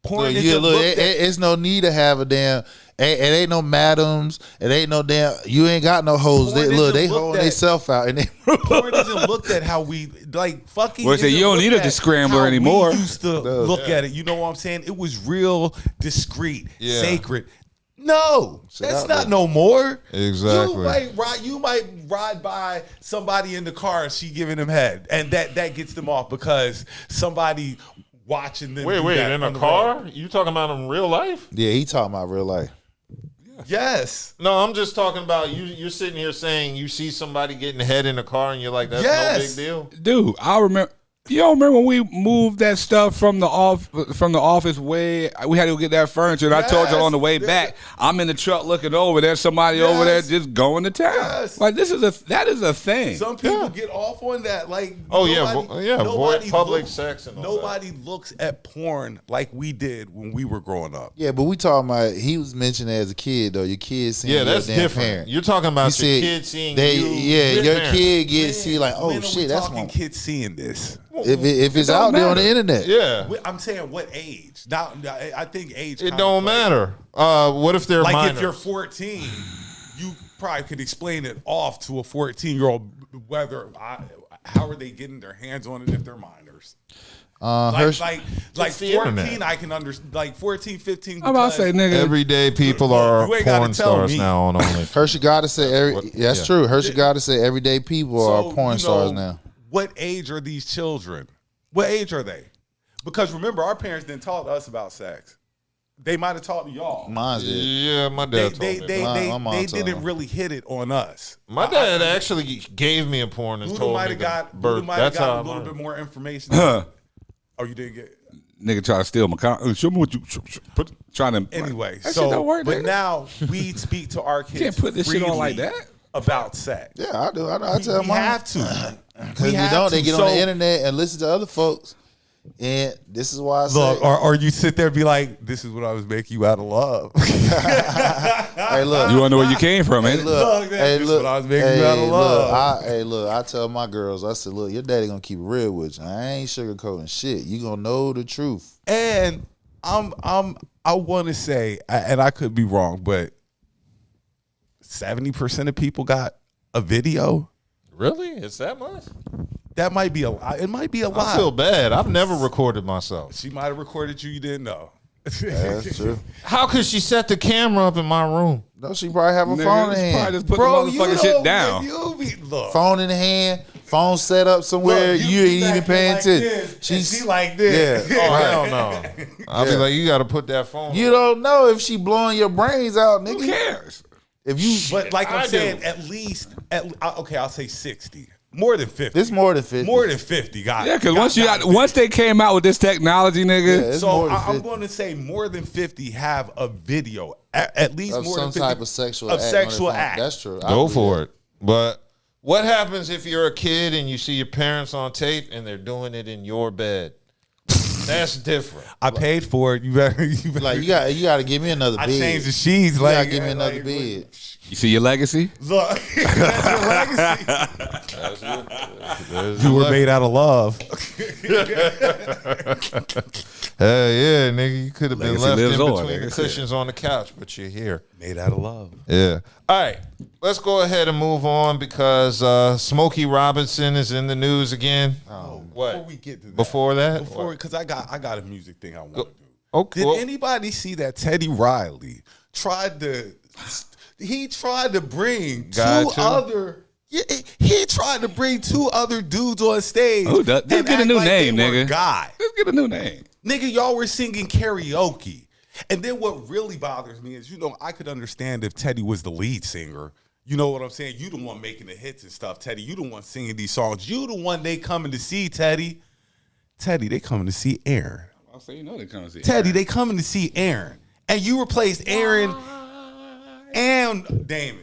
Speaker 3: Porn
Speaker 4: Look,
Speaker 3: is
Speaker 4: you,
Speaker 3: a
Speaker 4: look,
Speaker 3: look
Speaker 4: it's no need to have a damn. It ain't no madams. It ain't no damn. You ain't got no hoes.
Speaker 3: Porn
Speaker 4: They look.
Speaker 3: isn't
Speaker 4: They
Speaker 3: looked
Speaker 4: holding
Speaker 3: at-
Speaker 4: themselves out, and they.
Speaker 3: porn isn't looked at how we like fucking.
Speaker 5: Well, say you
Speaker 3: isn't
Speaker 5: don't need
Speaker 3: looked
Speaker 5: a
Speaker 3: at
Speaker 5: scrambler
Speaker 3: how
Speaker 5: anymore.
Speaker 3: We used to look at it. You know what I'm saying? It was real discreet,
Speaker 2: Yeah.
Speaker 3: sacred. No, that's
Speaker 4: out
Speaker 3: not
Speaker 4: there.
Speaker 3: no more.
Speaker 2: Exactly.
Speaker 3: You might ride by somebody in the car and she giving them head, and that gets them off because somebody watching them.
Speaker 2: Wait,
Speaker 3: do that
Speaker 2: in
Speaker 3: on
Speaker 2: a
Speaker 3: the
Speaker 2: car?
Speaker 3: road.
Speaker 2: You talking about in real life?
Speaker 4: Yeah, he talking about real life.
Speaker 3: Yes.
Speaker 2: No, I'm just talking about you. You're sitting here saying you see somebody getting head in a car, and you're like, "That's no big deal."
Speaker 5: Dude, I remember. You don't remember when we moved that stuff from the office way? We had to go get that furniture, and I told you on the way back. I'm in the truck looking over. There's somebody over there just going to town.
Speaker 3: Yes.
Speaker 5: Like that is a thing.
Speaker 3: Some people get off on that. Like,
Speaker 2: Oh,
Speaker 3: nobody-
Speaker 2: avoid
Speaker 3: nobody
Speaker 2: public
Speaker 3: looks-
Speaker 2: sex and all
Speaker 3: Nobody looks at porn like we did when we were growing up.
Speaker 4: Yeah, but we talking about. He was mentioned as a kid though. Your kid seeing
Speaker 2: Yeah,
Speaker 4: your
Speaker 2: that's
Speaker 4: damn
Speaker 2: different.
Speaker 4: parent.
Speaker 2: You're talking about
Speaker 4: You
Speaker 2: your
Speaker 4: said
Speaker 2: kid seeing
Speaker 4: they,
Speaker 2: you.
Speaker 4: Yeah,
Speaker 2: with
Speaker 4: your
Speaker 2: parents.
Speaker 4: kid gets see like, oh
Speaker 3: When are we
Speaker 4: shit, that's
Speaker 3: talking
Speaker 4: my.
Speaker 3: kids seeing this.
Speaker 4: If it's out there on the internet,
Speaker 2: Yeah,
Speaker 3: I'm saying what age? Now, I think age.
Speaker 2: it
Speaker 3: kinda
Speaker 2: don't
Speaker 3: plays.
Speaker 2: matter. What if they're
Speaker 3: Like
Speaker 2: minors?
Speaker 3: if you're 14, you probably could explain it off to a 14-year-old how are they getting their hands on it if they're minors. Like
Speaker 2: It's the
Speaker 3: 14,
Speaker 2: internet.
Speaker 3: I can understand. Like 14, 15.
Speaker 5: I'm about to say, nigga.
Speaker 2: Everyday people are
Speaker 3: you ain't gotta
Speaker 2: porn
Speaker 3: tell
Speaker 2: stars
Speaker 3: me.
Speaker 2: now on OnlyFans.
Speaker 4: Hershey gotta say that's
Speaker 2: Yeah.
Speaker 4: true. Hershey gotta say everyday people are porn
Speaker 3: you
Speaker 4: stars
Speaker 3: know,
Speaker 4: now.
Speaker 3: What age are these children? What age are they? Because remember, our parents didn't taught us about sex. They might have talked to y'all.
Speaker 4: Mine did.
Speaker 2: Yeah, my dad told me.
Speaker 4: My mom
Speaker 3: They
Speaker 4: told
Speaker 3: didn't
Speaker 4: me.
Speaker 3: really hit it on us.
Speaker 2: My dad actually gave me a porn and
Speaker 3: Buddha
Speaker 2: told
Speaker 3: might
Speaker 2: me
Speaker 3: have got,
Speaker 2: the
Speaker 3: Buddha
Speaker 2: birth.
Speaker 3: might have
Speaker 2: That's how
Speaker 3: got
Speaker 2: I
Speaker 3: a little
Speaker 2: learned.
Speaker 3: bit more information. Oh, you didn't get.
Speaker 5: Nigga try to steal my show me what you trying to.
Speaker 3: Anyway,
Speaker 5: that
Speaker 3: so
Speaker 5: shit don't work,
Speaker 3: but
Speaker 5: nigga.
Speaker 3: now we speak to our kids.
Speaker 5: Can't put this shit on like
Speaker 3: freely
Speaker 5: that.
Speaker 3: about sex.
Speaker 4: Yeah, I do. I tell
Speaker 3: We
Speaker 4: mine.
Speaker 3: have to.
Speaker 4: Because you don't, they get on the internet and listen to other folks. And this is why I
Speaker 3: Look,
Speaker 4: say,
Speaker 3: or you sit there and be like, "This is what I was making you out of love."
Speaker 4: hey, look.
Speaker 5: You want to know where you came from,
Speaker 4: Hey,
Speaker 5: ain't
Speaker 4: look.
Speaker 3: This is what I was making
Speaker 4: hey,
Speaker 3: you out of love.
Speaker 4: look. I tell my girls, I said, look, your daddy gonna keep it real with you. I ain't sugarcoating shit. You gonna know the truth.
Speaker 3: And I want to say, and I could be wrong, but 70% of people got a video.
Speaker 2: Really? It's that much?
Speaker 3: That might be a lot. It might be a lot.
Speaker 2: I feel bad. I've never recorded myself.
Speaker 3: She might have recorded you didn't know.
Speaker 4: That's true.
Speaker 2: How could she set the camera up in my room?
Speaker 4: No, she probably have a
Speaker 5: Nigga,
Speaker 4: phone in
Speaker 5: just
Speaker 4: hand.
Speaker 5: probably just put
Speaker 3: Bro,
Speaker 5: the
Speaker 3: you
Speaker 5: motherfucking shit down.
Speaker 3: Look,
Speaker 4: Phone in the hand, phone set up somewhere.
Speaker 3: Look,
Speaker 4: you
Speaker 3: be
Speaker 4: ain't
Speaker 3: back
Speaker 4: even
Speaker 3: here
Speaker 4: paying
Speaker 3: like
Speaker 4: attention.
Speaker 3: this, and she like
Speaker 4: Yeah.
Speaker 3: this.
Speaker 2: Oh, hell no. I'll be like, you got to put that phone.
Speaker 4: You don't know if she blowing your brains out, nigga.
Speaker 5: Who cares?
Speaker 4: If you,
Speaker 3: But like
Speaker 2: I
Speaker 3: I'm saying,
Speaker 2: do.
Speaker 3: at least, okay, I'll say 60. More than 50.
Speaker 4: it's more than 50.
Speaker 3: More than 50, guys.
Speaker 5: Yeah, because once they came out with this technology, nigga.
Speaker 4: Yeah, it's
Speaker 3: So
Speaker 4: more than
Speaker 3: I'm
Speaker 4: 50.
Speaker 3: going to say more than 50 have a video, at least
Speaker 4: Of
Speaker 3: more
Speaker 4: some
Speaker 3: than 50
Speaker 4: type of sexual
Speaker 3: of
Speaker 4: act on
Speaker 3: sexual
Speaker 4: their phone.
Speaker 3: act.
Speaker 4: That's true. I
Speaker 2: Go
Speaker 4: believe
Speaker 2: for
Speaker 4: that.
Speaker 2: it. But what happens if you're a kid and you see your parents on tape and they're doing it in your bed? That's different.
Speaker 3: I paid for it. You better.
Speaker 4: Like you got to give me another
Speaker 3: I
Speaker 4: bed.
Speaker 3: changed the sheets.
Speaker 4: You
Speaker 3: Like,
Speaker 4: got to give me another bed.
Speaker 5: You see your legacy?
Speaker 3: Look, that's your legacy. You were made out of love.
Speaker 2: Hell yeah, nigga. You could have been
Speaker 5: Legacy
Speaker 2: left in
Speaker 5: lives on,
Speaker 2: between the
Speaker 5: nigga.
Speaker 2: cushions on the couch, but you're here.
Speaker 3: Made out of love.
Speaker 2: Yeah. All right. Let's go ahead and move on because Smokey Robinson is in the news again. What?
Speaker 3: Before we get to that,
Speaker 2: Before that?
Speaker 3: because I got a music thing I want to do.
Speaker 2: Okay.
Speaker 3: Did
Speaker 2: well,
Speaker 3: anybody see that Teddy Riley tried to bring
Speaker 2: Guy
Speaker 3: two
Speaker 2: too?
Speaker 3: other? Yeah, he tried to bring two other dudes on stage.
Speaker 5: Who does? Just
Speaker 3: and
Speaker 5: get a
Speaker 3: act
Speaker 5: new
Speaker 3: like
Speaker 5: name,
Speaker 3: they were
Speaker 5: nigga.
Speaker 3: Guy.
Speaker 5: Just get a new name.
Speaker 3: Nigga, y'all were singing karaoke. And then what really bothers me is, I could understand if Teddy was the lead singer. You know what I'm saying? You the one making the hits and stuff, Teddy. You the one singing these songs. You the one they coming to see, Teddy. Teddy, they coming to see Aaron.
Speaker 5: I'll say they come to see
Speaker 3: Teddy, they coming to see Aaron. And you replaced Aaron and Damon.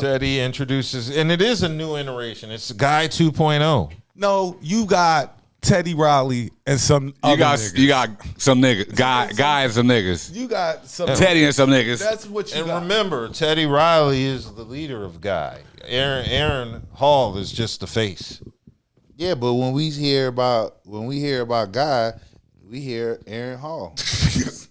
Speaker 2: Teddy introduces, and it is a new iteration. It's Guy 2.0.
Speaker 3: No, you got Teddy Riley and some other niggas.
Speaker 5: You got some niggas. Guy and some niggas.
Speaker 3: You got some
Speaker 5: Teddy and some niggas.
Speaker 3: That's what you
Speaker 2: And
Speaker 3: got.
Speaker 2: remember, Teddy Riley is the leader of Guy. Aaron Hall is just the face.
Speaker 4: Yeah, but when we hear about Guy, we hear Aaron Hall.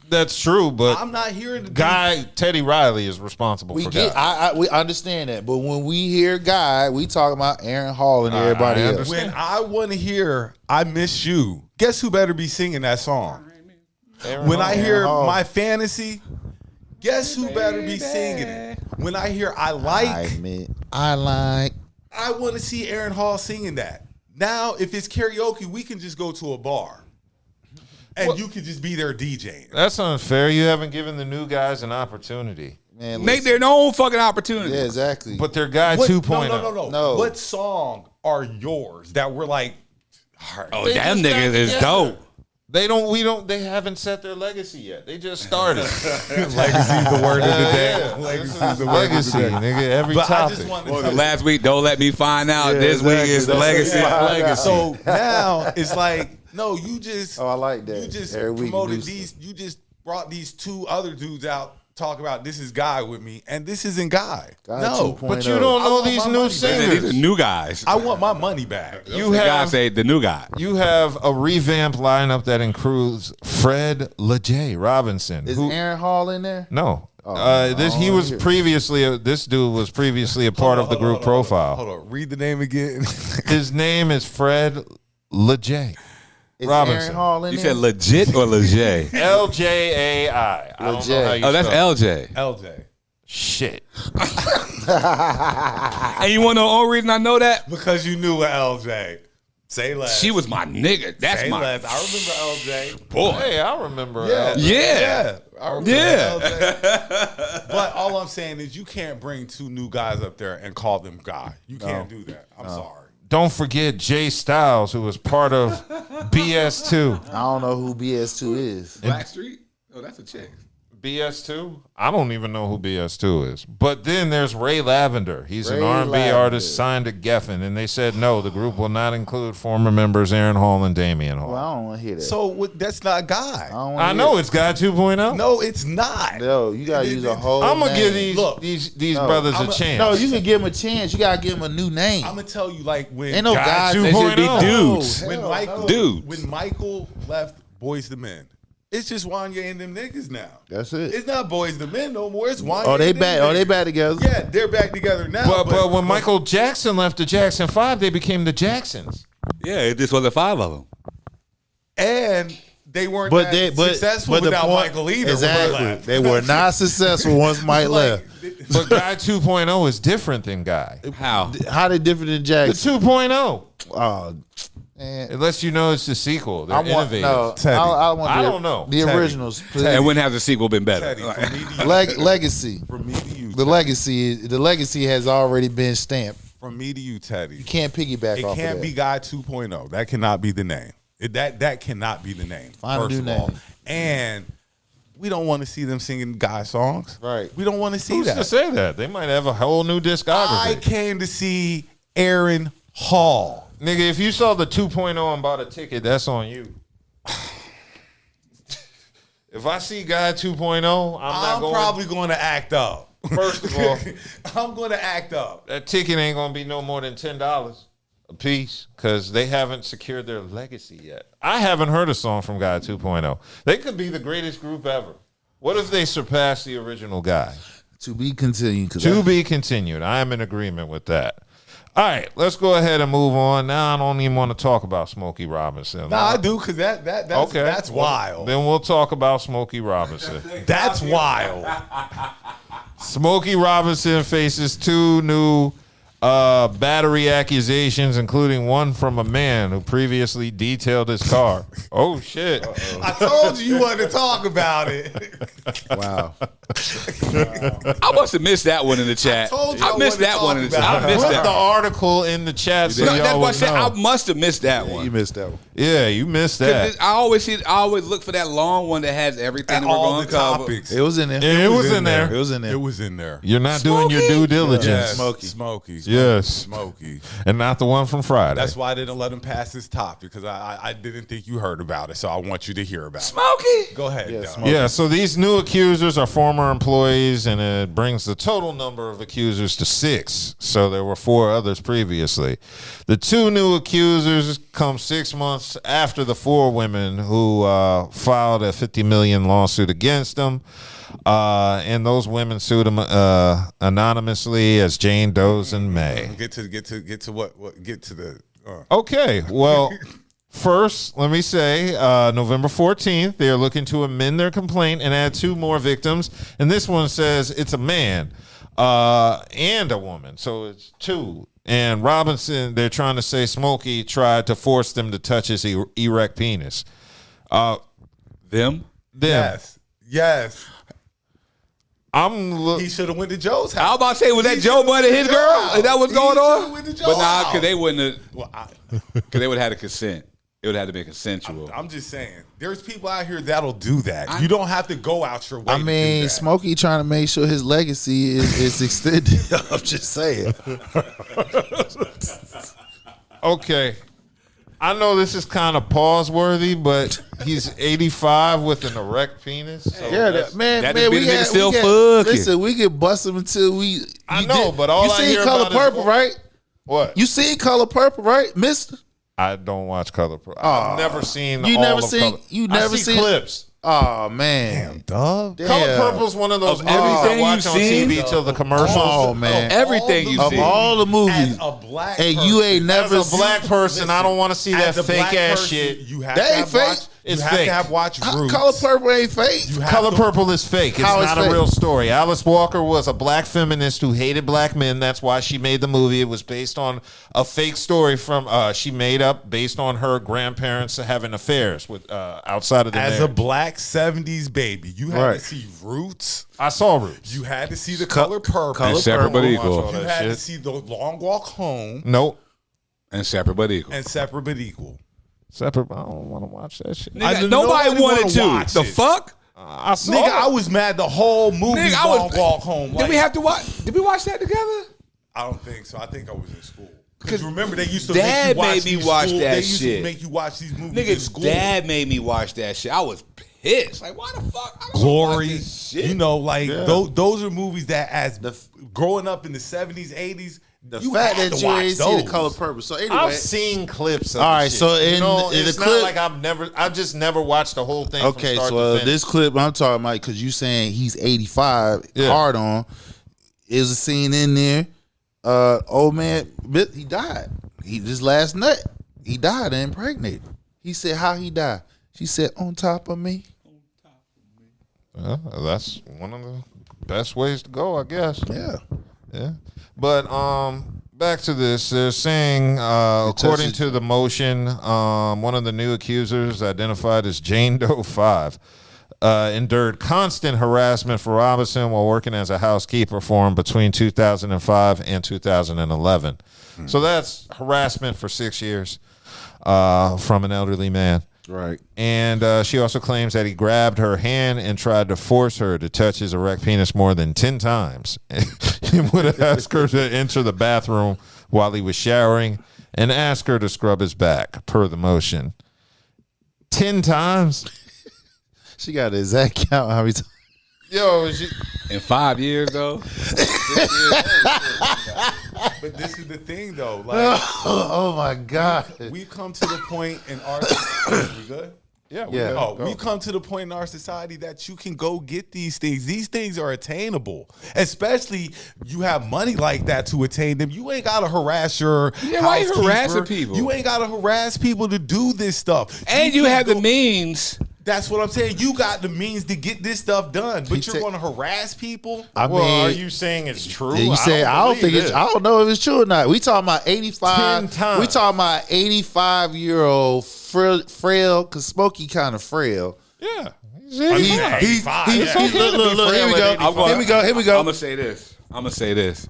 Speaker 2: That's true, but
Speaker 3: I'm not hearing the
Speaker 2: Teddy Riley is responsible
Speaker 4: We
Speaker 2: for
Speaker 4: get,
Speaker 2: Guy.
Speaker 4: we understand that, but when we hear Guy, we talk about Aaron Hall and everybody
Speaker 2: I
Speaker 4: else.
Speaker 2: understand.
Speaker 3: When I want to hear I Miss You, guess who better be singing that song? When I hear
Speaker 4: Aaron Hall.
Speaker 3: My Fantasy, guess who better be singing it? When I hear I want to see Aaron Hall singing that. Now, if it's karaoke, we can just go to a bar. And you can just be there DJing.
Speaker 2: That's unfair. You haven't given the new guys an opportunity.
Speaker 4: Man,
Speaker 5: Make their own fucking opportunity.
Speaker 4: Yeah, exactly.
Speaker 2: But they're Guy
Speaker 3: What-
Speaker 2: 2.0.
Speaker 4: No.
Speaker 3: What song are yours that were like,
Speaker 5: Oh,
Speaker 2: They
Speaker 5: damn
Speaker 2: just got
Speaker 5: niggas is
Speaker 2: together.
Speaker 5: dope.
Speaker 2: They haven't set their legacy yet. They just started.
Speaker 3: legacy the word of the day?
Speaker 2: Yeah,
Speaker 3: Legacy
Speaker 2: this is
Speaker 3: the word of the
Speaker 2: legacy,
Speaker 3: day.
Speaker 2: nigga. Every
Speaker 3: But I
Speaker 2: topic.
Speaker 3: just wanted
Speaker 5: Well,
Speaker 3: to
Speaker 5: last week, don't let me find out. This week is legacy.
Speaker 3: So now it's like, no, you just
Speaker 4: I like that.
Speaker 3: You just
Speaker 4: Every week
Speaker 3: promoted
Speaker 4: do
Speaker 3: these. You just brought these two other dudes out. Talk about this is Guy with me, and this isn't Guy.
Speaker 4: Guy
Speaker 3: no,
Speaker 4: 2.0.
Speaker 2: But you don't
Speaker 3: I
Speaker 2: know
Speaker 3: want
Speaker 2: these
Speaker 3: my
Speaker 2: new
Speaker 3: money back.
Speaker 2: singers.
Speaker 5: These are new guys.
Speaker 3: I want my money back.
Speaker 2: You
Speaker 5: The guy
Speaker 2: have
Speaker 5: say the new guy.
Speaker 2: you have a revamped lineup that includes Fred LeJ Robinson.
Speaker 4: Is
Speaker 2: who-
Speaker 4: Aaron Hall in there?
Speaker 2: No.
Speaker 4: Oh,
Speaker 2: He was previously this dude was previously a part of the group profile.
Speaker 3: Hold on, read the name again.
Speaker 2: His name is Fred LeJ
Speaker 4: Is
Speaker 2: Robinson.
Speaker 4: Aaron Hall in
Speaker 5: You
Speaker 4: there?
Speaker 5: said legit or legit?
Speaker 2: LJAI. I don't know how you
Speaker 5: Oh, that's
Speaker 2: spell it.
Speaker 5: LJ.
Speaker 3: LJ.
Speaker 2: Shit.
Speaker 5: And you want to know the only reason I know that?
Speaker 3: Because you knew a LJ. Say less.
Speaker 5: She was my nigga. That's
Speaker 3: Say
Speaker 5: my
Speaker 3: less. I remember LJ.
Speaker 5: boy.
Speaker 2: Hey, I remember.
Speaker 3: Yeah.
Speaker 5: Yeah.
Speaker 3: I remember LJ. But all I'm saying is you can't bring two new guys up there and call them guy. You can't do that. I'm sorry.
Speaker 2: Don't forget Jay Styles, who was part of BS2.
Speaker 4: I don't know who BS2 is.
Speaker 5: Blackstreet? Oh, that's a chick.
Speaker 2: BS2? I don't even know who BS2 is. But then there's Ray Lavender. He's an
Speaker 4: Ray
Speaker 2: R&B
Speaker 4: Lavender.
Speaker 2: artist signed to Geffen, and they said no, the group will not include former members Aaron Hall and Damian Hall.
Speaker 4: Well, I don't want to hear that.
Speaker 3: So that's not guy.
Speaker 2: I know it's Guy 2.0.
Speaker 3: No, it's not.
Speaker 4: No, you gotta use a whole.
Speaker 2: I'm gonna give
Speaker 4: name.
Speaker 2: these brothers a chance.
Speaker 4: No, you can give them a chance. You gotta give them a new name.
Speaker 3: I'm gonna tell you, like when
Speaker 4: Ain't no guy.
Speaker 5: They should be dudes.
Speaker 3: When
Speaker 4: Hell
Speaker 3: Michael,
Speaker 4: no.
Speaker 5: Dudes.
Speaker 3: when Michael left Boys the Men, it's just Wanya and them niggas now.
Speaker 4: That's it.
Speaker 3: It's not Boys the Men no more. It's Wanya.
Speaker 4: Oh, they
Speaker 3: and them
Speaker 4: back. Oh, they
Speaker 3: niggas.
Speaker 4: back together.
Speaker 3: Yeah, they're back together now.
Speaker 2: But when Michael Jackson left the Jackson 5, they became the Jacksons.
Speaker 5: Yeah, it just was the 5 of them.
Speaker 3: and they weren't
Speaker 4: But
Speaker 3: that
Speaker 4: they
Speaker 3: successful
Speaker 4: but the
Speaker 3: without
Speaker 4: point,
Speaker 3: Michael either.
Speaker 4: Exactly. They were not successful once Mike left.
Speaker 2: But Guy 2.0 is different than Guy.
Speaker 5: How?
Speaker 4: How they different than
Speaker 2: The
Speaker 4: Jackson?
Speaker 2: 2.0.
Speaker 4: Oh, man.
Speaker 2: Unless you know it's the sequel. They're
Speaker 4: I want
Speaker 2: innovative.
Speaker 4: no.
Speaker 3: Teddy.
Speaker 4: I want
Speaker 2: I
Speaker 4: the,
Speaker 2: don't know.
Speaker 4: the
Speaker 3: Teddy.
Speaker 4: originals. Please.
Speaker 5: And wouldn't have the sequel been better?
Speaker 3: Teddy, from me to you.
Speaker 4: Legacy.
Speaker 3: From me to you.
Speaker 4: The
Speaker 3: Teddy.
Speaker 4: legacy has already been stamped.
Speaker 3: From me to you, Teddy.
Speaker 4: You can't piggyback
Speaker 3: It
Speaker 4: off
Speaker 3: can't
Speaker 4: of
Speaker 3: be
Speaker 4: that.
Speaker 3: Guy 2.0. That cannot be the name. That cannot be the name.
Speaker 4: Find a
Speaker 3: first
Speaker 4: new
Speaker 3: of all.
Speaker 4: name.
Speaker 3: And we don't want to see them singing Guy songs.
Speaker 4: Right.
Speaker 3: We don't want to see
Speaker 2: Who's
Speaker 3: that.
Speaker 2: to say that? They might have a whole new discography.
Speaker 3: I came to see Aaron Hall.
Speaker 2: Nigga, if you saw the 2.0 and bought a ticket, that's on you. If I see Guy 2.0,
Speaker 3: I'm probably going to act up.
Speaker 2: First of all,
Speaker 3: I'm going to act up.
Speaker 2: that ticket ain't gonna be no more than $10 a piece because they haven't secured their legacy yet. I haven't heard a song from Guy 2.0. They could be the greatest group ever. What if they surpass the original Guy?
Speaker 4: To be continued.
Speaker 2: To be continued. I am in agreement with that. All right, let's go ahead and move on. Now I don't even want to talk about Smokey Robinson.
Speaker 3: Nah, I do because that's wild.
Speaker 2: Then we'll talk about Smokey Robinson.
Speaker 3: That's wild.
Speaker 2: Smokey Robinson faces 2 new battery accusations, including one from a man who previously detailed his car. Oh, shit.
Speaker 3: I told you wanted to talk about it.
Speaker 4: Wow.
Speaker 5: I must have missed that one in the chat.
Speaker 3: told you
Speaker 5: I
Speaker 3: I
Speaker 5: missed
Speaker 3: wanted to
Speaker 5: that one in the
Speaker 3: talk
Speaker 5: chat.
Speaker 3: about
Speaker 5: I missed
Speaker 2: Put the
Speaker 5: that.
Speaker 2: article in the chat so
Speaker 5: No,
Speaker 2: y'all
Speaker 5: that's what I
Speaker 2: would
Speaker 5: said. I
Speaker 2: know.
Speaker 5: must have missed that one.
Speaker 4: You missed that one.
Speaker 2: Yeah, you missed that.
Speaker 5: I always look for that long one that has everything that we're
Speaker 3: All
Speaker 5: going
Speaker 3: the
Speaker 5: to cover.
Speaker 3: topics.
Speaker 4: It was in there.
Speaker 2: It was in there.
Speaker 4: It was in there.
Speaker 3: It was in there.
Speaker 2: You're not doing your due diligence.
Speaker 3: Yes.
Speaker 4: Smokey.
Speaker 3: Smokey.
Speaker 2: Yes.
Speaker 3: Smokey.
Speaker 2: And not the one from Friday.
Speaker 3: That's why I didn't let him pass this topic because I didn't think you heard about it. So I want you to hear about it.
Speaker 5: Smokey.
Speaker 3: Go ahead.
Speaker 4: Yeah,
Speaker 3: Don.
Speaker 4: Smokey.
Speaker 2: Yeah, so these new accusers are former employees, and it brings the total number of accusers to 6. So there were 4 others previously. The 2 new accusers come 6 months after the 4 women who filed a $50 million lawsuit against them. And those women sued them anonymously as Jane Doe's and May.
Speaker 3: Get to the.
Speaker 2: Okay, well, first, let me say, November 14th, they are looking to amend their complaint and add 2 more victims. And this one says it's a man and a woman, so it's 2. And Robinson, they're trying to say Smokey tried to force them to touch his erect penis.
Speaker 5: Them?
Speaker 3: Yes.
Speaker 2: I'm
Speaker 3: He should have went to Joe's
Speaker 5: I was
Speaker 3: house.
Speaker 5: about to say, was that Joe Buddy his girl? Is that what's going on?
Speaker 3: Went to Joe's
Speaker 5: But nah,
Speaker 3: house.
Speaker 5: because they wouldn't have,
Speaker 3: Well,
Speaker 5: because they would have had a consent. It would have had to be consensual.
Speaker 3: I'm just saying, there's people out here that'll do that. You don't have to go out your way.
Speaker 4: I
Speaker 3: to
Speaker 4: mean,
Speaker 3: do that.
Speaker 4: Smokey trying to make sure his legacy is extended. I'm just saying.
Speaker 2: okay. I know this is kind of pause-worthy, but he's 85 with an erect penis. So
Speaker 4: Yeah,
Speaker 2: that's-
Speaker 4: man,
Speaker 5: that
Speaker 4: man,
Speaker 5: be
Speaker 4: we
Speaker 5: the nigga
Speaker 4: got,
Speaker 5: still
Speaker 4: we got,
Speaker 5: fucking.
Speaker 4: listen, we can bust him until we.
Speaker 2: I know, but all
Speaker 4: you
Speaker 2: I
Speaker 4: seen
Speaker 2: hear
Speaker 4: Color
Speaker 2: about is-
Speaker 4: Purple, right?
Speaker 2: What?
Speaker 4: You seen Color Purple, right, Mister?
Speaker 2: I don't watch Color Purple. I've never seen
Speaker 4: You
Speaker 2: all
Speaker 4: never
Speaker 2: of
Speaker 4: seen-
Speaker 2: Color.
Speaker 4: you
Speaker 2: I
Speaker 4: never
Speaker 2: see
Speaker 4: seen-
Speaker 2: clips.
Speaker 4: Oh man,
Speaker 3: dog.
Speaker 2: Color Purple's one of those
Speaker 5: Of
Speaker 2: movies I
Speaker 5: everything
Speaker 2: watch
Speaker 5: you've
Speaker 2: on
Speaker 5: seen?
Speaker 2: TV till the commercials.
Speaker 4: Oh man,
Speaker 5: Everything you
Speaker 4: of
Speaker 5: see.
Speaker 4: all the movies,
Speaker 3: As a black
Speaker 4: and
Speaker 3: person,
Speaker 4: you ain't never
Speaker 2: As a black person, I don't want to see that
Speaker 3: as a
Speaker 2: fake
Speaker 3: black
Speaker 2: ass
Speaker 3: person,
Speaker 2: shit.
Speaker 3: You have
Speaker 4: That
Speaker 3: to
Speaker 4: ain't
Speaker 3: have
Speaker 4: fake.
Speaker 3: watched.
Speaker 2: It's
Speaker 3: you have
Speaker 2: fake.
Speaker 3: to have watched Roots.
Speaker 4: Color Purple ain't fake.
Speaker 2: Color Purple is fake. It's
Speaker 4: How is
Speaker 2: not a
Speaker 4: fake?
Speaker 2: real story. Alice Walker was a black feminist who hated black men. That's why she made the movie. It was based on a fake story from she made up based on her grandparents having affairs with outside of the
Speaker 3: As
Speaker 2: marriage.
Speaker 3: a black 70s baby, you had to see Roots.
Speaker 2: I saw Roots.
Speaker 3: You had to see The Color Purple.
Speaker 5: And Separate but Equal.
Speaker 3: You had to see The Long Walk Home.
Speaker 2: Nope.
Speaker 5: And Separate but Equal.
Speaker 3: And Separate but Equal.
Speaker 2: Separate. I don't want to watch that shit.
Speaker 5: Nigga, nobody wanted to.
Speaker 3: watch
Speaker 5: The
Speaker 3: it.
Speaker 5: fuck?
Speaker 2: I saw
Speaker 3: Nigga,
Speaker 2: it.
Speaker 3: I was mad the whole movie.
Speaker 5: Nigga,
Speaker 3: Long Walk Home.
Speaker 5: Did we have to watch? Did we watch that together?
Speaker 3: I don't think so. I think I was in school. Because remember, they used to
Speaker 5: Dad
Speaker 3: make
Speaker 5: made
Speaker 3: you
Speaker 5: me
Speaker 3: watch
Speaker 5: watch
Speaker 3: these school,
Speaker 5: that
Speaker 3: They used
Speaker 5: shit.
Speaker 3: to make you watch these movies in school.
Speaker 5: Nigga, Dad made me watch that shit. I was pissed. Like, why the fuck? I don't
Speaker 3: Glory.
Speaker 5: watch this shit.
Speaker 3: You know, like those are movies that as growing up in the 70s, 80s,
Speaker 4: The
Speaker 3: you
Speaker 4: fact
Speaker 3: had
Speaker 4: that
Speaker 3: to
Speaker 4: you
Speaker 3: watch
Speaker 4: ain't see The
Speaker 3: those.
Speaker 4: Color Purple. So anyway,
Speaker 2: I've seen clips of
Speaker 4: All
Speaker 2: the
Speaker 4: right,
Speaker 2: shit.
Speaker 4: so in
Speaker 2: it's
Speaker 4: the
Speaker 2: not
Speaker 4: clip-
Speaker 2: like I've just never watched the whole thing
Speaker 4: okay,
Speaker 2: from start
Speaker 4: so
Speaker 2: to finish.
Speaker 4: this clip I'm talking about, because you saying he's 85,
Speaker 2: Yeah.
Speaker 4: hard on, is a scene in there. Old man, he died. This last nut, he died and impregnated. He said, how he died? She said, on top of me.
Speaker 2: That's one of the best ways to go, I guess.
Speaker 4: Yeah.
Speaker 2: But back to this. They're saying, according to the motion, one of the new accusers, identified as Jane Doe 5, endured constant harassment for Robinson while working as a housekeeper for him between 2005 and 2011. So that's harassment for 6 years from an elderly man.
Speaker 4: Right.
Speaker 2: And she also claims that he grabbed her hand and tried to force her to touch his erect penis more than 10 times. He would have asked her to enter the bathroom while he was showering and ask her to scrub his back, per the motion. 10 times?
Speaker 4: She got the exact count how many times.
Speaker 2: Yo,
Speaker 5: in 5 years though.
Speaker 3: But this is the thing, though. Like,
Speaker 4: oh my God,
Speaker 3: we've come to the point in our we good.
Speaker 2: Yeah,
Speaker 3: we've come to the point in our society that you can go get these things. These things are attainable, especially you have money like that to attain them. You ain't gotta harass your
Speaker 5: why you
Speaker 3: housekeeper.
Speaker 5: harassing people?
Speaker 3: You ain't gotta harass people to do this stuff.
Speaker 5: And you
Speaker 3: can
Speaker 5: have the
Speaker 3: go-
Speaker 5: means.
Speaker 3: That's what I'm saying. You got the means to get this stuff done, but you're
Speaker 4: ta-
Speaker 3: going to harass people.
Speaker 4: I
Speaker 2: well,
Speaker 4: mean,
Speaker 2: are you saying it's true?
Speaker 4: You said I don't think it's. I don't know if it's true or not. We talking about 85.
Speaker 2: 10 times.
Speaker 4: We talking about 85-year-old frail, because Smokey kind of frail.
Speaker 2: Yeah.
Speaker 3: He's 85.
Speaker 4: Look, here we go. Here we go.
Speaker 5: I'm gonna say this.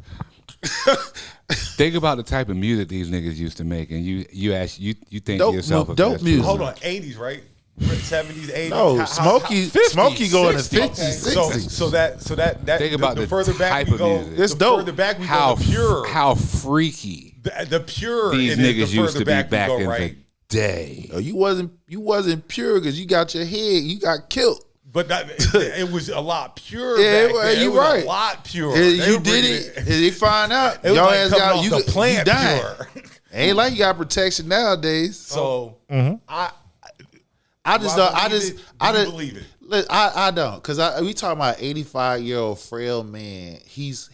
Speaker 5: Think about the type of music these niggas used to make, and you think to yourself,
Speaker 4: dope music.
Speaker 3: Hold on, 80s, right? 70s, 80s.
Speaker 4: No, Smokey going to 50s, 60s.
Speaker 3: So that
Speaker 5: Think about
Speaker 3: the
Speaker 5: the
Speaker 3: further back
Speaker 5: type
Speaker 3: we
Speaker 5: of
Speaker 3: go,
Speaker 5: music.
Speaker 4: It's
Speaker 3: the
Speaker 4: dope.
Speaker 3: further back we
Speaker 5: how
Speaker 3: go, the pure,
Speaker 5: how freaky
Speaker 3: the pure
Speaker 5: these
Speaker 3: in it,
Speaker 5: niggas
Speaker 3: the
Speaker 5: used
Speaker 3: further
Speaker 5: to be
Speaker 3: we
Speaker 5: back
Speaker 3: go,
Speaker 5: in
Speaker 3: right?
Speaker 5: the day.
Speaker 4: You wasn't pure because you got your head. You got killed.
Speaker 3: But it was a lot pure.
Speaker 4: Yeah,
Speaker 3: back then.
Speaker 4: you
Speaker 3: It was
Speaker 4: right.
Speaker 3: A lot pure.
Speaker 4: You did it, and they find out
Speaker 3: It was
Speaker 4: y'all
Speaker 3: like
Speaker 4: ass
Speaker 3: coming
Speaker 4: got
Speaker 3: off
Speaker 4: you.
Speaker 3: the plant
Speaker 4: you dying.
Speaker 3: pure.
Speaker 4: Ain't like you got protection nowadays.
Speaker 3: So
Speaker 4: I just
Speaker 3: do
Speaker 4: don't.
Speaker 3: I
Speaker 4: I
Speaker 3: believe
Speaker 4: just.
Speaker 3: it?
Speaker 4: I
Speaker 3: Do you
Speaker 4: don't
Speaker 3: believe it?
Speaker 4: Look, I don't, because we talking about 85-year-old frail man. He's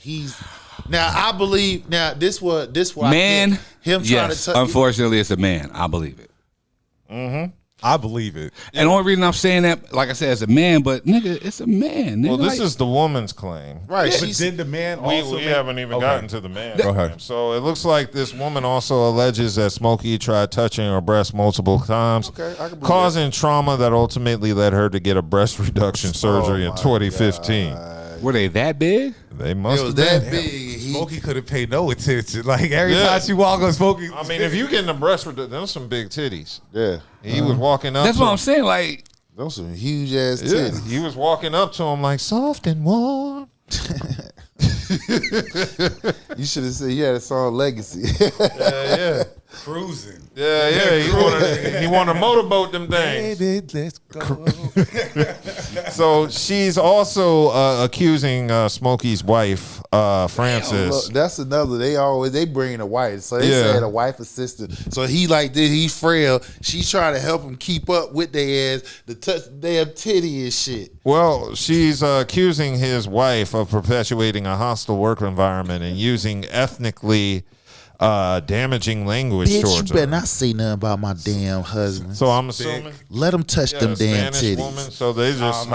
Speaker 4: now. I believe now. This what
Speaker 5: Man,
Speaker 4: him trying
Speaker 5: yes.
Speaker 4: to touch.
Speaker 5: Unfortunately, it's a man. I believe it.
Speaker 3: I believe it.
Speaker 5: And the only reason I'm saying that, like I said, as a man, but nigga, it's a man. Nigga.
Speaker 2: Well, this
Speaker 5: Like,
Speaker 2: is the woman's claim.
Speaker 4: Right,
Speaker 3: But
Speaker 4: she's
Speaker 3: did the man
Speaker 2: We
Speaker 3: also?
Speaker 2: haven't even gotten to the man.
Speaker 3: Go ahead.
Speaker 2: claim. So it looks like this woman also alleges that Smokey tried touching her breast multiple times,
Speaker 4: Okay, I can believe
Speaker 2: causing trauma that ultimately led her to get a breast reduction surgery in 2015.
Speaker 5: were they that big?
Speaker 2: They must
Speaker 4: It was
Speaker 2: have
Speaker 4: that
Speaker 2: been.
Speaker 4: big.
Speaker 3: Smokey could have paid no attention. Like every
Speaker 2: Yeah.
Speaker 3: time she walk on Smokey.
Speaker 2: I mean, if you getting a breast reduction, those some big titties.
Speaker 4: Yeah,
Speaker 2: He was walking up.
Speaker 5: That's
Speaker 2: to
Speaker 5: what
Speaker 2: him.
Speaker 5: I'm saying. Like,
Speaker 4: those some huge ass
Speaker 2: Yeah,
Speaker 4: titties.
Speaker 2: he was walking up to him like soft and warm.
Speaker 4: You should have said you had a song Legacy.
Speaker 2: Yeah.
Speaker 3: cruising.
Speaker 2: Yeah. He wanted to motorboat them things.
Speaker 3: Baby, let's go.
Speaker 2: So she's also accusing Smokey's wife, Frances.
Speaker 4: Look, that's another. They bring a wife, so they
Speaker 2: Yeah.
Speaker 4: said a wife assistant. So he like this. He's frail. She's trying to help him keep up with their ass to touch their titty and shit.
Speaker 2: Well, she's accusing his wife of perpetuating a hostile work environment and using ethnically damaging language
Speaker 4: Bitch,
Speaker 2: towards
Speaker 4: you better
Speaker 2: her.
Speaker 4: not say nothing about my damn husband.
Speaker 2: So I'm assuming,
Speaker 4: let him touch them damn
Speaker 2: Spanish
Speaker 4: titties.
Speaker 2: woman, so they just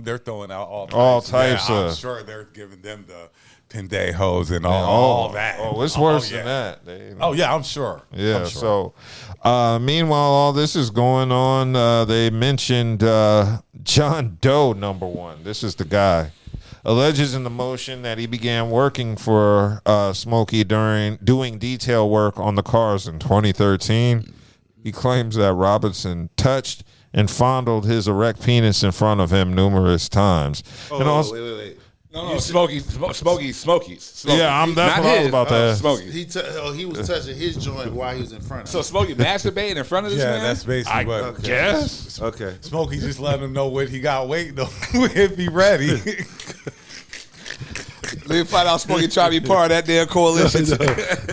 Speaker 3: they're throwing out
Speaker 2: all types
Speaker 3: I'm
Speaker 2: of.
Speaker 3: sure they're giving them the pendejos and all that.
Speaker 2: Oh, it's worse than that.
Speaker 3: I'm sure.
Speaker 2: Yeah.
Speaker 3: I'm sure.
Speaker 2: So, meanwhile, all this is going on. They mentioned John Doe, number one. This is the guy. Alleges in the motion that he began working for Smokey during doing detail work on the cars in 2013. He claims that Robinson touched and fondled his erect penis in front of him numerous times. And also,
Speaker 4: wait.
Speaker 5: No, Smokey's.
Speaker 2: Yeah, that's what I was about to ask.
Speaker 5: Smokey.
Speaker 4: He was touching his joint while he was in front of
Speaker 5: So
Speaker 4: him.
Speaker 5: Smokey masturbating in front of this man?
Speaker 3: Yeah, that's basically what.
Speaker 2: Guess.
Speaker 4: Okay.
Speaker 3: Smokey just let him know what he got waiting on if he ready.
Speaker 5: Let me find out Smokey try to be part of that damn coalition.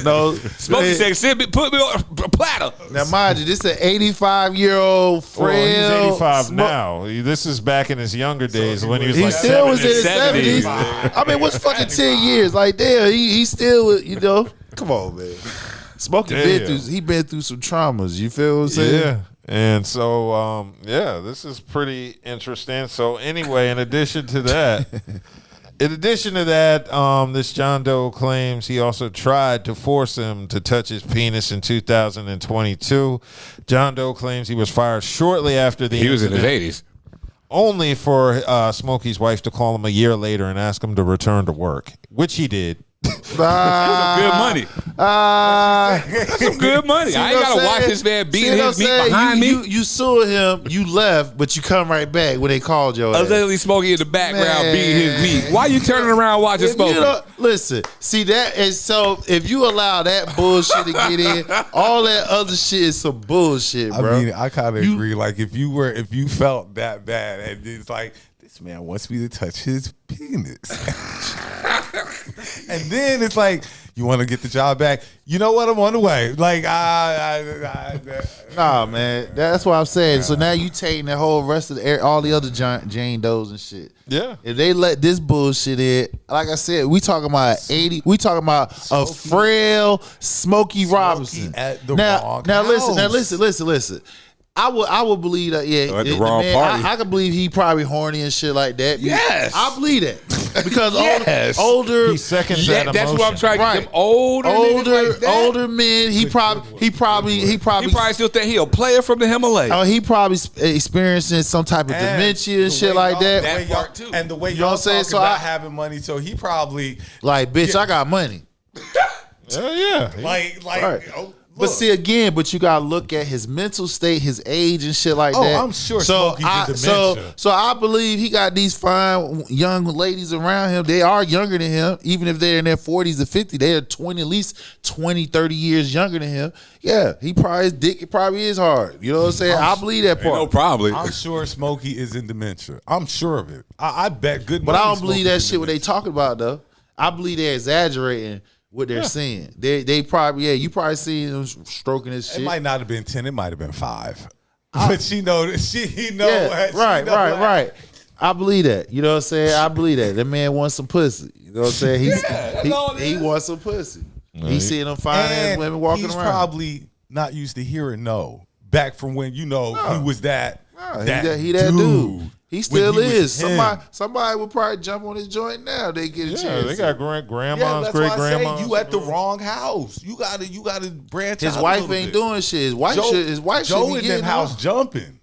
Speaker 4: No.
Speaker 5: Smokey said, put me on a platter.
Speaker 4: Now, mind you, this is an 85-year-old frail.
Speaker 2: Well, he's 85 now. This is back in his younger days when he was
Speaker 4: He
Speaker 2: like
Speaker 4: still was in his
Speaker 5: 70s.
Speaker 4: 70s. I mean, what's fucking 10 years? Like, damn, he still, come on, man. Smokey been through some traumas. You feel what I'm saying?
Speaker 2: Yeah. And so, this is pretty interesting. So anyway, in addition to that, this John Doe claims he also tried to force him to touch his penis in 2022. John Doe claims he was fired shortly after the
Speaker 5: He was in
Speaker 2: incident,
Speaker 5: his 80s.
Speaker 2: only for Smokey's wife to call him a year later and ask him to return to work, which he did.
Speaker 5: That's some good money. That's some good money. I ain't gotta watch this man beat his meat behind me.
Speaker 4: You sued him, you left, but you come right back when they called your ass.
Speaker 5: Literally Smokey in the background
Speaker 4: Man.
Speaker 5: beating his meat. Why you turning around watching
Speaker 4: If
Speaker 5: Smokey?
Speaker 4: you don't- listen, see that is so. If you allow that bullshit to get in, all that other shit is some bullshit, bro.
Speaker 3: I mean, I kind of agree. Like, if you felt that bad, and it's like, this man wants me to touch his penis, and then it's like, you want to get the job back? You know what? I'm on the way. Like,
Speaker 4: Nah, man, that's what I'm saying. So now you taking the whole rest of all the other Jane Does and shit.
Speaker 2: Yeah.
Speaker 4: If they let this bullshit in, like I said, we talking about 80. We talking about a frail Smokey Robinson.
Speaker 3: at the
Speaker 4: now,
Speaker 3: wrong
Speaker 4: now
Speaker 3: house.
Speaker 4: listen. I would believe that. Yeah,
Speaker 5: At the wrong party.
Speaker 4: I could believe he probably horny and shit like that.
Speaker 5: Yes.
Speaker 4: I believe that because
Speaker 5: Yes.
Speaker 4: older.
Speaker 2: He seconds that
Speaker 5: That's what I'm
Speaker 2: emotion.
Speaker 5: trying to get
Speaker 4: Right.
Speaker 5: them older niggas like that.
Speaker 4: older men. He probably
Speaker 5: He probably still think he a player from the Himalayas.
Speaker 4: he probably experiencing some type of dementia and shit like that.
Speaker 5: That part too.
Speaker 3: And the way
Speaker 4: know
Speaker 3: y'all
Speaker 4: what I'm saying?
Speaker 3: talking
Speaker 4: So
Speaker 3: about
Speaker 4: I-
Speaker 3: having money, so he probably
Speaker 4: Like, bitch, I got money.
Speaker 2: Yeah.
Speaker 3: like.
Speaker 4: Right.
Speaker 3: Oh,
Speaker 4: But
Speaker 3: look.
Speaker 4: see again, you gotta look at his mental state, his age and shit like
Speaker 3: Oh,
Speaker 4: that.
Speaker 3: I'm sure
Speaker 4: So
Speaker 3: Smokey's in dementia.
Speaker 4: so I believe he got these fine young ladies around him. They are younger than him, even if they're in their 40s or 50s. They're 20, at least 20, 30 years younger than him. Yeah, his dick probably is hard. You know what I'm saying? I believe that part.
Speaker 5: No problem.
Speaker 3: I'm sure Smokey is in dementia. I'm sure of it. I bet good.
Speaker 4: But I
Speaker 3: money
Speaker 4: don't believe
Speaker 3: Smokey's
Speaker 4: that
Speaker 3: in
Speaker 4: shit what they
Speaker 3: dementia.
Speaker 4: talking about though. I believe they're exaggerating what they're saying. They probably you probably seen them stroking his
Speaker 3: It
Speaker 4: shit.
Speaker 3: might not have been 10. It might have been 5. But he know.
Speaker 4: Right. I believe that. You know what I'm saying? I believe that. That man wants some pussy. You know what I'm saying? He wants some pussy. He's seeing them fine ass women walking
Speaker 3: he's
Speaker 4: around.
Speaker 3: probably not used to hearing no. Back from when he was that.
Speaker 4: He that dude. He
Speaker 3: when
Speaker 4: still
Speaker 3: he was
Speaker 4: is.
Speaker 3: him.
Speaker 4: Somebody would probably jump on his joint now. They get a
Speaker 2: Yeah,
Speaker 4: chance.
Speaker 2: they got grandmas,
Speaker 3: That's why I say
Speaker 2: great-grandmas.
Speaker 3: you at the wrong house. You gotta branch
Speaker 4: His
Speaker 3: out.
Speaker 4: wife
Speaker 3: a little
Speaker 4: ain't
Speaker 3: bit.
Speaker 4: doing shit. His wife
Speaker 3: Joe
Speaker 4: should be
Speaker 3: in
Speaker 4: getting
Speaker 3: them house
Speaker 4: off.
Speaker 3: jumping.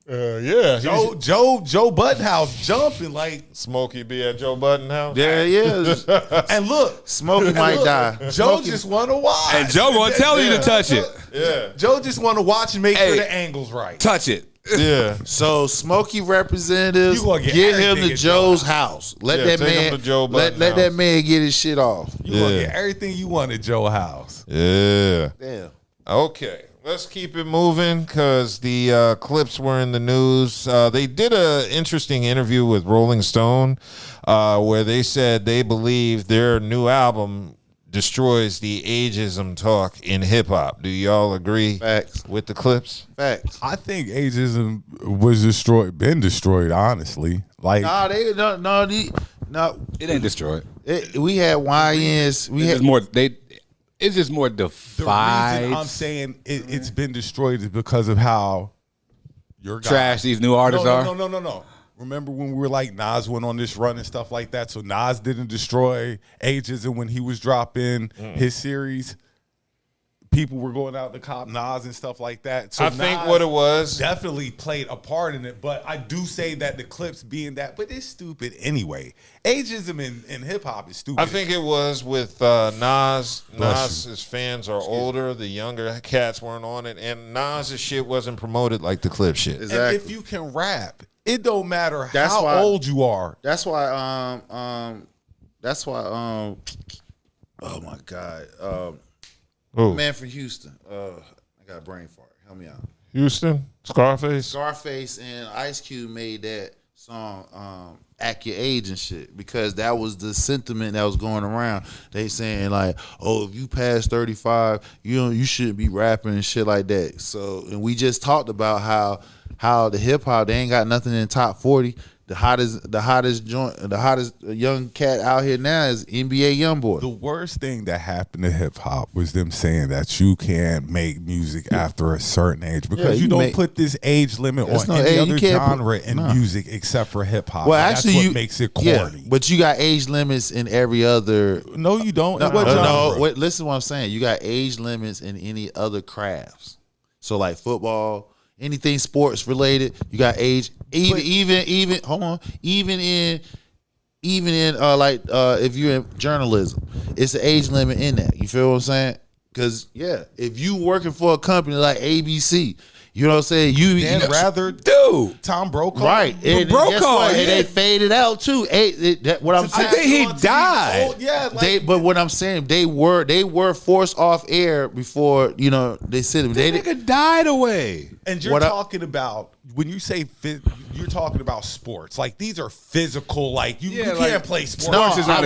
Speaker 2: Yeah.
Speaker 3: Joe Button house jumping like.
Speaker 2: Smokey be at Joe Budden house.
Speaker 4: There he is.
Speaker 3: And look,
Speaker 4: Smokey might die.
Speaker 3: Joe just want to watch.
Speaker 5: And Joe gonna tell you to touch it.
Speaker 2: Yeah.
Speaker 3: Joe just want to watch and make
Speaker 5: Hey.
Speaker 3: sure the angle's right.
Speaker 5: Touch it.
Speaker 2: Yeah.
Speaker 4: So Smokey representatives,
Speaker 3: You gonna get
Speaker 4: get him
Speaker 3: everything
Speaker 4: to
Speaker 3: at
Speaker 4: Joe's
Speaker 3: Joe's
Speaker 4: house. Let
Speaker 2: Yeah,
Speaker 4: that
Speaker 2: take him
Speaker 4: man
Speaker 2: to Joe
Speaker 4: let
Speaker 2: Budden's
Speaker 4: that
Speaker 2: house.
Speaker 4: man get his shit off.
Speaker 3: You gonna
Speaker 2: Yeah.
Speaker 3: get everything you want at Joe house.
Speaker 2: Yeah.
Speaker 4: Damn.
Speaker 2: Okay. Let's keep it moving because the clips were in the news. They did an interesting interview with Rolling Stone where they said they believe their new album destroys the ageism talk in hip hop. Do y'all agree
Speaker 4: Facts.
Speaker 2: with the clips?
Speaker 4: Facts.
Speaker 3: I think ageism was been destroyed. Honestly, like
Speaker 4: No,
Speaker 5: It ain't destroyed.
Speaker 4: we had YNs. We
Speaker 5: It's
Speaker 4: had
Speaker 5: more It's just more
Speaker 3: The
Speaker 5: defied.
Speaker 3: reason I'm saying it's been destroyed is because of how your guy,
Speaker 5: Trash these new artists are.
Speaker 3: No. Remember when we were like Nas went on this run and stuff like that? So Nas didn't destroy ageism when he was dropping his series. People were going out to cop Nas and stuff like that. So
Speaker 2: I think what it was
Speaker 3: definitely played a part in it. But I do say that the clips being that, but it's stupid anyway. Ageism in hip hop is stupid.
Speaker 2: I think it was with Nas. Nas's fans are older. The younger cats weren't on it, and Nas's shit wasn't promoted like the clip shit.
Speaker 3: And if you can rap, it don't matter how old you are.
Speaker 4: That's why. Oh my God. Man from Houston. I got a brain fart. Help me out.
Speaker 2: Houston, Scarface.
Speaker 4: Scarface and Ice Cube made that song Act Your Age and shit because that was the sentiment that was going around. They saying like, oh, if you pass 35, you shouldn't be rapping and shit like that. So, and we just talked about how the hip hop, they ain't got nothing in the top 40. The hottest young cat out here now is NBA YoungBoy.
Speaker 3: The worst thing that happened to hip hop was them saying that you can't make music after a certain age because you don't put this age limit on any other genre in music except for hip hop.
Speaker 4: Well,
Speaker 3: that's
Speaker 4: actually,
Speaker 3: what makes it corny.
Speaker 4: Yeah, but you got age limits in every other.
Speaker 3: No, you don't.
Speaker 4: Wait, listen to what I'm saying. You got age limits in any other crafts. So like football. Anything sports related, you got age. Even hold on. Even in if you're in journalism, it's an age limit in that. You feel what I'm saying? Because if you working for a company like ABC, you know what I'm saying.
Speaker 3: Rather Tom Brokaw,
Speaker 4: right? And
Speaker 5: Brokaw,
Speaker 4: and they faded out too. What I'm saying,
Speaker 5: I think he died.
Speaker 4: But what I'm saying, they were forced off air before they said
Speaker 5: they nigga died away.
Speaker 3: And you're talking about when you say you're talking about sports. Like these are physical. Like you can't play sports.
Speaker 4: No,
Speaker 5: is not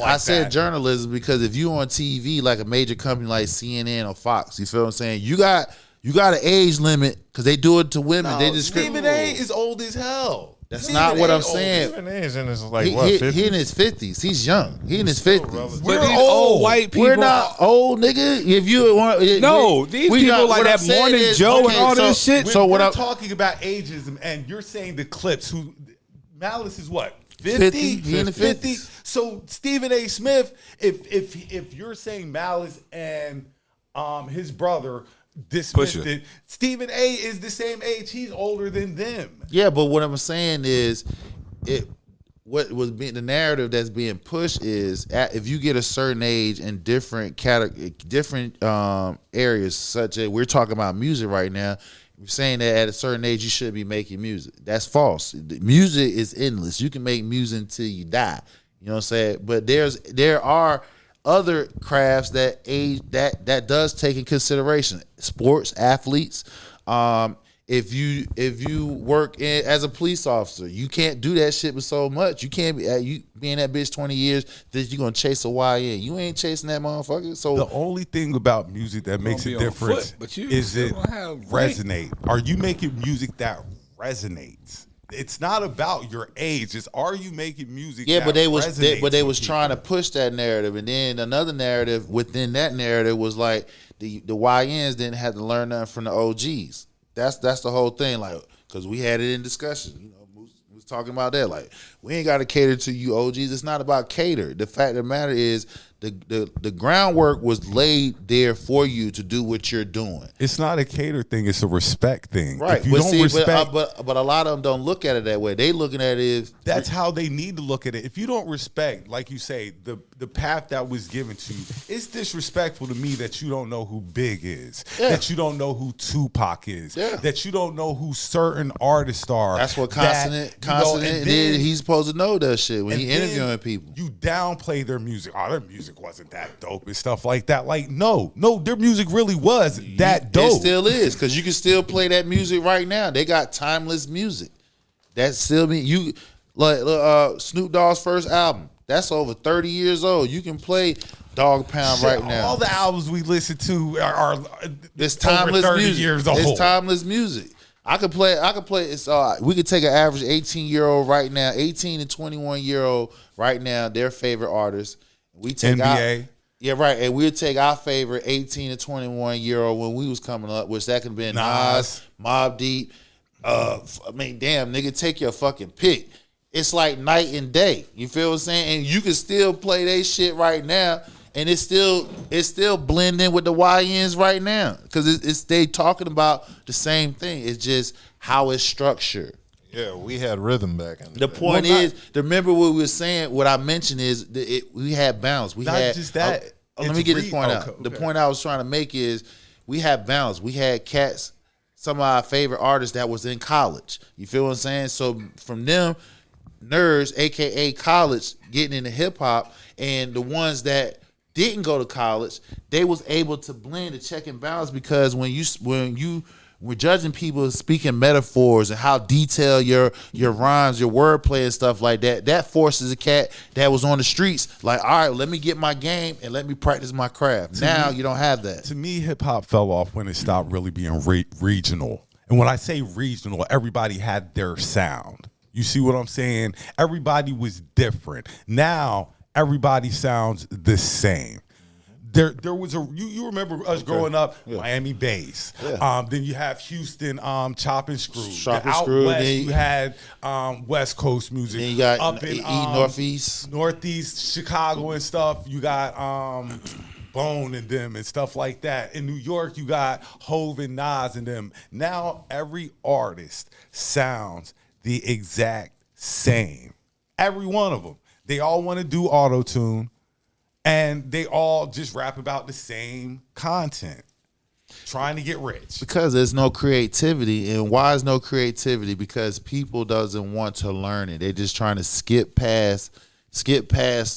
Speaker 4: I said journalism because if you on TV like a major company like CNN or Fox, you feel what I'm saying? You got an age limit because they do it to women.
Speaker 3: No,
Speaker 4: they just
Speaker 3: Stephen A. is old as hell.
Speaker 4: That's not what I'm saying.
Speaker 2: Stephen A. is in his like
Speaker 4: he in his 50s. He's young. He in his 50s.
Speaker 5: We're old white people.
Speaker 4: We're not old, nigga. If you want,
Speaker 5: these people like that Morning Joe and all this shit.
Speaker 3: So what I'm talking about ageism, and you're saying the clips. Who Malice is what 50?
Speaker 4: He in the 50s.
Speaker 3: So Stephen A. Smith, if you're saying Malice and his brother dismissed it. Stephen A is the same age. He's older than them.
Speaker 4: Yeah, but what I'm saying is, what was being the narrative that's being pushed is if you get a certain age in different areas, such as we're talking about music right now. We're saying that at a certain age you should be making music. That's false. Music is endless. You can make music until you die. You know what I'm saying? But there are other crafts that age that does take in consideration. Sports, athletes. If you work as a police officer, you can't do that shit with so much. You can't you being that bitch 20 years that you're gonna chase a YN. You ain't chasing that motherfucker. So
Speaker 3: the only thing about music that makes a difference is it resonate. Are you making music that resonates? It's not about your age. It's are you making music?
Speaker 4: Yeah,
Speaker 3: that
Speaker 4: but they was
Speaker 3: people?
Speaker 4: trying to push that narrative, and then another narrative within that narrative was like the YNs didn't have to learn nothing from the OGs. That's the whole thing, like because we had it in discussion. We was talking about that. Like we ain't got to cater to you OGs. It's not about cater. The fact of the matter is the groundwork was laid there for you to do what you're doing.
Speaker 3: It's not a cater thing. It's a respect thing.
Speaker 4: Right.
Speaker 3: If you don't respect,
Speaker 4: but a lot of them don't look at it that way. They looking at it as
Speaker 3: that's how they need to look at it. If you don't respect, like you say, the path that was given to you, it's disrespectful to me that you don't know who Big is, that you don't know who Tupac is, that you don't know who certain artists are.
Speaker 4: That's what Consonant did. He's supposed to know that shit when he interviewing people.
Speaker 3: You downplay their music. Oh, their music wasn't that dope and stuff like that. Like, no, their music really was that dope.
Speaker 4: It still is, because you can still play that music right now. They got timeless music. That still mean you like Snoop Dogg's first album. That's over 30 years old. You can play Dog Pound right now.
Speaker 3: All the albums we listen to are
Speaker 4: it's timeless
Speaker 3: over 30
Speaker 4: music.
Speaker 3: Years old.
Speaker 4: It's timeless music. I could play. It's we could take an average 18-year-old right now, 18 and 21-year-old right now, their favorite artists. We take
Speaker 3: NBA.
Speaker 4: Yeah, right. And we'll take our favorite 18 to 21 year old when we was coming up, which that could have been Nas, Mobb Deep. I mean, damn, nigga, take your fucking pick. It's like night and day. You feel what I'm saying? And you can still play they shit right now, and it's still blending with the YNs right now because it's they talking about the same thing. It's just how it's structured.
Speaker 2: Yeah, we had rhythm back in
Speaker 4: the point is, remember what we were saying, what I mentioned is we had balance. We
Speaker 3: Not
Speaker 4: had
Speaker 3: just that.
Speaker 4: let me get this point out. The point I was trying to make is we had balance. We had cats, some of our favorite artists that was in college. You feel what I'm saying? So from them, nerds, aka college, getting into hip hop, and the ones that didn't go to college, they was able to blend the check and balance because when you we're judging people speaking metaphors and how detailed your rhymes, your wordplay and stuff like that. That forces a cat that was on the streets like, all right, let me get my game and let me practice my craft. Now you don't have that.
Speaker 3: To me, hip hop fell off when it stopped really being regional. And when I say regional, everybody had their sound. You see what I'm saying? Everybody was different. Now everybody sounds the same. There was you remember us growing up, Miami bass. Yeah. Then you have Houston, Chop and Screw. Out west, you had West Coast music.
Speaker 4: Then you got
Speaker 3: up in Northeast, Chicago and stuff. You got Bone and them and stuff like that. In New York, you got Hove and Nas and them. Now every artist sounds the exact same. Every one of them. They all want to do auto-tune. And they all just rap about the same content, trying to get rich.
Speaker 4: Because there's no creativity. And why is no creativity? Because people doesn't want to learn it. They're just trying to skip past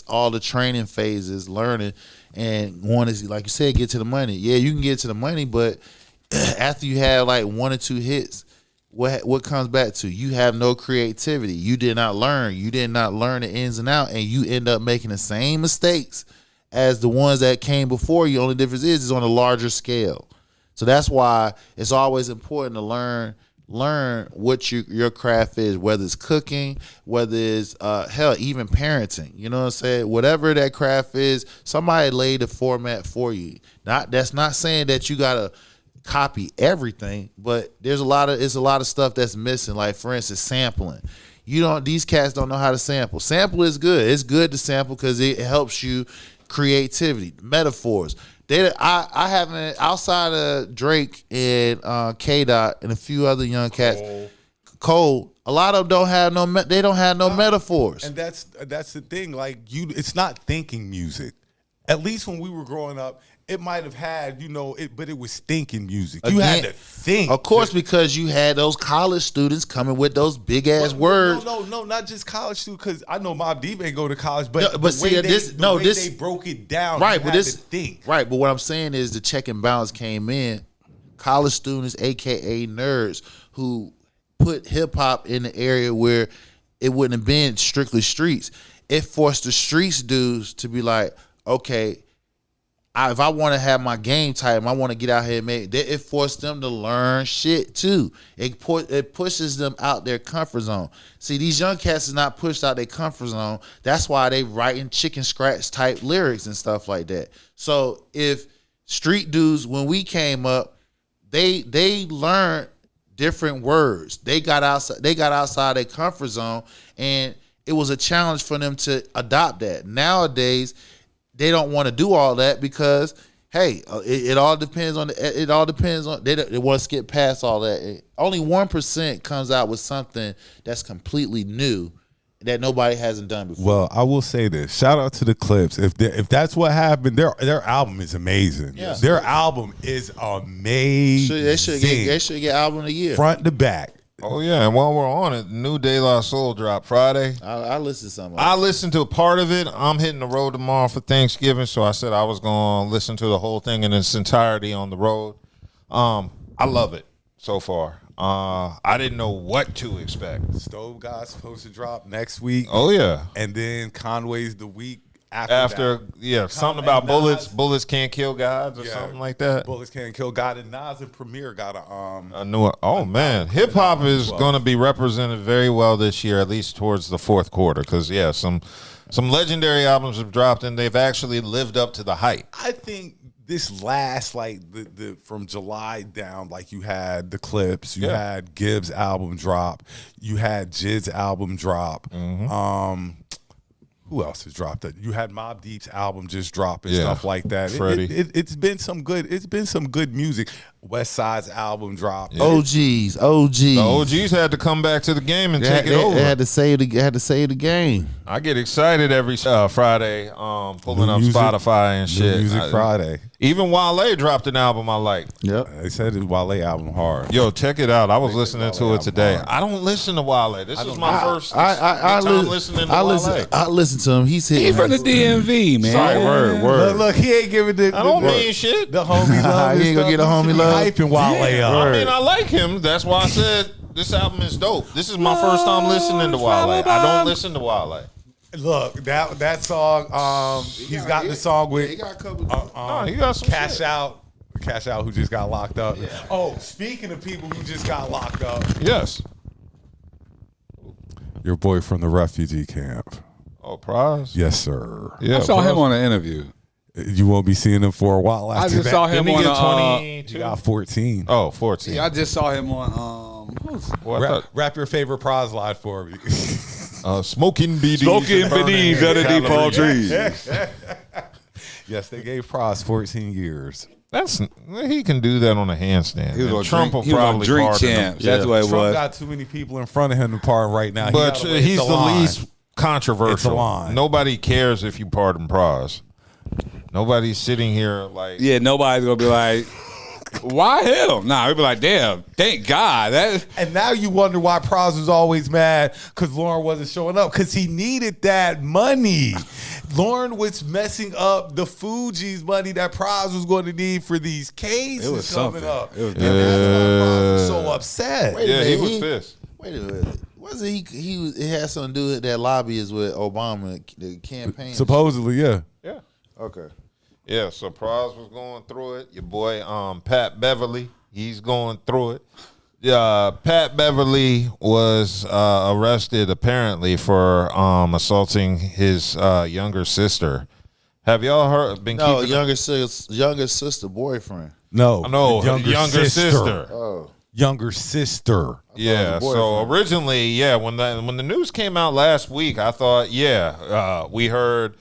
Speaker 4: all the training phases, learning, and want to, like you said, get to the money. Yeah, you can get to the money, but after you have like one or two hits, what comes back to? You have no creativity. You did not learn. You did not learn the ins and outs, and you end up making the same mistakes as the ones that came before you. Only difference is on a larger scale. So that's why it's always important to learn what your craft is, whether it's cooking, whether it's hell, even parenting. You know what I'm saying? Whatever that craft is, somebody laid the format for you. That's not saying that you gotta copy everything, but it's a lot of stuff that's missing. Like for instance, sampling. These cats don't know how to sample. Sample is good. It's good to sample because it helps you creativity, metaphors. I haven't, outside of Drake and K Dot and a few other young cats, Cole. A lot of them don't have no metaphors.
Speaker 3: And that's the thing. Like it's not thinking music. At least when we were growing up, it might have had, but it was thinking music. You had to think.
Speaker 4: Of course, because you had those college students coming with those big ass words.
Speaker 3: No, not just college students. Because I know Mobb Deep ain't go to college, but
Speaker 4: they
Speaker 3: broke it down.
Speaker 4: Right,
Speaker 3: but this think.
Speaker 4: Right, but what I'm saying is the check and balance came in. College students, aka nerds, who put hip hop in the area where it wouldn't have been strictly streets. It forced the streets dudes to be like, okay, if I want to have my game tight, I want to get out here and make it. It forced them to learn shit too. It pushes them out their comfort zone. See, these young cats is not pushed out their comfort zone. That's why they writing chicken scratch type lyrics and stuff like that. So if street dudes, when we came up, they learned different words. They got outside their comfort zone, and it was a challenge for them to adopt that. Nowadays, they don't want to do all that because, hey, it all depends on they want to skip past all that. Only 1% comes out with something that's completely new that nobody hasn't done before.
Speaker 3: Well, I will say this: shout out to the Clips. If that's what happened, their album is amazing. Yeah. Their album is amazing.
Speaker 4: They should get album of the year,
Speaker 3: front to back.
Speaker 2: Oh yeah, and while we're on it, new De La Soul dropped Friday.
Speaker 4: I listened to some of it.
Speaker 2: I listened to a part of it. I'm hitting the road tomorrow for Thanksgiving, so I said I was gonna listen to the whole thing in its entirety on the road. I love it so far. I didn't know what to expect.
Speaker 3: Stove God's supposed to drop next week.
Speaker 2: Oh yeah,
Speaker 3: and then Conway's the week after that.
Speaker 2: Something about bullets. Bullets can't kill gods or something like that.
Speaker 3: Bullets can't kill God. And Nas and Premier got
Speaker 2: a new. Oh man, hip hop is going to be represented very well this year, at least towards the fourth quarter. Because some legendary albums have dropped, and they've actually lived up to the hype.
Speaker 3: I think this last, like the from July down, like you had the Clips, you had Gibbs' album drop, you had Jid's album drop. Who else has dropped it? You had Mobb Deep's album just drop and stuff like that. It's been some good. It's been some good music. West Side's album drop.
Speaker 4: OGs.
Speaker 2: The OGs had to come back to the game and take it over.
Speaker 4: They had to save the game.
Speaker 2: I get excited every Friday, pulling up Spotify and shit.
Speaker 3: Music Friday.
Speaker 2: Even Wale dropped an album I like.
Speaker 3: Yep, they said his Wale album hard.
Speaker 2: Yo, check it out. I was listening to it today. I don't listen to Wale. This is my first time listening to Wale.
Speaker 4: I listen to him. He's
Speaker 5: from the DMV, man.
Speaker 2: Sorry, word.
Speaker 3: Look, he ain't giving the.
Speaker 2: I don't mean shit.
Speaker 3: The homie love.
Speaker 4: He ain't gonna get a homie love.
Speaker 3: Hyping Wale up.
Speaker 2: I mean, I like him. That's why I said this album is dope. This is my first time listening to Wale. I don't listen to Wale.
Speaker 3: Look, that song. He's got the song with.
Speaker 4: He got a couple.
Speaker 2: He got some
Speaker 3: Cash
Speaker 2: shit.
Speaker 3: Out. Cash Out, who just got locked up. Yeah. Oh, speaking of people who just got locked up.
Speaker 2: Yes.
Speaker 3: Your boy from the refugee camp.
Speaker 2: Oh, Prize?
Speaker 3: Yes, sir.
Speaker 2: Yeah,
Speaker 5: I saw him on an interview.
Speaker 3: You won't be seeing him for a while after
Speaker 5: I just
Speaker 3: that.
Speaker 5: saw him
Speaker 2: Didn't he
Speaker 5: on
Speaker 2: get 22?
Speaker 3: He got 14.
Speaker 2: Oh, 14.
Speaker 5: Yeah, I just saw him on.
Speaker 3: Rap your favorite prize line for me.
Speaker 2: Smoking BDs.
Speaker 5: Smoking BDs under deep palm trees.
Speaker 3: Yes, they gave Prize 14 years.
Speaker 2: He can do that on a handstand.
Speaker 5: He was on
Speaker 2: Trump
Speaker 5: drink,
Speaker 2: will probably
Speaker 5: drink
Speaker 2: pardon him.
Speaker 5: champs. That's what it
Speaker 3: Trump
Speaker 5: was.
Speaker 3: got too many people in front of him to pardon right now.
Speaker 2: But he's the least controversial.
Speaker 3: It's a line.
Speaker 2: Nobody cares if you pardon Prize. Nobody's sitting here like
Speaker 5: nobody's gonna be like, why him? Nah, we'd be like, damn, thank God.
Speaker 3: And now you wonder why Prize was always mad because Lauren wasn't showing up because he needed that money. Lauren was messing up the Fuji's money that Prize was going to need for these cases
Speaker 5: It was
Speaker 3: coming
Speaker 5: something.
Speaker 3: up.
Speaker 5: It was
Speaker 3: and that's why Prize was so upset.
Speaker 4: Wait a minute,
Speaker 2: he was pissed.
Speaker 4: Wait a minute. Wasn't he? It had something to do with that lobbyist with Obama, the campaign.
Speaker 3: Supposedly, yeah.
Speaker 2: Yeah.
Speaker 4: Okay.
Speaker 2: Yeah, so Prize was going through it. Your boy Pat Beverly, he's going through it. Pat Beverly was arrested apparently for assaulting his younger sister. Have y'all heard?
Speaker 4: No, younger sister boyfriend.
Speaker 3: No,
Speaker 2: younger sister.
Speaker 4: Oh.
Speaker 3: Younger sister.
Speaker 2: Yeah. So originally, when the news came out last week, I thought, we heard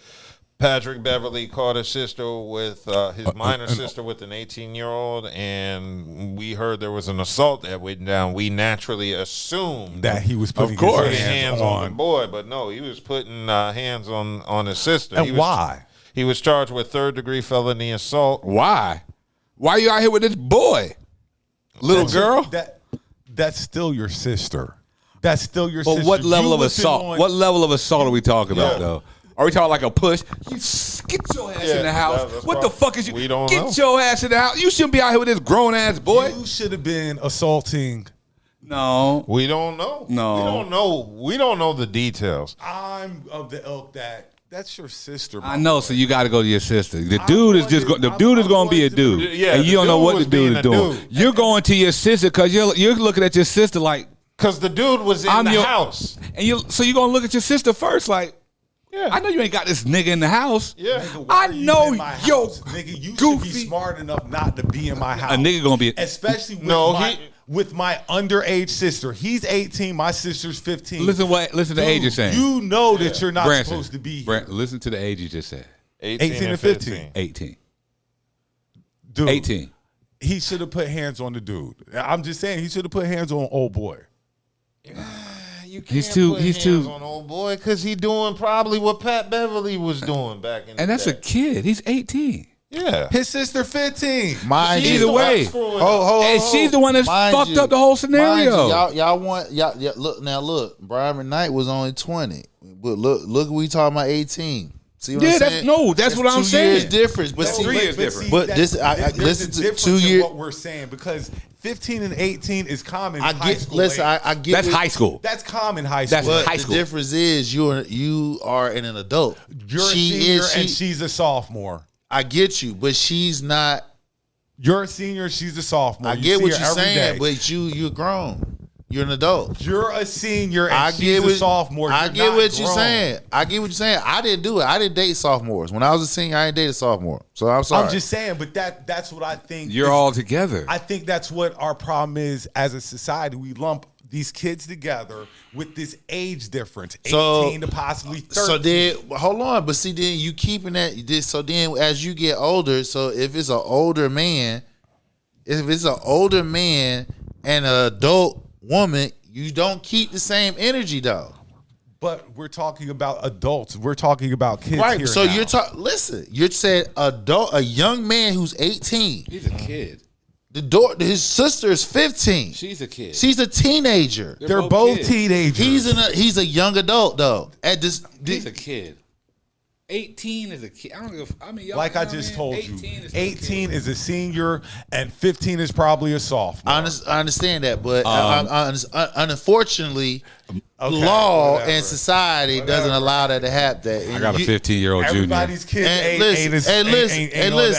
Speaker 2: Patrick Beverly caught his sister with his minor sister with an 18-year-old, and we heard there was an assault that went down. We naturally assumed
Speaker 3: that he was putting
Speaker 2: his hands on the boy, but no, he was putting hands on his sister.
Speaker 3: And why?
Speaker 2: He was charged with third-degree felony assault.
Speaker 5: Why? Why are you out here with this boy? Little girl?
Speaker 3: That's still your sister. That's still your sister.
Speaker 5: But what level of assault? What level of assault are we talking about, though? Are we talking like a push? You get your ass in the house. What the fuck is you?
Speaker 2: We don't
Speaker 5: get your ass in the house. You shouldn't be out here with this grown ass boy.
Speaker 3: You should have been assaulting.
Speaker 5: No,
Speaker 2: we don't know.
Speaker 5: No,
Speaker 2: we don't know. We don't know the details.
Speaker 3: I'm of the ilk that's your sister.
Speaker 5: I know. So you got to go to your sister. The dude is just the dude is going to be a dude.
Speaker 2: Yeah,
Speaker 5: and you don't know what the dude is doing.
Speaker 2: Dude.
Speaker 5: You're going to your sister because you're looking at your sister like
Speaker 2: because the dude was in the house,
Speaker 5: and you're going to look at your sister first like. Yeah. I know you ain't got this nigga in the house.
Speaker 2: Yeah,
Speaker 3: nigga,
Speaker 5: I know, yo,
Speaker 3: nigga, you
Speaker 5: goofy.
Speaker 3: should be smart enough not to be in my house.
Speaker 5: A nigga gonna be,
Speaker 3: especially with my underage sister. He's 18, my sister's 15.
Speaker 5: Listen to the age you're saying.
Speaker 3: You know that you're not supposed to be here.
Speaker 5: Listen to the age you just said.
Speaker 3: 18 and 15.
Speaker 5: 18.
Speaker 3: Dude,
Speaker 5: 18.
Speaker 3: He should have put hands on the dude. I'm just saying he should have put hands on old boy.
Speaker 2: You can't put hands on old boy because he doing probably what Pat Beverly was doing back in the
Speaker 5: And that's
Speaker 2: day.
Speaker 5: a kid. He's 18.
Speaker 2: Yeah.
Speaker 3: His sister 15.
Speaker 5: Either way. And she's the one that's fucked up the whole scenario.
Speaker 4: Y'all look, Brian McKnight was only 20. But look we talking about 18. See what I'm saying?
Speaker 5: That's what I'm
Speaker 4: 2
Speaker 5: saying.
Speaker 4: years difference, but see,
Speaker 5: 3 years different.
Speaker 4: But this, I
Speaker 3: there's
Speaker 4: listen
Speaker 3: a
Speaker 4: to
Speaker 3: difference
Speaker 4: 2
Speaker 3: in
Speaker 4: years.
Speaker 3: what we're saying because 15 and 18 is common.
Speaker 4: I
Speaker 3: in high
Speaker 4: get.
Speaker 3: school
Speaker 4: Listen,
Speaker 3: age.
Speaker 4: I get.
Speaker 5: That's
Speaker 4: what-
Speaker 5: high school.
Speaker 3: That's common high school.
Speaker 5: That's
Speaker 4: But
Speaker 5: high
Speaker 4: the
Speaker 5: school.
Speaker 4: difference is you are an adult.
Speaker 3: You're a senior and she's a sophomore.
Speaker 4: I get you, but she's not.
Speaker 3: You're a senior, she's a sophomore.
Speaker 4: I
Speaker 3: You
Speaker 4: get
Speaker 3: see
Speaker 4: what
Speaker 3: her
Speaker 4: you're
Speaker 3: every
Speaker 4: saying,
Speaker 3: day.
Speaker 4: but you're grown. You're an adult.
Speaker 3: You're a senior and
Speaker 4: I
Speaker 3: she's
Speaker 4: get
Speaker 3: a
Speaker 4: what
Speaker 3: sophomore.
Speaker 4: I
Speaker 3: You're
Speaker 4: get
Speaker 3: not
Speaker 4: what you're
Speaker 3: grown.
Speaker 4: saying. I get what you're saying. I didn't do it. I didn't date sophomores. When I was a senior, I didn't date a sophomore. So I'm sorry.
Speaker 3: I'm just saying, but that's what I think.
Speaker 5: You're all together.
Speaker 3: I think that's what our problem is as a society. We lump these kids together with this age difference, 18 to possibly 30.
Speaker 4: So then, hold on. But see, then you keeping that. So then, as you get older, so if it's an older man, and an adult woman, you don't keep the same energy though.
Speaker 3: But we're talking about adults. We're talking about kids.
Speaker 4: Right.
Speaker 3: Here
Speaker 4: So
Speaker 3: now.
Speaker 4: you're talking. Listen, you said a young man who's 18.
Speaker 5: He's a kid.
Speaker 4: His sister is 15.
Speaker 5: She's a kid.
Speaker 4: She's a teenager.
Speaker 3: They're both
Speaker 5: kids.
Speaker 3: teenagers.
Speaker 4: He's a young adult though. At this,
Speaker 5: He's a kid. 18 is a kid. I don't give. I mean, y'all,
Speaker 3: like
Speaker 5: you
Speaker 3: I
Speaker 5: know
Speaker 3: just
Speaker 5: what I mean?
Speaker 3: told you,
Speaker 5: 18 is
Speaker 3: 18 is a senior and 15 is probably a sophomore.
Speaker 4: I understand that, but unfortunately, law
Speaker 3: whatever.
Speaker 4: and society doesn't allow that to happen.
Speaker 5: I got a 15-year-old junior.
Speaker 3: Everybody's kids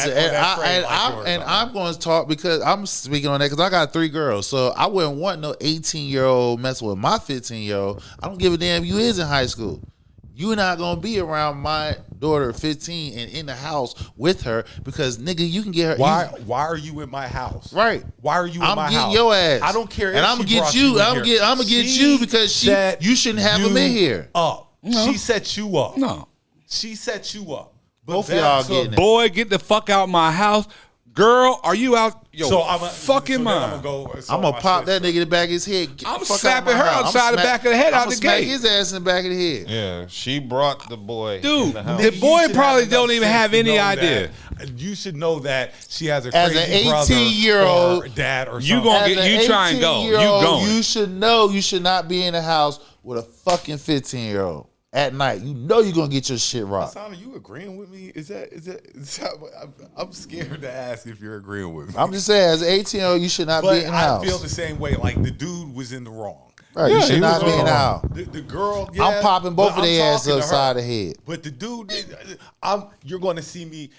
Speaker 4: And I'm going to talk because I'm speaking on that because I got 3 girls, so I wouldn't want no 18-year-old messing with my 15-year-old. I don't give a damn if you is in high school. You're not gonna be around my daughter 15 and in the house with her because nigga, you can get her.
Speaker 3: Why are you in my house?
Speaker 4: Right.
Speaker 3: Why are you in
Speaker 4: I'm
Speaker 3: my
Speaker 4: getting
Speaker 3: house?
Speaker 4: your ass.
Speaker 3: I don't care.
Speaker 4: And
Speaker 3: if
Speaker 4: I'm gonna
Speaker 3: she
Speaker 4: get
Speaker 3: brought
Speaker 4: you.
Speaker 3: in
Speaker 4: I'm
Speaker 3: here.
Speaker 4: gonna get
Speaker 3: She
Speaker 4: you because
Speaker 3: set
Speaker 4: you shouldn't have them in here.
Speaker 3: Up.
Speaker 5: No.
Speaker 3: She set you up.
Speaker 5: No.
Speaker 3: She set you up. But
Speaker 4: Both of y'all
Speaker 3: that's
Speaker 4: getting it.
Speaker 5: Boy, get the fuck out my house. Girl, are you out? Yo,
Speaker 3: So I'm
Speaker 5: fucking mind.
Speaker 3: I'm gonna
Speaker 4: pop that nigga in the back of his head. Get
Speaker 5: I'm
Speaker 4: the fuck
Speaker 5: slapping
Speaker 4: out my
Speaker 5: her
Speaker 4: house.
Speaker 5: outside the back of the head out
Speaker 4: I'ma
Speaker 5: the
Speaker 4: smack
Speaker 5: gate.
Speaker 4: his ass in the back of the head.
Speaker 2: Yeah, she brought the boy.
Speaker 5: Dude,
Speaker 2: in the house.
Speaker 5: the boy
Speaker 3: You should
Speaker 5: probably
Speaker 3: have
Speaker 5: don't
Speaker 3: enough
Speaker 5: even
Speaker 3: sense
Speaker 5: have
Speaker 3: to
Speaker 5: any
Speaker 3: know
Speaker 5: idea.
Speaker 3: that. You should know that she has a
Speaker 4: As
Speaker 3: crazy
Speaker 4: an
Speaker 3: brother
Speaker 4: 18-year-old,
Speaker 3: or dad or
Speaker 5: you
Speaker 3: something.
Speaker 5: gonna get you try and go. You going.
Speaker 4: You should know you should not be in the house with a fucking 15-year-old at night. You know you're gonna get your shit rocked.
Speaker 3: Hassan, are you agreeing with me? Is that I'm scared to ask if you're agreeing with me.
Speaker 4: I'm just saying, as an 18-year-old, you should not
Speaker 3: but
Speaker 4: be in the
Speaker 3: I
Speaker 4: house.
Speaker 3: feel the same way. Like the dude was in the wrong.
Speaker 4: Right, you should not be in the house.
Speaker 3: The girl,
Speaker 4: I'm popping both
Speaker 3: but
Speaker 4: of their
Speaker 3: I'm
Speaker 4: asses
Speaker 3: talking to
Speaker 4: upside
Speaker 3: her.
Speaker 4: the head.
Speaker 3: But the dude, you're going to see me.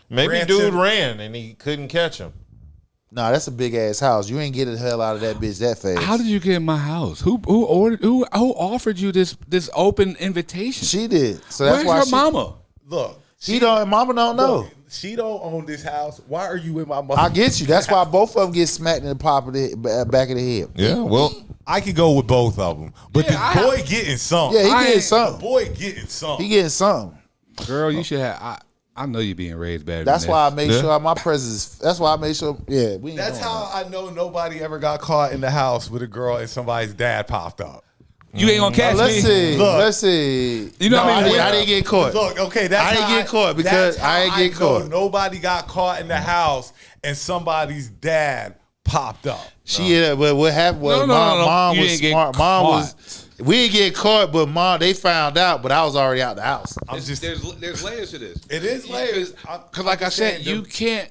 Speaker 2: Maybe
Speaker 3: ransom-
Speaker 2: dude ran and he couldn't catch him.
Speaker 4: Nah, that's a big ass house. You ain't getting the hell out of that bitch that fast.
Speaker 5: How did you get in my house? Who offered you this open invitation?
Speaker 4: She did. So that's
Speaker 5: Where's
Speaker 4: why
Speaker 5: her
Speaker 4: she,
Speaker 5: mama?
Speaker 3: Look,
Speaker 4: Mama don't know.
Speaker 3: look, she don't own this house. Why are you in my mother?
Speaker 4: I get you. That's why both of them get smacked in the pop of the back of the head.
Speaker 2: Yeah, well,
Speaker 3: I could go with both of them, but
Speaker 5: Yeah,
Speaker 3: the boy getting something.
Speaker 4: Yeah, he getting
Speaker 3: The
Speaker 4: something.
Speaker 3: boy getting something.
Speaker 4: He getting something.
Speaker 5: Girl, you should have. I know you're being raised better.
Speaker 4: That's
Speaker 5: than
Speaker 4: why I
Speaker 5: this.
Speaker 4: make sure my presence. That's why I make sure. Yeah, we ain't
Speaker 3: That's
Speaker 4: doing
Speaker 3: how
Speaker 4: that.
Speaker 3: I know nobody ever got caught in the house with a girl and somebody's dad popped up.
Speaker 5: You ain't gonna catch
Speaker 4: Let's
Speaker 5: me.
Speaker 4: see.
Speaker 3: Look.
Speaker 4: Let's see.
Speaker 5: You know
Speaker 4: No,
Speaker 5: what I mean?
Speaker 4: I didn't get caught.
Speaker 3: Look, okay, that's
Speaker 4: I didn't
Speaker 3: how
Speaker 4: get caught because
Speaker 3: that's how
Speaker 4: I ain't get
Speaker 3: know
Speaker 4: caught.
Speaker 3: Nobody got caught in the house and somebody's dad popped up.
Speaker 4: But what happened was
Speaker 5: No.
Speaker 4: mom
Speaker 5: You
Speaker 4: was
Speaker 5: didn't get
Speaker 4: smart. Mom
Speaker 5: caught.
Speaker 4: was. We didn't get caught, but mom they found out. But I was already out the house.
Speaker 5: There's layers to this.
Speaker 3: It is layers.
Speaker 5: Because like I said, you can't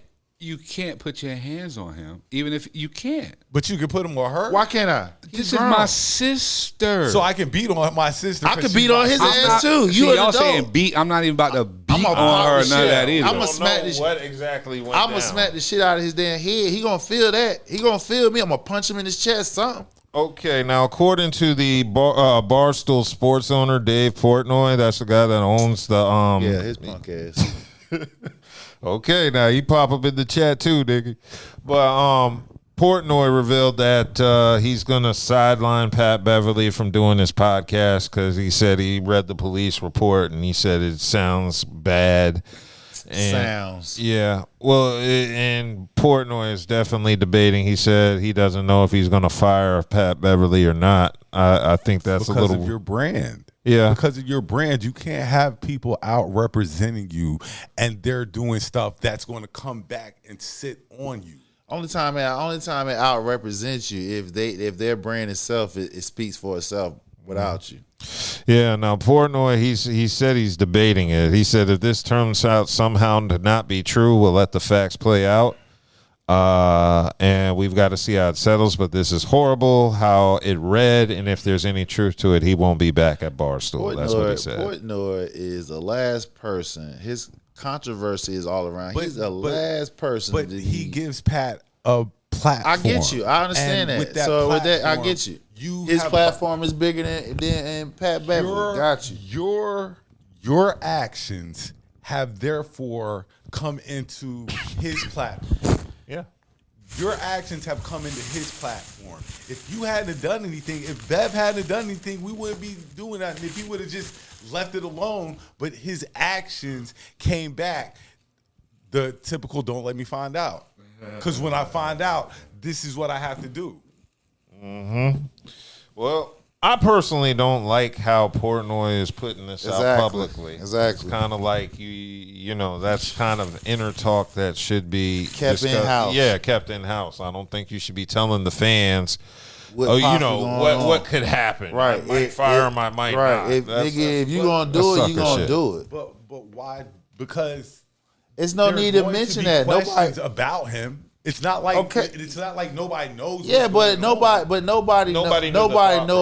Speaker 5: put your hands on him, even if you can't.
Speaker 3: But you can put him on her.
Speaker 4: Why can't I?
Speaker 5: This is my sister.
Speaker 3: So I can beat on my sister.
Speaker 4: I could beat on his ass too.
Speaker 5: See,
Speaker 4: You an
Speaker 5: y'all
Speaker 4: adult.
Speaker 5: saying beat? I'm not even about to beat
Speaker 4: I'ma
Speaker 5: on
Speaker 4: pop
Speaker 5: her or
Speaker 4: the
Speaker 5: none of
Speaker 4: shit
Speaker 5: that
Speaker 4: out.
Speaker 5: either.
Speaker 4: I'ma smack
Speaker 2: know
Speaker 4: this.
Speaker 2: what exactly went
Speaker 4: I'm
Speaker 2: down.
Speaker 4: gonna smack the shit out of his damn head. He gonna feel that. He gonna feel me. I'm gonna punch him in his chest. Something.
Speaker 2: Okay, now according to the Barstool Sports owner Dave Portnoy, that's the guy that owns the
Speaker 4: Yeah, his punk ass.
Speaker 2: Okay, now you pop up in the chat too, nigga. But Portnoy revealed that he's gonna sideline Pat Beverly from doing his podcast because he said he read the police report and he said it sounds bad.
Speaker 4: Sounds.
Speaker 2: Yeah. Well, and Portnoy is definitely debating. He said he doesn't know if he's going to fire Pat Beverly or not. I think that's
Speaker 3: because
Speaker 2: a little
Speaker 3: of your brand.
Speaker 2: Yeah.
Speaker 3: Because of your brand, you can't have people out representing you and they're doing stuff that's going to come back and sit on you.
Speaker 4: Only time it out represents you if their brand itself it speaks for itself. without you.
Speaker 2: Yeah, now Portnoy, he said he's debating it. He said if this turns out somehow to not be true, we'll let the facts play out. And we've got to see how it settles, but this is horrible how it read, and if there's any truth to it, he won't be back at Barstool. That's what he said.
Speaker 4: Portnoy is the last person. His controversy is all around. He's the last person.
Speaker 3: But he gives Pat a platform.
Speaker 4: I get you. I understand
Speaker 3: and
Speaker 4: that.
Speaker 3: with that
Speaker 4: So with that, I
Speaker 3: platform,
Speaker 4: get you. His platform is bigger than Pat Beverly. Got you.
Speaker 3: Your actions have therefore come into his platform.
Speaker 2: Yeah.
Speaker 3: Your actions have come into his platform. If you hadn't done anything, if Bev hadn't done anything, we wouldn't be doing that. And if he would have just left it alone, but his actions came back, the typical don't let me find out. Because when I find out, this is what I have to do.
Speaker 2: Mm-hmm. Well, I personally don't like how Portnoy is putting this out publicly.
Speaker 4: Exactly.
Speaker 2: It's kind of like you know, that's kind of inner talk that should be
Speaker 4: kept in house.
Speaker 2: Yeah, kept in house. I don't think you should be telling the fans,
Speaker 4: what
Speaker 2: what could happen.
Speaker 4: Right.
Speaker 2: I might fire him, I might not.
Speaker 4: If you're gonna do it, you're gonna do it.
Speaker 3: But why? Because
Speaker 4: it's no need to mention that.
Speaker 3: Nobody about him. It's not like it's not like nobody knows.
Speaker 4: Yeah, but nobody know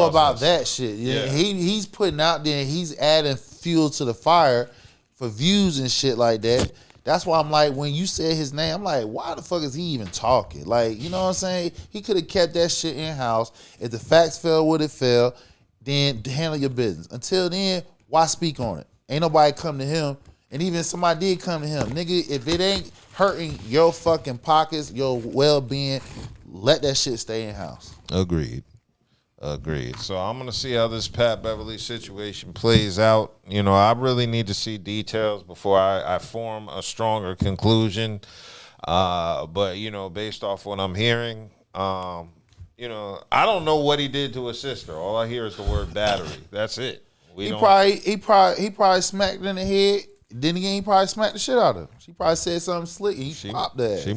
Speaker 4: about that shit.
Speaker 2: Yeah.
Speaker 4: He's putting out there. He's adding fuel to the fire for views and shit like that. That's why I'm like, when you said his name, I'm like, why the fuck is he even talking? Like, you know what I'm saying? He could have kept that shit in house. If the facts fell what it fell, then handle your business. Until then, why speak on it? Ain't nobody come to him. And even if somebody did come to him, nigga, if it ain't hurting your fucking pockets, your well-being, let that shit stay in house.
Speaker 2: Agreed. So I'm going to see how this Pat Beverly situation plays out. You know, I really need to see details before I form a stronger conclusion. But, you know, based off what I'm hearing, you know, I don't know what he did to his sister. All I hear is the word battery. That's it.
Speaker 4: He probably smacked her in the head. Then again, he probably smacked the shit out of her. She probably said something slick. He popped that.
Speaker 2: She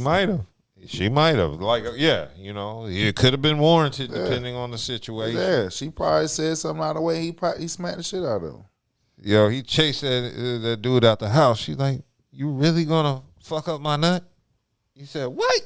Speaker 2: might have. Like, yeah, you know, it could have been warranted depending on the situation.
Speaker 4: Yeah, she probably said something out of the way. He smacked the shit out of her.
Speaker 2: Yo, he chased that dude out the house. She's like, you really gonna fuck up my nut? He said, what?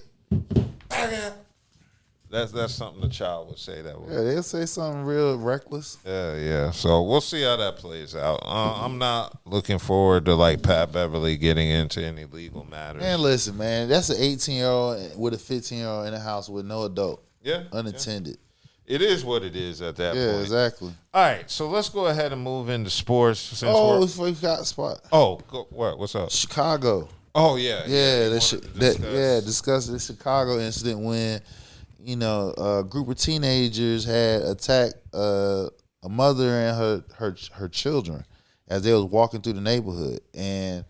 Speaker 2: That's something the child would say. That would.
Speaker 4: Yeah, they'll say something real reckless.
Speaker 2: Yeah. So we'll see how that plays out. I'm not looking forward to like Pat Beverly getting into any legal matters.
Speaker 4: Man, listen, man, that's an 18-year-old with a 15-year-old in the house with no adult.
Speaker 2: Yeah,
Speaker 4: unattended.
Speaker 2: Yeah. It is what it is at that point.
Speaker 4: Yeah, exactly.
Speaker 2: All right, so let's go ahead and move into sports.
Speaker 4: Before you got a spot.
Speaker 2: Oh, what's up?
Speaker 4: Chicago.
Speaker 2: Oh yeah.
Speaker 4: Discuss the Chicago incident when, you know, a group of teenagers had attacked a mother and her children as they was walking through the neighborhood. And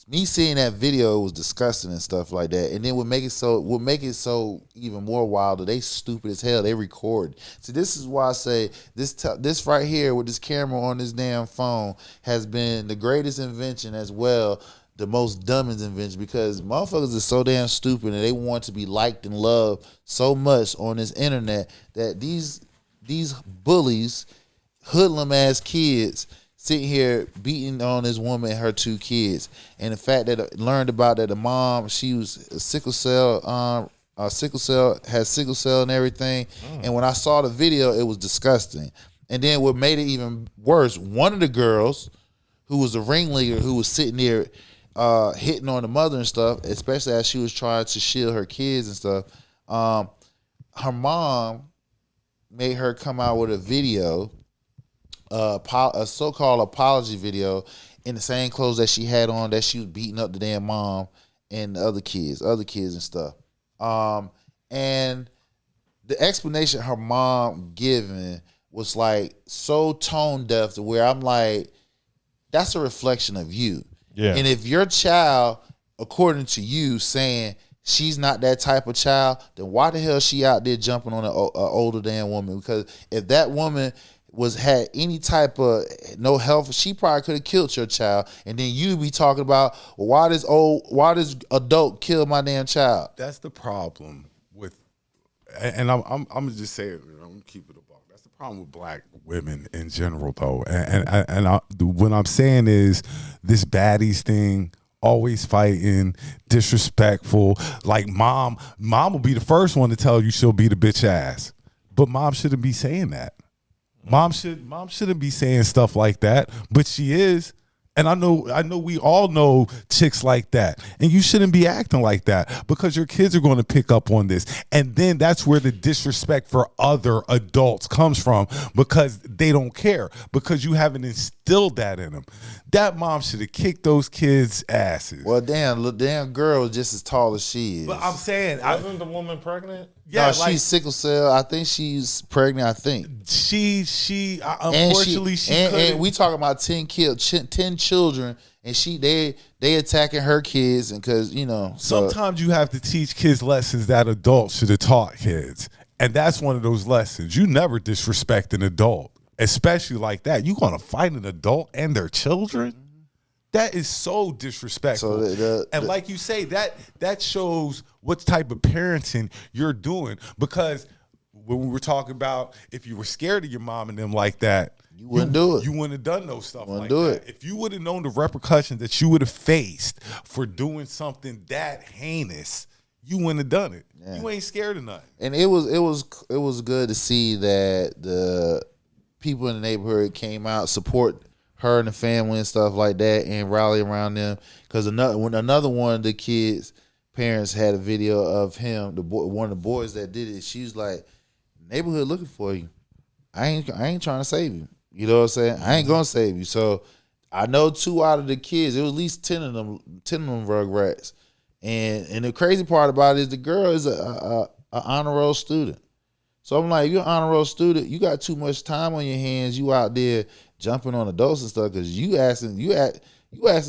Speaker 4: me seeing that video was disgusting and stuff like that. And then what make it so even more wild, they stupid as hell. They record. See, this is why I say this right here with this camera on this damn phone has been the greatest invention as well. The most dumbest invention, because motherfuckers are so damn stupid and they want to be liked and loved so much on this internet that these bullies, hoodlum ass kids, sitting here beating on this woman and her two kids. And the fact that I learned about that the mom, she was sickle cell has sickle cell and everything. And when I saw the video, it was disgusting. And then what made it even worse, one of the girls who was a ringleader who was sitting there hitting on the mother and stuff, especially as she was trying to shield her kids and stuff. Her mom made her come out with a video, a so-called apology video, in the same clothes that she had on, that she was beating up the damn mom and the other kids and stuff. And the explanation her mom given was like so tone deaf to where I'm like, that's a reflection of you. Yeah. And if your child, according to you, saying she's not that type of child, then why the hell is she out there jumping on an older damn woman? Because if that woman had any type of no health, she probably could have killed your child. And then you be talking about, well, why this adult kill my damn child?
Speaker 3: That's the problem with, and I'm gonna just say it. I'm gonna keep it a buck. That's the problem with black women in general, though, what I'm saying is this baddies thing, always fighting, disrespectful. Like mom will be the first one to tell you she'll beat a bitch ass, but mom shouldn't be saying that. Mom shouldn't be saying stuff like that, but she is. And I know we all know chicks like that. And you shouldn't be acting like that because your kids are going to pick up on this. And then that's where the disrespect for other adults comes from because they don't care because you haven't instilled that in them. That mom should have kicked those kids' asses.
Speaker 4: Well, damn girl is just as tall as she is.
Speaker 3: But I'm saying,
Speaker 2: wasn't the woman pregnant?
Speaker 4: Yeah, no, she's sickle cell. I think she's pregnant. I think
Speaker 3: she unfortunately
Speaker 4: and we talking about 10 children, and they attacking her kids, and because
Speaker 3: sometimes you have to teach kids lessons that adults should have taught kids, and that's one of those lessons. You never disrespect an adult, especially like that. You gonna fight an adult and their children? That is so disrespectful. And like you say, that shows what type of parenting you're doing. Because when we were talking about if you were scared of your mom and them like that,
Speaker 4: you wouldn't do it.
Speaker 3: You wouldn't have done no stuff like that. If you would have known the repercussions that you would have faced for doing something that heinous, you wouldn't have done it. Yeah. You ain't scared of nothing.
Speaker 4: And it was good to see that the people in the neighborhood came out, support her and the family and stuff like that, and rally around them. Because another one of the kids' parents had a video of him, one of the boys that did it. She was like, "Neighborhood looking for you. I ain't trying to save you. You know what I'm saying? I ain't gonna save you." So I know 2 out of the kids. It was at least 10 of them rugrats. And the crazy part about it is the girl is a honor roll student. So I'm like, if you're an honor roll student, you got too much time on your hands. You out there jumping on adults and stuff because you asking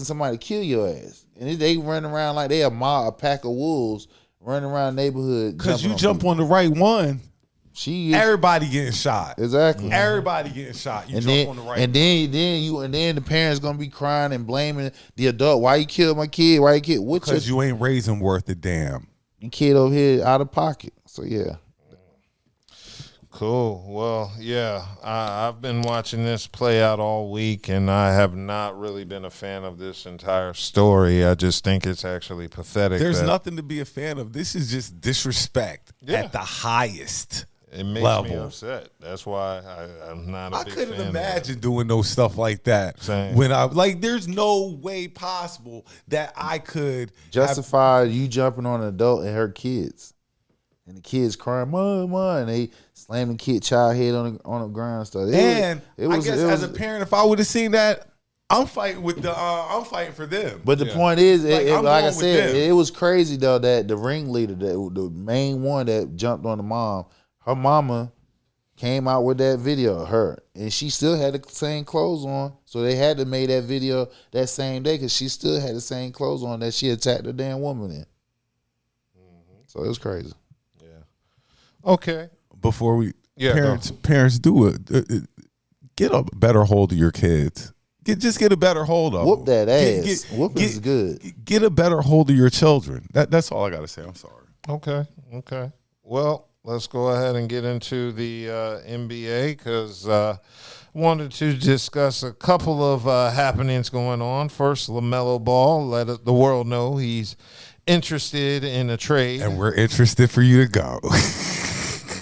Speaker 4: somebody to kill your ass, and they running around like they a pack of wolves running around the neighborhood.
Speaker 3: Because you jump on the right one, everybody getting shot.
Speaker 4: Exactly,
Speaker 3: everybody getting shot. You jump on the right,
Speaker 4: and then the parents gonna be crying and blaming the adult. Why you killed my kid? Why you killed?
Speaker 3: Because you ain't raising worth a damn.
Speaker 4: Your kid over here out of pocket. So yeah.
Speaker 2: Cool. Well, yeah, I've been watching this play out all week, and I have not really been a fan of this entire story. I just think it's actually pathetic.
Speaker 3: There's nothing to be a fan of. This is just disrespect at the highest
Speaker 2: It makes
Speaker 3: level.
Speaker 2: me upset. That's why I'm not a big fan.
Speaker 3: I couldn't imagine doing no stuff like that.
Speaker 2: Same.
Speaker 3: When there's no way possible that I could
Speaker 4: justify you jumping on an adult and her kids. And the kids crying, "Mom, Mom," and they slamming child head on the ground and stuff.
Speaker 3: I guess as a parent, if I would have seen that, I'm fighting for them.
Speaker 4: But the point is, like I said, it was crazy though that the ringleader, the main one that jumped on the mom, her mama came out with that video of her, and she still had the same clothes on. So they had to make that video that same day because she still had the same clothes on that she attacked the damn woman in. So it was crazy.
Speaker 2: Okay.
Speaker 3: Before we parents do it, get a better hold of your kids. Just get a better hold of
Speaker 4: Whoop
Speaker 3: them.
Speaker 4: that ass. Whooping is good.
Speaker 3: Get a better hold of your children. That's all I got to say. I'm sorry.
Speaker 2: Okay. Well, let's go ahead and get into the NBA because I wanted to discuss a couple of happenings going on. First, LaMelo Ball let the world know he's interested in a trade.
Speaker 3: And we're interested for you to go.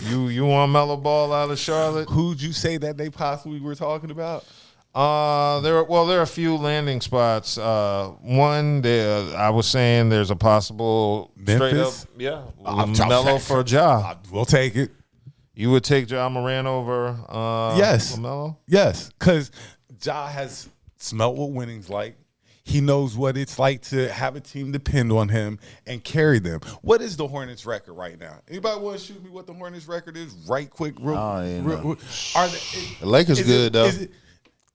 Speaker 2: You want Melo Ball out of Charlotte?
Speaker 3: Who'd you say that they possibly were talking about?
Speaker 2: There are a few landing spots. One, I was saying there's a possible
Speaker 3: Memphis.
Speaker 2: Melo for Ja.
Speaker 3: We'll take it.
Speaker 2: You would take Ja Morant over
Speaker 3: yes,
Speaker 2: LaMelo?
Speaker 3: Yes, because Ja has smelt what winning's like. He knows what it's like to have a team depend on him and carry them. What is the Hornets' record right now? Anybody want to shoot me what the Hornets' record is? Right quick.
Speaker 4: The Lakers good, though.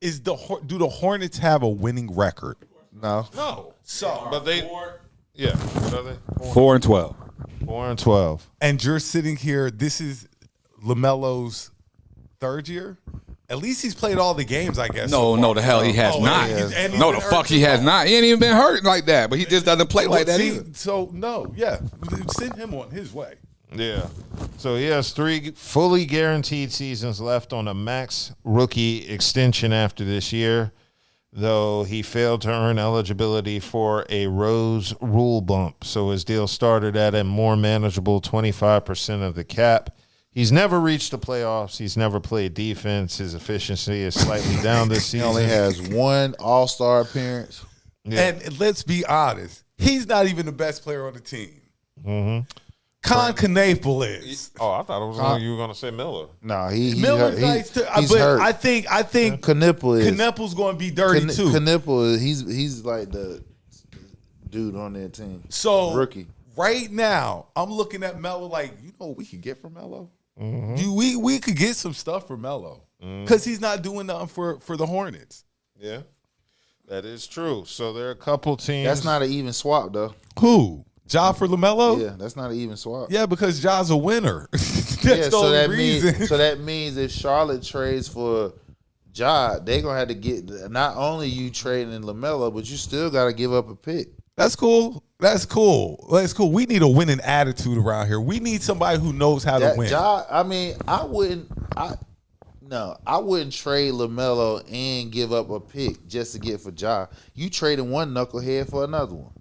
Speaker 3: Do the Hornets have a winning record?
Speaker 4: No.
Speaker 2: So, but they, what are they?
Speaker 5: 4-12.
Speaker 2: 4-12.
Speaker 3: And you're sitting here. This is LaMelo's third year. At least he's played all the games, I guess.
Speaker 5: No, the hell he has not. No, the fuck he has not. He ain't even been hurt like that, but he just doesn't play like that either.
Speaker 3: So, send him on his way.
Speaker 2: Yeah. So he has 3 fully guaranteed seasons left on a max rookie extension after this year, though he failed to earn eligibility for a Rose rule bump. So his deal started at a more manageable 25% of the cap. He's never reached the playoffs. He's never played defense. His efficiency is slightly down this
Speaker 4: He
Speaker 2: season.
Speaker 4: only has 1 All-Star appearance.
Speaker 2: Yeah.
Speaker 3: And let's be honest, he's not even the best player on the team.
Speaker 2: Mm-hmm.
Speaker 3: Con Knaple is.
Speaker 2: Oh, I thought it was you were going to say Miller.
Speaker 4: No, he
Speaker 3: Miller's
Speaker 4: hurt.
Speaker 3: nice too,
Speaker 4: He's
Speaker 3: but
Speaker 4: hurt.
Speaker 3: I think
Speaker 4: Knipple
Speaker 3: going to be dirty too.
Speaker 4: Knipple, he's like the dude on their team.
Speaker 3: So
Speaker 4: rookie.
Speaker 3: Right now, I'm looking at Melo like, what we could get from Melo?
Speaker 2: Mm-hmm.
Speaker 3: We could get some stuff for Melo because he's not doing nothing for the Hornets.
Speaker 2: Yeah, that is true. So there are a couple teams.
Speaker 4: That's not an even swap though.
Speaker 3: Who? Ja for LaMelo?
Speaker 4: Yeah, that's not an even swap.
Speaker 3: Yeah, because Ja's a winner. That's
Speaker 4: Yeah,
Speaker 3: the
Speaker 4: so
Speaker 3: only
Speaker 4: that
Speaker 3: reason.
Speaker 4: means if Charlotte trades for Ja, they're gonna have to get not only you trading in LaMelo, but you still got to give up a pick.
Speaker 3: That's cool. That's cool. That's cool. We need a winning attitude around here. We need somebody who knows how to win.
Speaker 4: Ja, I mean, I wouldn't trade LaMelo and give up a pick just to get for Ja. You trading one knucklehead for another one.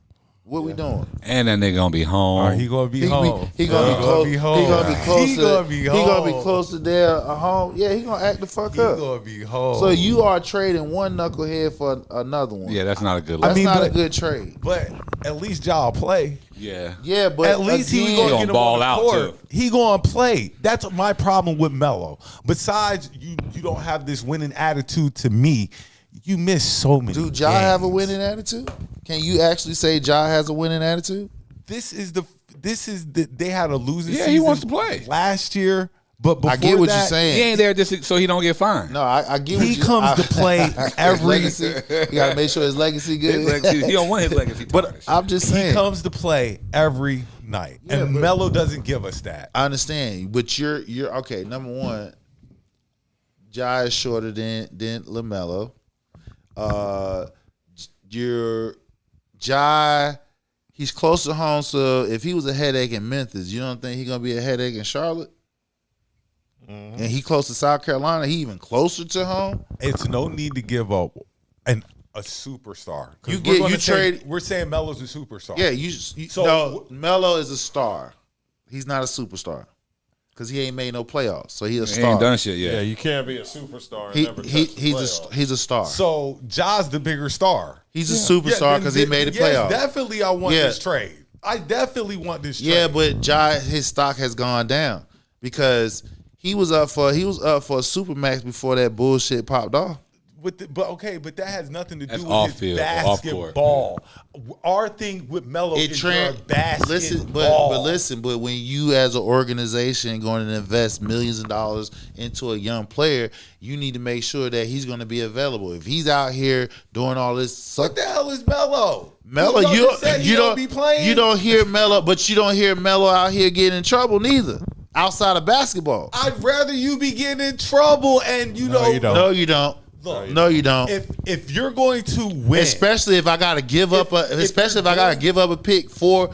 Speaker 4: What we doing?
Speaker 5: And that nigga gonna be home.
Speaker 3: He gonna be home.
Speaker 4: He gonna be close. He gonna be close.
Speaker 3: He gonna be home.
Speaker 4: He gonna be close to there home. Yeah, he gonna act the fuck up.
Speaker 3: He gonna be home.
Speaker 4: So you are trading one knucklehead for another one.
Speaker 5: Yeah, that's not a good.
Speaker 4: That's not a good trade.
Speaker 3: But at least y'all play.
Speaker 5: Yeah.
Speaker 4: Yeah, but
Speaker 3: at least he gonna get him
Speaker 5: ball
Speaker 3: on the
Speaker 5: out
Speaker 3: court.
Speaker 5: too.
Speaker 3: He gonna play. That's my problem with Melo. Besides, you don't have this winning attitude. To me, you miss so many.
Speaker 4: Do Ja have a winning attitude? Can you actually say Ja has a winning attitude?
Speaker 3: This is the. They had a losing season.
Speaker 5: Yeah, he wants to play
Speaker 3: last year. But before
Speaker 4: I get what
Speaker 3: that,
Speaker 4: you're saying.
Speaker 5: He ain't there just so he don't get fined.
Speaker 4: No, I get what
Speaker 3: He
Speaker 4: you
Speaker 3: comes to play every.
Speaker 4: legacy. You gotta make sure his legacy good.
Speaker 5: His legacy, he don't want his legacy.
Speaker 4: But I'm just saying,
Speaker 3: He comes to play every night, and Melo doesn't give us that.
Speaker 4: I understand, but you're okay. Number one, Ja is shorter than LaMelo. Ja, he's close to home. So if he was a headache in Memphis, you don't think he's gonna be a headache in Charlotte? And he close to South Carolina. He even closer to home.
Speaker 3: It's no need to give up a superstar. We're saying Melo's a superstar.
Speaker 4: Yeah, no, Melo is a star. He's not a superstar because he ain't made no playoffs. So he's a
Speaker 5: He
Speaker 4: star.
Speaker 5: ain't done shit yet.
Speaker 2: Yeah, you can't be a superstar and never touch the playoffs.
Speaker 4: He's a star.
Speaker 3: So Ja's the bigger star.
Speaker 4: He's a superstar because he made the playoffs.
Speaker 3: Definitely, I want this trade. I definitely want this trade.
Speaker 4: Yeah, but Ja, his stock has gone down because he was up for a supermax before that bullshit popped off.
Speaker 3: But that has nothing to do
Speaker 5: That's
Speaker 3: with
Speaker 5: off
Speaker 3: his
Speaker 5: field or off court.
Speaker 3: basketball. Our thing with Melo is your basketball.
Speaker 4: But when you as an organization going to invest millions of dollars into a young player, you need to make sure that he's going to be available. If he's out here doing all this,
Speaker 3: What the hell is Melo?
Speaker 4: Melo, you don't
Speaker 3: be playing.
Speaker 4: You don't hear Melo, but you don't hear Melo out here getting in trouble neither. Outside of basketball,
Speaker 3: I'd rather you be getting in trouble, and
Speaker 4: No, you don't.
Speaker 3: Look,
Speaker 4: no, you don't.
Speaker 3: If you're going to win,
Speaker 4: Especially if I gotta give up a pick for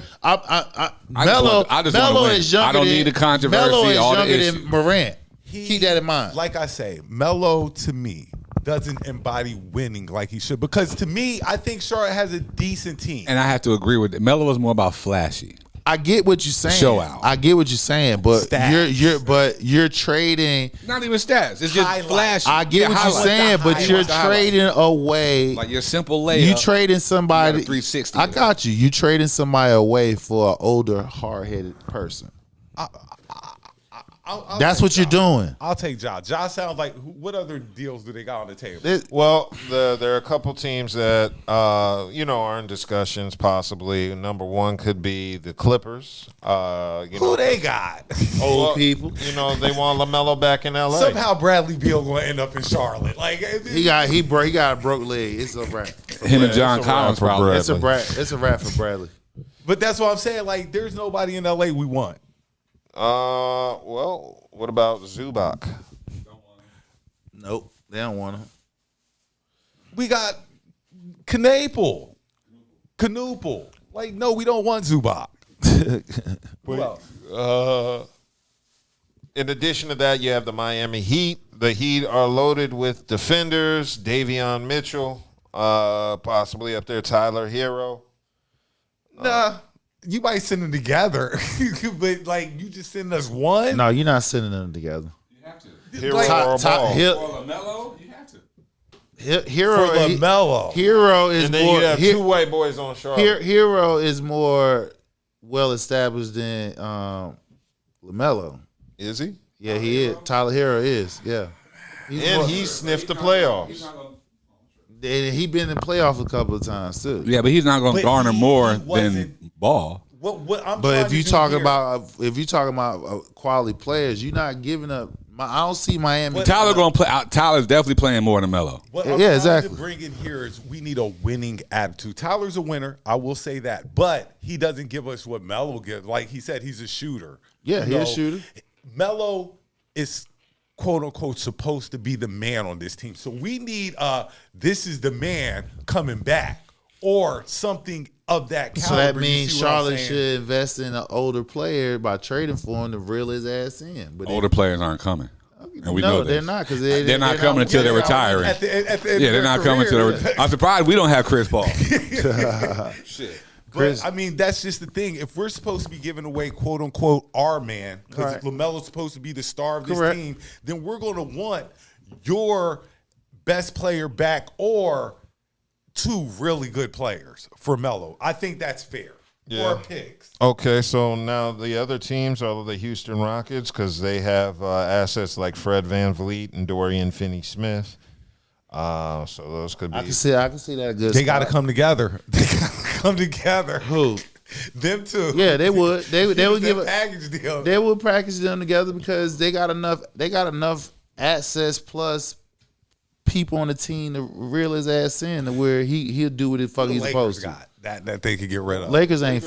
Speaker 4: Melo. Melo is younger.
Speaker 5: I don't need the controversy.
Speaker 4: Melo is
Speaker 5: all the
Speaker 4: younger
Speaker 5: issues.
Speaker 4: than Morant. Keep that in mind.
Speaker 3: Like I say, Melo to me doesn't embody winning like he should. Because to me, I think Charlotte has a decent team.
Speaker 5: And I have to agree with it. Melo is more about flashy.
Speaker 4: I get what you're saying.
Speaker 5: Show out.
Speaker 4: I get what you're saying, but
Speaker 3: Stats.
Speaker 4: you're trading.
Speaker 5: Not even stats. It's just flashy.
Speaker 4: I get what you're saying, but you're trading away.
Speaker 5: Like your simple layup.
Speaker 4: You trading somebody.
Speaker 5: You got a 360.
Speaker 4: I got you. You trading somebody away for an older, hard-headed person. That's what you're doing.
Speaker 3: I'll take Ja. Ja sounds like, what other deals do they got on the table?
Speaker 2: Well, there are a couple teams that are in discussions. Possibly number one could be the Clippers.
Speaker 3: Who they got?
Speaker 4: Old people.
Speaker 2: They want LaMelo back in LA.
Speaker 3: Somehow Bradley Beal going to end up in Charlotte. Like
Speaker 4: he got a broke leg. It's a wrap.
Speaker 5: Him and John Collins probably.
Speaker 4: It's a wrap for Bradley.
Speaker 3: But that's what I'm saying. Like, there's nobody in LA we want.
Speaker 2: Well, what about Zubac?
Speaker 4: Nope, they don't want him.
Speaker 3: We got Knuple. Like, no, we don't want Zubac.
Speaker 2: In addition to that, you have the Miami Heat. The Heat are loaded with defenders. Davion Mitchell, possibly up there. Tyler Hero.
Speaker 3: Nah, you might send them together, but like you just send us one.
Speaker 4: No, you're not sending them together.
Speaker 5: You have to.
Speaker 2: Hero or Ball.
Speaker 5: For LaMelo, you have to.
Speaker 4: Hero
Speaker 3: For LaMelo.
Speaker 4: Hero is
Speaker 2: And then
Speaker 4: more.
Speaker 2: you have two white boys on Charlotte.
Speaker 4: Hero is more well established than LaMelo.
Speaker 2: Is he?
Speaker 4: Yeah, he is. Tyler Hero is. Yeah,
Speaker 2: He sniffed the playoffs.
Speaker 4: and he been in the playoff a couple of times too.
Speaker 5: Yeah, but he's not going to
Speaker 3: But
Speaker 5: garner
Speaker 3: he
Speaker 5: more
Speaker 3: wasn't-
Speaker 5: than Ball.
Speaker 3: What I'm
Speaker 4: But
Speaker 3: trying
Speaker 4: if
Speaker 3: to
Speaker 4: you
Speaker 3: do
Speaker 4: talk
Speaker 3: here-
Speaker 4: about quality players, you're not giving up. I don't see Miami.
Speaker 5: Tyler going to play. Tyler's definitely playing more than Melo.
Speaker 3: What
Speaker 4: Yeah,
Speaker 3: I'm trying
Speaker 4: exactly.
Speaker 3: to bring in here is we need a winning attitude. Tyler's a winner, I will say that, but he doesn't give us what Melo gives. Like he said, he's a shooter.
Speaker 4: Yeah, he's a shooter.
Speaker 3: Melo is quote unquote supposed to be the man on this team, so we need this is the man coming back or something of that caliber.
Speaker 4: So that
Speaker 3: You
Speaker 4: means
Speaker 3: see what I'm
Speaker 4: Charlotte
Speaker 3: saying?
Speaker 4: should invest in an older player by trading for him to reel his ass in. But
Speaker 5: Older players aren't coming. And we know
Speaker 4: they're
Speaker 5: this.
Speaker 4: not because
Speaker 5: They're not coming until they're retiring.
Speaker 3: At the end
Speaker 5: Yeah,
Speaker 3: of
Speaker 5: they're
Speaker 3: their
Speaker 5: not coming
Speaker 3: career,
Speaker 5: until they're I'm surprised we don't have Chris Paul.
Speaker 3: Shit. But I mean, that's just the thing. If we're supposed to be giving away, quote unquote, our man, because
Speaker 4: Right.
Speaker 3: LaMelo's supposed to be the star of this
Speaker 4: Correct.
Speaker 3: team, then we're going to want your best player back or two really good players for Melo. I think that's fair.
Speaker 2: Yeah.
Speaker 3: Or picks.
Speaker 2: Okay, so now the other teams are the Houston Rockets because they have assets like Fred VanVleet and Dorian Finney-Smith. So those could be.
Speaker 4: I can see that good.
Speaker 3: They got to
Speaker 4: spot.
Speaker 3: come together. They got to come together.
Speaker 4: Who?
Speaker 3: Them two.
Speaker 4: Yeah, they would. They would give
Speaker 3: a
Speaker 4: a
Speaker 3: package deal.
Speaker 4: They would package them together because they got enough. They got enough access plus people on the team to reel his ass in to where he'll do what the fuck
Speaker 3: The
Speaker 4: he's
Speaker 3: Lakers
Speaker 4: supposed to.
Speaker 3: got that they could get rid of.
Speaker 4: Lakers ain't.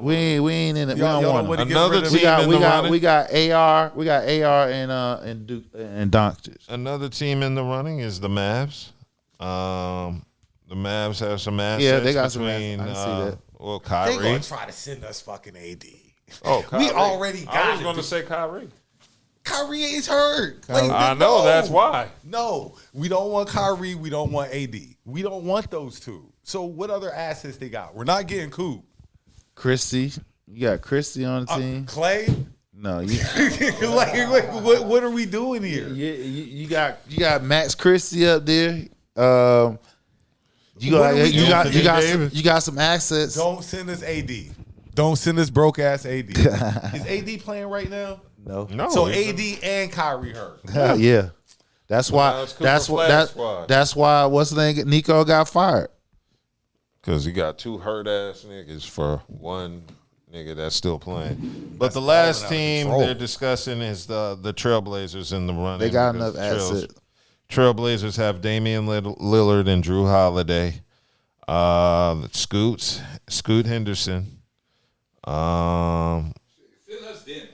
Speaker 4: We ain't in it. We
Speaker 3: Y'all
Speaker 4: don't
Speaker 3: don't
Speaker 4: want
Speaker 3: wanna
Speaker 4: them.
Speaker 3: get
Speaker 2: Another
Speaker 3: rid of
Speaker 2: team in the running.
Speaker 4: We got AR. We got AR and Duke and Doncic.
Speaker 2: Another team in the running is the Mavs. The Mavs have some assets.
Speaker 4: Yeah, they got some
Speaker 2: between,
Speaker 4: assets. I see that.
Speaker 2: Well,
Speaker 3: They
Speaker 2: Kyrie.
Speaker 3: gonna try to send us fucking AD.
Speaker 2: Oh, Kyrie.
Speaker 3: We already got
Speaker 2: I was
Speaker 3: it.
Speaker 2: going to say Kyrie.
Speaker 3: Kyrie is hurt. Like,
Speaker 2: I know, that's why.
Speaker 3: No, we don't want Kyrie. We don't want AD. We don't want those two. So what other assets they got? We're not getting Coop.
Speaker 4: Christie. You got Christie on the team.
Speaker 3: Clay.
Speaker 4: No, you.
Speaker 3: like, what are we doing here?
Speaker 4: You got Max Christie up there. You
Speaker 3: What are we
Speaker 4: got
Speaker 3: doing?
Speaker 4: some assets.
Speaker 3: Don't send us AD. Don't send us broke ass AD. Is AD playing right now?
Speaker 4: No.
Speaker 3: So AD and Kyrie hurt.
Speaker 4: Yeah. That's why.
Speaker 2: Now it's Cooper
Speaker 4: That's
Speaker 2: Flag
Speaker 4: what.
Speaker 2: squad.
Speaker 4: That's why. What's the name? Nico got fired.
Speaker 2: Because he got two hurt-ass niggas for one nigga that's still playing. But the last team they're discussing is the Trailblazers in the running.
Speaker 4: They got
Speaker 2: because
Speaker 4: enough assets.
Speaker 2: Trailblazers have Damian Lillard and Drew Holiday. Scoot Henderson.
Speaker 5: Send us Denny.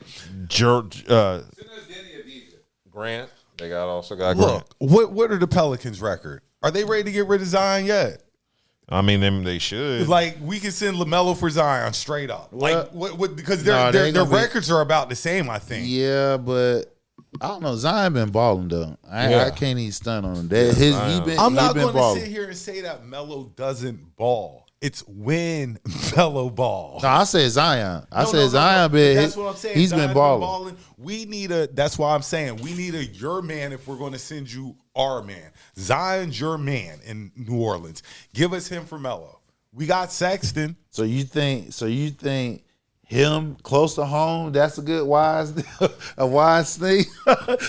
Speaker 2: George,
Speaker 5: Send us Denny or DJ.
Speaker 2: Grant. They also got Grant.
Speaker 3: Look, what are the Pelicans' record? Are they ready to get rid of Zion yet?
Speaker 2: I mean, they should.
Speaker 3: Like we can send LaMelo for Zion straight up. Like what because
Speaker 4: Nah, they
Speaker 3: their
Speaker 4: ain't gonna be-
Speaker 3: records are about the same. I think.
Speaker 4: Yeah, but I don't know. Zion been balling though. I can't even stun on him.
Speaker 3: I'm not
Speaker 4: going
Speaker 3: going to sit here and say that Melo doesn't ball. It's when Melo balls.
Speaker 4: No, I said Zion. I
Speaker 3: No,
Speaker 4: said
Speaker 3: no,
Speaker 4: Zion
Speaker 3: but
Speaker 4: been.
Speaker 3: that's what I'm saying.
Speaker 4: He's
Speaker 3: Zion's
Speaker 4: been balling.
Speaker 3: We need that's why I'm saying we need your man if we're going to send you our man. Zion's your man in New Orleans. Give us him for Melo. We got Sexton.
Speaker 4: So you think him close to home? That's a good wise thing.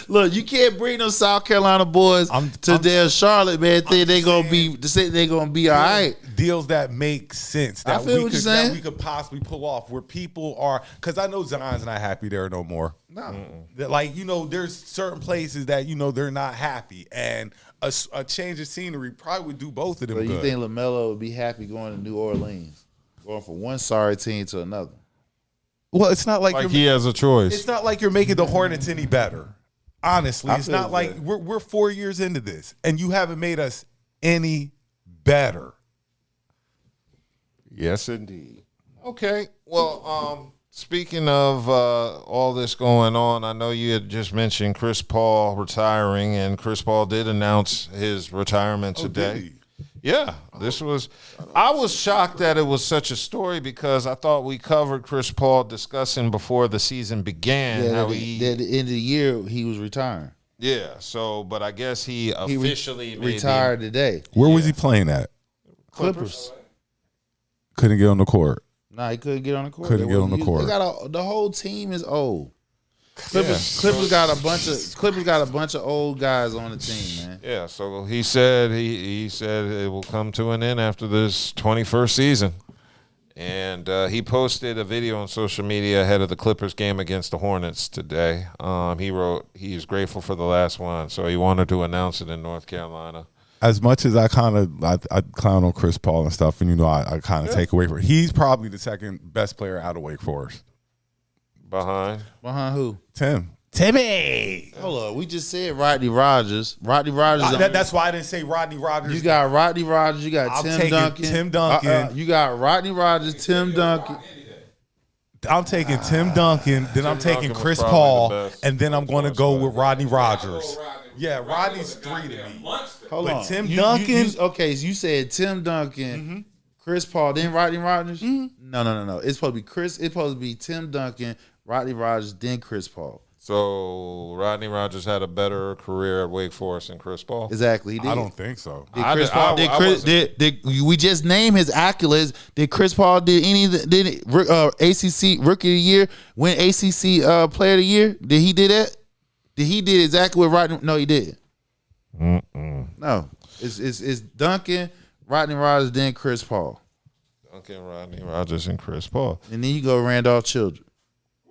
Speaker 4: Look, you can't bring those South Carolina boys to their Charlotte, man. Think they gonna be all right.
Speaker 3: Deals that make sense
Speaker 4: I
Speaker 3: that
Speaker 4: feel
Speaker 3: we
Speaker 4: what
Speaker 3: could
Speaker 4: you're saying.
Speaker 3: that we could possibly pull off where people are because I know Zion's not happy there no more.
Speaker 4: No.
Speaker 3: That, like there's certain places that they're not happy and a change of scenery probably would do both of them.
Speaker 4: But you
Speaker 3: good.
Speaker 4: think LaMelo would be happy going to New Orleans, going from one sorry team to another?
Speaker 3: Well, it's not like
Speaker 2: he has a choice.
Speaker 3: It's not like you're making the Hornets any better. Honestly,
Speaker 4: I
Speaker 3: it's
Speaker 4: feel
Speaker 3: not like we're 4 years into this, and you haven't made us any better.
Speaker 2: Yes, indeed. Okay. Well, speaking of all this going on, I know you had just mentioned Chris Paul retiring, and Chris Paul did announce his retirement today. Yeah, this was. I was shocked that it was such a story because I thought we covered Chris Paul discussing before the season began how
Speaker 4: at the end of the year he was retiring.
Speaker 2: Yeah. So, but I guess he officially
Speaker 4: retired today.
Speaker 3: Where was he playing at?
Speaker 4: Clippers.
Speaker 3: Couldn't get on the court.
Speaker 4: Nah, he couldn't get on the court.
Speaker 3: Couldn't get on the court.
Speaker 4: They got the whole team is old. Clippers got a bunch of old guys on the team, man.
Speaker 2: Yeah, so he said he said it will come to an end after this 21st season. And he posted a video on social media ahead of the Clippers game against the Hornets today. He wrote he is grateful for the last one, so he wanted to announce it in North Carolina.
Speaker 3: As much as I clown on Chris Paul and stuff, and I kind of take away from it, he's probably the second best player out of Wake Forest.
Speaker 2: Behind
Speaker 4: who?
Speaker 3: Timmy.
Speaker 4: Hold on, we just said Rodney Rogers. Rodney Rogers.
Speaker 3: That's why I didn't say Rodney Rogers.
Speaker 4: You got Rodney Rogers. You got Tim Duncan. You got Rodney Rogers, Tim Duncan.
Speaker 3: I'm taking Tim Duncan, then I'm taking Chris Paul, and then I'm going to go with Rodney Rogers. Yeah, Rodney's 3 to me.
Speaker 4: Hold on.
Speaker 3: Tim Duncan.
Speaker 4: Okay, so you said Tim Duncan, Chris Paul, then Rodney Rogers? No. It's supposed to be Chris. It's supposed to be Tim Duncan, Rodney Rogers, then Chris Paul.
Speaker 2: So Rodney Rogers had a better career at Wake Forest than Chris Paul?
Speaker 4: Exactly, he did.
Speaker 3: I don't think so.
Speaker 4: Did we just name his accolades? Did Chris Paul did ACC Rookie of the Year, win ACC Player of the Year? Did he do that? Did he did exactly what Rodney? No, he didn't. No, it's Duncan, Rodney Rogers, then Chris Paul.
Speaker 2: Duncan, Rodney Rogers, and Chris Paul,
Speaker 4: and then you go Randolph Children.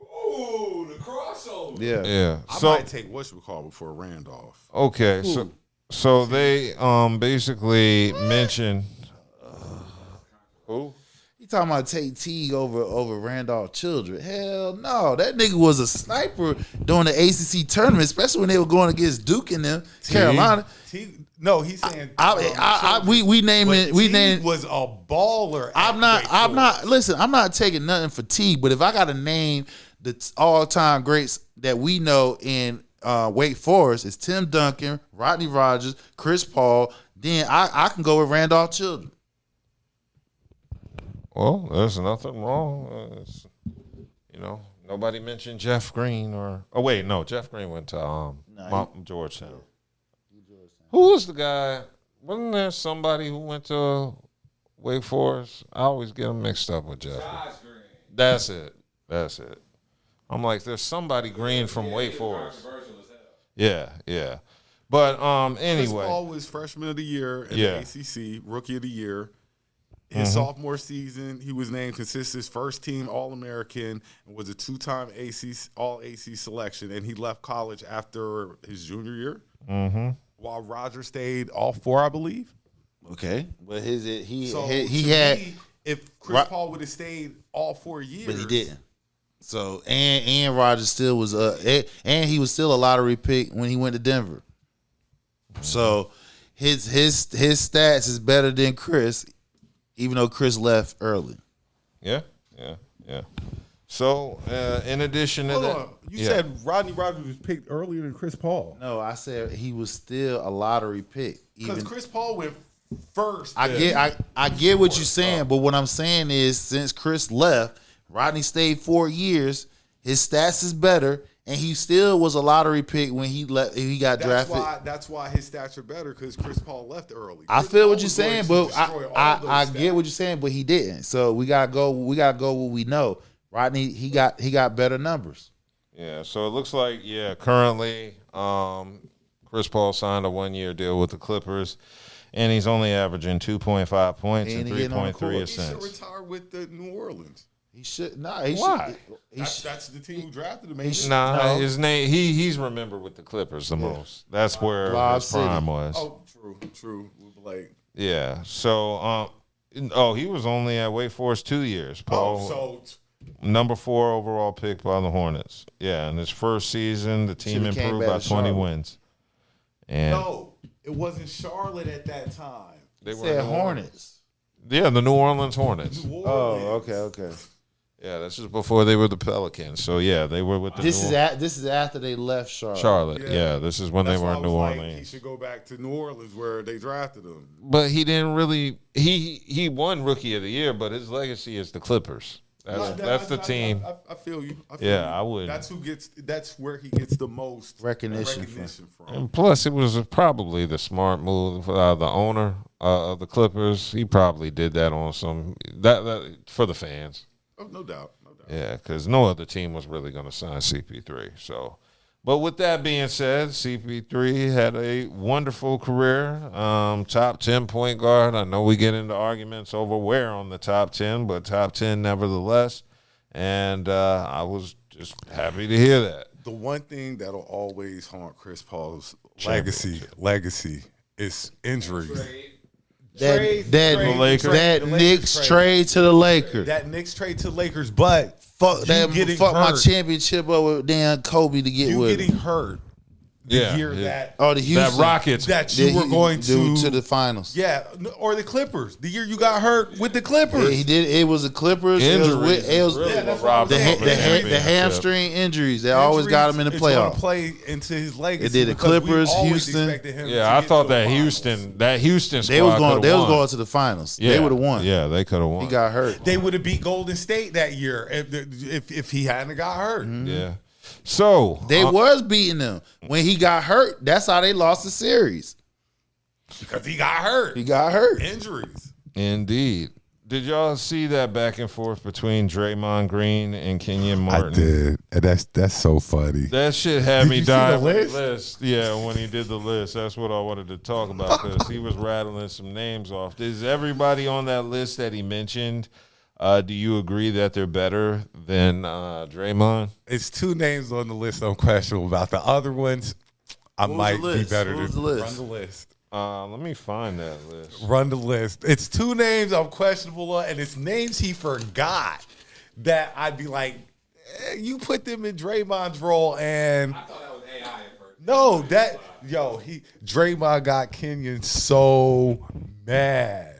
Speaker 3: Ooh, the crossover.
Speaker 2: Yeah.
Speaker 3: I might take what's we call before Randolph.
Speaker 2: Okay, so they basically mentioned who?
Speaker 4: You talking about Tate Teague over Randolph Children? Hell no, that nigga was a sniper during the ACC tournament, especially when they were going against Duke and them. Carolina.
Speaker 3: No, he's saying
Speaker 4: we named
Speaker 3: was a baller.
Speaker 4: I'm not taking nothing for Teague, but if I got to name the all-time greats that we know in Wake Forest, it's Tim Duncan, Rodney Rogers, Chris Paul. Then I can go with Randolph Children.
Speaker 2: Well, there's nothing wrong. Nobody mentioned Jeff Green Jeff Green went to Georgetown. Who was the guy? Wasn't there somebody who went to Wake Forest? I always get them mixed up with Jeff. That's it. I'm like, there's somebody Green from Wake Forest. Yeah. But anyway,
Speaker 3: Chris Paul was freshman of the year in the ACC, rookie of the year. His sophomore season, he was named consistent first team All-American and was a 2-time All-AC selection. And he left college after his junior year, while Roger stayed all 4, I believe.
Speaker 4: Okay, but
Speaker 3: if Chris Paul would have stayed all 4 years,
Speaker 4: but he didn't. So and Roger still was and he was still a lottery pick when he went to Denver. So his stats is better than Chris. Even though Chris left early.
Speaker 2: Yeah. So, in addition to that.
Speaker 3: You said Rodney Rogers was picked earlier than Chris Paul.
Speaker 4: No, I said he was still a lottery pick.
Speaker 3: Because Chris Paul went first.
Speaker 4: I get what you're saying, but what I'm saying is since Chris left, Rodney stayed 4 years, his stats is better, and he still was a lottery pick when he got drafted.
Speaker 3: That's why his stats are better, because Chris Paul left early.
Speaker 4: I feel what you're saying, but I get what you're saying, but he didn't. So we gotta go what we know. Rodney, he got better numbers.
Speaker 2: Yeah, so it looks like currently Chris Paul signed a 1-year deal with the Clippers, and he's only averaging 2.5 points and 3.3 assists.
Speaker 3: He should retire with the New Orleans.
Speaker 4: He should.
Speaker 2: Why?
Speaker 3: That's the team who drafted him.
Speaker 2: His name. He's remembered with the Clippers the most. That's where his prime was.
Speaker 3: Oh, true. Like,
Speaker 2: yeah. So, he was only at Wake Forest 2 years. Paul, number 4 overall pick by the Hornets. Yeah, in his first season, the team improved by 20 wins. And
Speaker 3: no, it wasn't Charlotte at that time.
Speaker 4: They said Hornets.
Speaker 2: Yeah, the New Orleans Hornets.
Speaker 4: Oh, okay.
Speaker 2: Yeah, this is before they were the Pelicans. So yeah, they were with the
Speaker 4: This is after they left Charlotte.
Speaker 2: Charlotte. Yeah, this is when
Speaker 3: That's
Speaker 2: they were
Speaker 3: why
Speaker 2: in
Speaker 3: I
Speaker 2: New
Speaker 3: was like,
Speaker 2: Orleans.
Speaker 3: he should go back to New Orleans where they drafted him.
Speaker 2: But he didn't really. He won Rookie of the Year, but his legacy is the Clippers. That's the team.
Speaker 3: I feel you.
Speaker 2: I would.
Speaker 3: That's where he gets the most
Speaker 4: recognition
Speaker 3: from.
Speaker 2: And plus, it was probably the smart move. The owner of the Clippers, he probably did that on some that for the fans.
Speaker 3: Oh, no doubt.
Speaker 2: Yeah, because no other team was really going to sign CP3. So, but with that being said, CP3 had a wonderful career. Top 10 point guard. I know we get into arguments over where on the top 10, but top 10 nevertheless. And I was just happy to hear that.
Speaker 3: The one thing that'll always haunt Chris Paul's legacy is injuries.
Speaker 4: That Knicks trade to the Lakers.
Speaker 3: That Knicks trade to the Lakers, but
Speaker 4: fuck my championship up with damn Kobe to get with
Speaker 3: getting hurt. The year that
Speaker 4: the Houston
Speaker 2: Rockets
Speaker 3: that you were going
Speaker 4: to the finals.
Speaker 3: Yeah, or the Clippers. The year you got hurt with the Clippers.
Speaker 4: Yeah, he did. It was the Clippers.
Speaker 2: Injuries.
Speaker 4: It was the hamstring injuries that always got him in the playoffs.
Speaker 3: Play into his legacy.
Speaker 4: It did the Clippers, Houston.
Speaker 2: Yeah, I thought that Houston squad
Speaker 4: they was going to the finals.
Speaker 2: Yeah.
Speaker 4: They would have won.
Speaker 2: Yeah, they could have won.
Speaker 4: He got hurt.
Speaker 3: They would have beat Golden State that year if he hadn't got hurt.
Speaker 4: Mm-hmm.
Speaker 2: Yeah. So
Speaker 4: they was beating them when he got hurt. That's how they lost the series
Speaker 3: because he got hurt. Injuries.
Speaker 2: Indeed. Did y'all see that back and forth between Draymond Green and Kenyon Martin?
Speaker 3: I did. And that's so funny.
Speaker 2: That shit had me
Speaker 3: you see
Speaker 2: dying
Speaker 3: the
Speaker 2: with
Speaker 3: list?
Speaker 2: the list. Yeah, when he did the list, that's what I wanted to talk about because he was rattling some names off. Is everybody on that list that he mentioned? Do you agree that they're better than Draymond?
Speaker 3: It's two names on the list I'm questionable about. The other ones, I might be better than run the list.
Speaker 2: Let me find that list.
Speaker 3: Run the list. It's two names I'm questionable on, and it's names he forgot that I'd be like, you put them in Draymond's role, and I thought that was AI at first. Draymond got Kenyon so mad.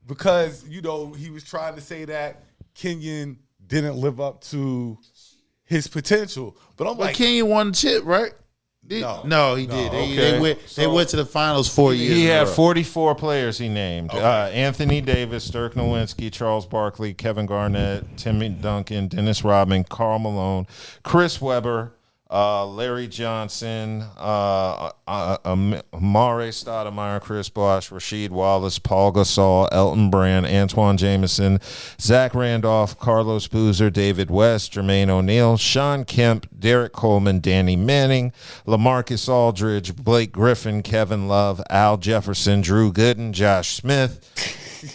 Speaker 3: Because, he was trying to say that Kenyon didn't live up to his potential. But I'm like...
Speaker 4: Kenyon won the chip, right? No, he did.
Speaker 2: Okay.
Speaker 4: They went to the finals 4 years.
Speaker 2: He had 44 players he named. Okay. Anthony Davis, Dirk Nowitzki, Charles Barkley, Kevin Garnett, Timmy Duncan, Dennis Rodman, Karl Malone, Chris Webber, Larry Johnson, Amare Stoudemire, Chris Bosh, Rasheed Wallace, Paul Gasol, Elton Brand, Antoine Jameson, Zach Randolph, Carlos Boozer, David West, Jermaine O'Neal, Sean Kemp, Derek Coleman, Danny Manning, LaMarcus Aldridge, Blake Griffin, Kevin Love, Al Jefferson, Drew Gooden, Josh Smith,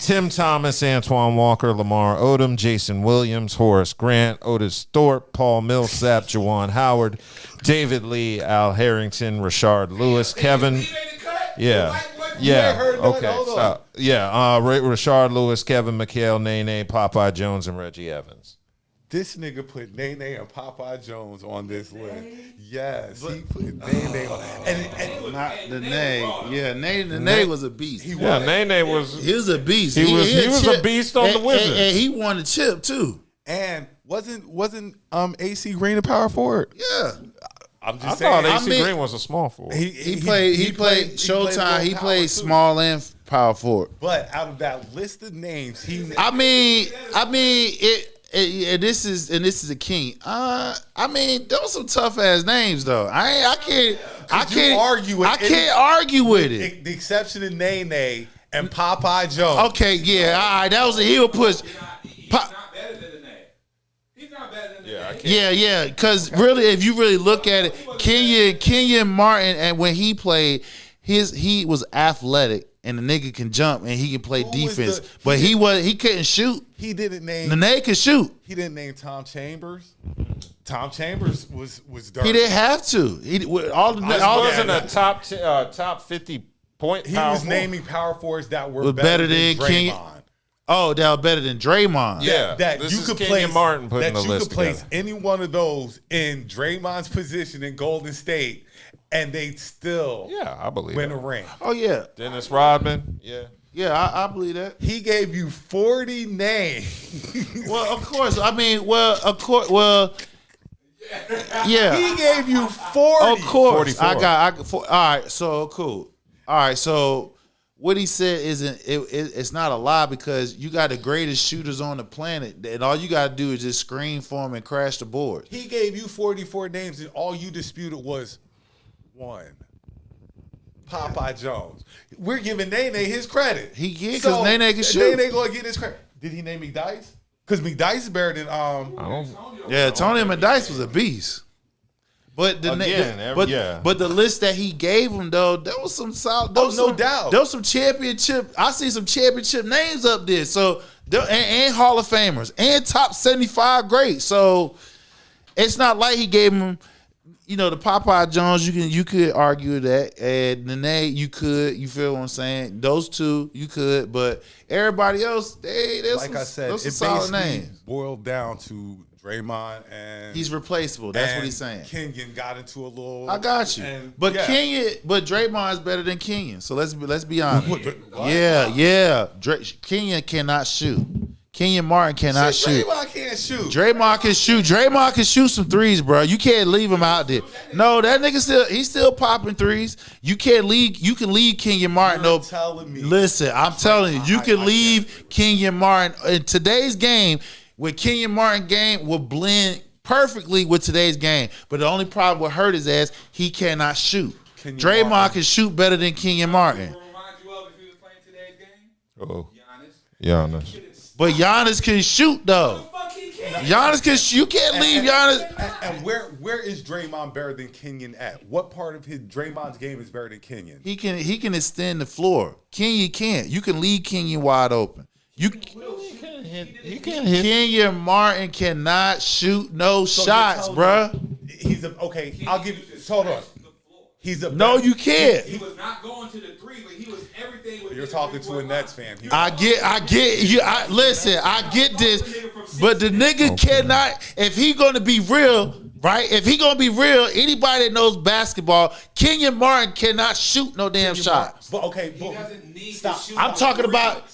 Speaker 2: Tim Thomas, Antoine Walker, Lamar Odom, Jason Williams, Horace Grant, Otis Thorpe, Paul Millsap, Juwan Howard, David Lee, Al Harrington, Rashard Lewis, Kevin. Yeah. Okay. Stop. Yeah. Rashard Lewis, Kevin McHale, Nene, Popeye Jones, and Reggie Evans.
Speaker 3: This nigga put Nene and Popeye Jones on this list. Yes, he put Nene on. And
Speaker 4: not the Nene. Yeah, Nene was a beast.
Speaker 2: Nene was.
Speaker 4: He was a beast.
Speaker 2: He was a beast on the Wizards.
Speaker 4: And he won the chip too.
Speaker 3: And wasn't AC Green a power forward?
Speaker 4: Yeah.
Speaker 3: I'm just
Speaker 2: saying.
Speaker 3: I
Speaker 2: thought AC Green was a small forward.
Speaker 4: He played Showtime. He played small and power forward.
Speaker 3: But out of that list of names,
Speaker 4: this is a king. Those some tough ass names though. I can't argue with it.
Speaker 3: The exception of Nene and Popeye Jones.
Speaker 4: Okay, yeah, all right. That was a heel push. Yeah, because really, if you really look at it, Kenyon Martin, and when he played, he was athletic, and the nigga can jump and he can play defense, but he couldn't shoot.
Speaker 3: He didn't name.
Speaker 4: Nene could shoot.
Speaker 3: He didn't name Tom Chambers. Tom Chambers was dirty.
Speaker 4: He didn't have to. He
Speaker 2: wasn't a top 50 point.
Speaker 3: He was naming power forwards that were
Speaker 4: better than Draymond. Oh, they were better than Draymond.
Speaker 2: Yeah,
Speaker 3: that
Speaker 2: this
Speaker 3: you
Speaker 2: is
Speaker 3: could
Speaker 2: Kenyon
Speaker 3: place
Speaker 2: Martin putting
Speaker 3: that
Speaker 2: the
Speaker 3: you
Speaker 2: list
Speaker 3: could place
Speaker 2: together.
Speaker 3: any one of those in Draymond's position in Golden State, and they'd still
Speaker 2: I believe
Speaker 3: win
Speaker 2: it.
Speaker 3: a ring.
Speaker 4: Oh yeah,
Speaker 2: Dennis Rodman. Yeah.
Speaker 4: Yeah, I believe that.
Speaker 3: He gave you 40 names.
Speaker 4: Well, of course. I mean, well, yeah.
Speaker 3: He gave you 40.
Speaker 4: Of course.
Speaker 2: 44.
Speaker 4: I got all right, so cool. All right, so what he said it's not a lie because you got the greatest shooters on the planet, and all you got to do is just screen for him and crash the board.
Speaker 3: He gave you 44 names, and all you disputed was one. Popeye Jones. We're giving Nene his credit.
Speaker 4: He get because Nene can shoot.
Speaker 3: Nene gonna get his credit. Did he name McDice? Because McDice is better than
Speaker 4: Yeah, Tony McDice was a beast. But the but the list that he gave him though, there was some solid.
Speaker 3: No doubt.
Speaker 4: There was some championship. I see some championship names up there. So and Hall of Famers and top 75 greats. So it's not like he gave him. You know, the Popeye Jones, you could argue that, and Nene, you could, you feel what I'm saying? Those two, you could, but everybody else, there's
Speaker 3: like
Speaker 4: some,
Speaker 3: I said,
Speaker 4: those
Speaker 3: it
Speaker 4: some solid
Speaker 3: basically
Speaker 4: names.
Speaker 3: boiled down to Draymond and
Speaker 4: He's replaceable. That's what
Speaker 3: and
Speaker 4: he's saying.
Speaker 3: Kenyon got into a little.
Speaker 4: I got you, but Draymond's better than Kenyon. So let's be honest. Yeah. Kenyon cannot shoot. Kenyon Martin cannot shoot.
Speaker 3: Draymond can't shoot.
Speaker 4: Draymond can shoot. Draymond can shoot some threes, bro. You can't leave him out there. No, that nigga he's still popping threes. You can't leave. You can leave Kenyon Martin.
Speaker 3: You're telling me.
Speaker 4: Listen, I'm telling you, you can leave Kenyon Martin in today's game. With Kenyon Martin game will blend perfectly with today's game. But the only problem with hurt his ass, he cannot shoot. Draymond can shoot better than Kenyon Martin.
Speaker 2: Oh, Giannis.
Speaker 4: But Giannis can shoot though. Giannis can shoot. You can't leave Giannis.
Speaker 3: And where is Draymond better than Kenyon at? What part of his Draymond's game is better than Kenyon?
Speaker 4: He can extend the floor. Kenyon can't. You can leave Kenyon wide open. He can hit. Kenyon Martin cannot shoot no shots, bruh.
Speaker 3: Okay. I'll give you. Hold on.
Speaker 4: No, you can't.
Speaker 5: He was not going to the three, but he was everything.
Speaker 3: You're talking to a Nets fan.
Speaker 4: I get you. Listen, I get this, but the nigga cannot. If he gonna be real, right? If he gonna be real, anybody that knows basketball, Kenyon Martin cannot shoot no damn shot.
Speaker 3: But
Speaker 4: stop. I'm talking about.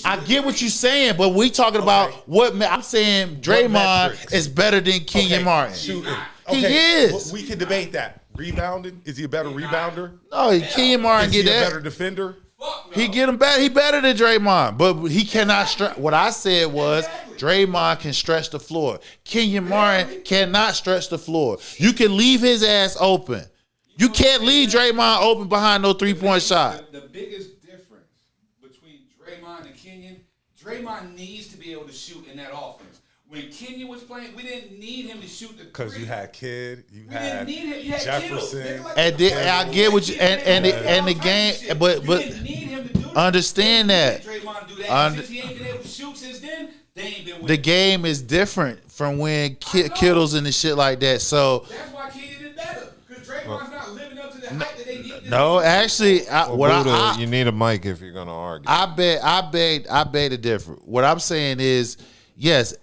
Speaker 4: I get what you're saying, but we talking about what I'm saying. Draymond is better than Kenyon Martin.
Speaker 3: Shooting.
Speaker 4: He is.
Speaker 3: We can debate that. Rebounding? Is he a better rebounder?
Speaker 4: No, Kenyon Martin get that.
Speaker 3: Is he a better defender?
Speaker 4: He get him better. He better than Draymond, but he cannot stretch. What I said was Draymond can stretch the floor. Kenyon Martin cannot stretch the floor. You can leave his ass open. You can't leave Draymond open behind no 3-point shot.
Speaker 5: The biggest difference between Draymond and Kenyon, Draymond needs to be able to shoot in that offense. When Kenyon was playing, we didn't need him to shoot the three.
Speaker 3: Because you had Kidd, you had
Speaker 5: Jefferson.
Speaker 4: And I get what you and the game, but understand that.
Speaker 5: Since he ain't been able to shoot since then, they ain't been winning.
Speaker 4: The game is different from when Kittles and the shit like that. So
Speaker 5: that's why Kenyon is better. Because Draymond's not living up to the hype that they need.
Speaker 4: No, actually,
Speaker 2: you need a mic if you're gonna argue.
Speaker 4: I bet it different. What I'm saying is, yes,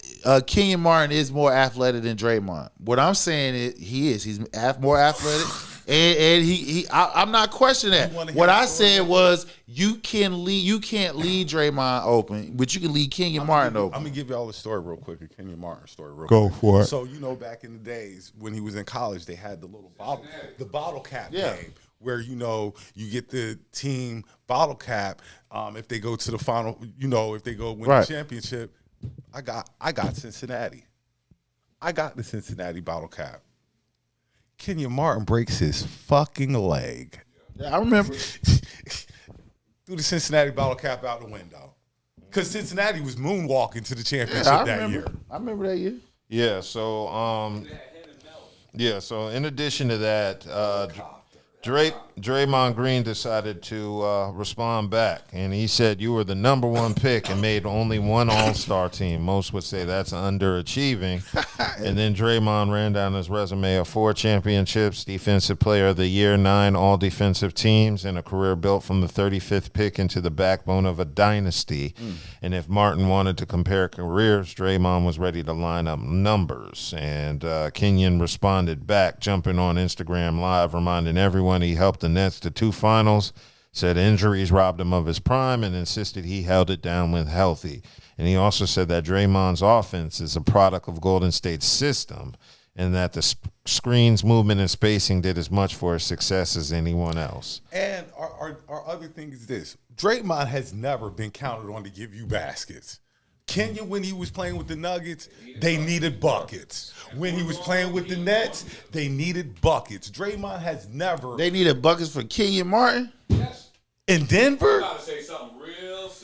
Speaker 4: Kenyon Martin is more athletic than Draymond. What I'm saying is he's more athletic, and I'm not questioning that. What I said was you can't leave Draymond open, but you can leave Kenyon Martin open.
Speaker 3: I'm gonna give y'all a story real quick, a Kenyon Martin story real quick.
Speaker 6: Go for it.
Speaker 3: So back in the days when he was in college, they had the little bottle cap game. Where you get the team bottle cap if they go to the final, if they go win the championship. I got Cincinnati. I got the Cincinnati bottle cap. Kenyon Martin breaks his fucking leg.
Speaker 4: Yeah, I remember.
Speaker 3: Threw the Cincinnati bottle cap out the window. Because Cincinnati was moonwalking to the championship that year.
Speaker 4: I remember that year.
Speaker 2: Yeah, so so in addition to that, Draymond Green decided to respond back, and he said, "You were the number one pick and made only one All-Star team." Most would say that's underachieving. And then Draymond ran down his resume of 4 championships, Defensive Player of the Year, 9 All-Defensive teams, and a career built from the 35th pick into the backbone of a dynasty. And if Martin wanted to compare careers, Draymond was ready to line up numbers. And Kenyon responded back, jumping on Instagram Live, reminding everyone he helped the Nets to 2 finals, Said injuries robbed him of his prime and insisted he held it down when healthy. And he also said that Draymond's offense is a product of Golden State's system and that the screens, movement, and spacing did as much for his success as anyone else.
Speaker 3: And our other thing is this. Draymond has never been counted on to give you baskets. Kenya, when he was playing with the Nuggets, they needed buckets. When he was playing with the Nets, they needed buckets. Draymond has never.
Speaker 4: They needed buckets for Kenyon Martin?
Speaker 3: In Denver?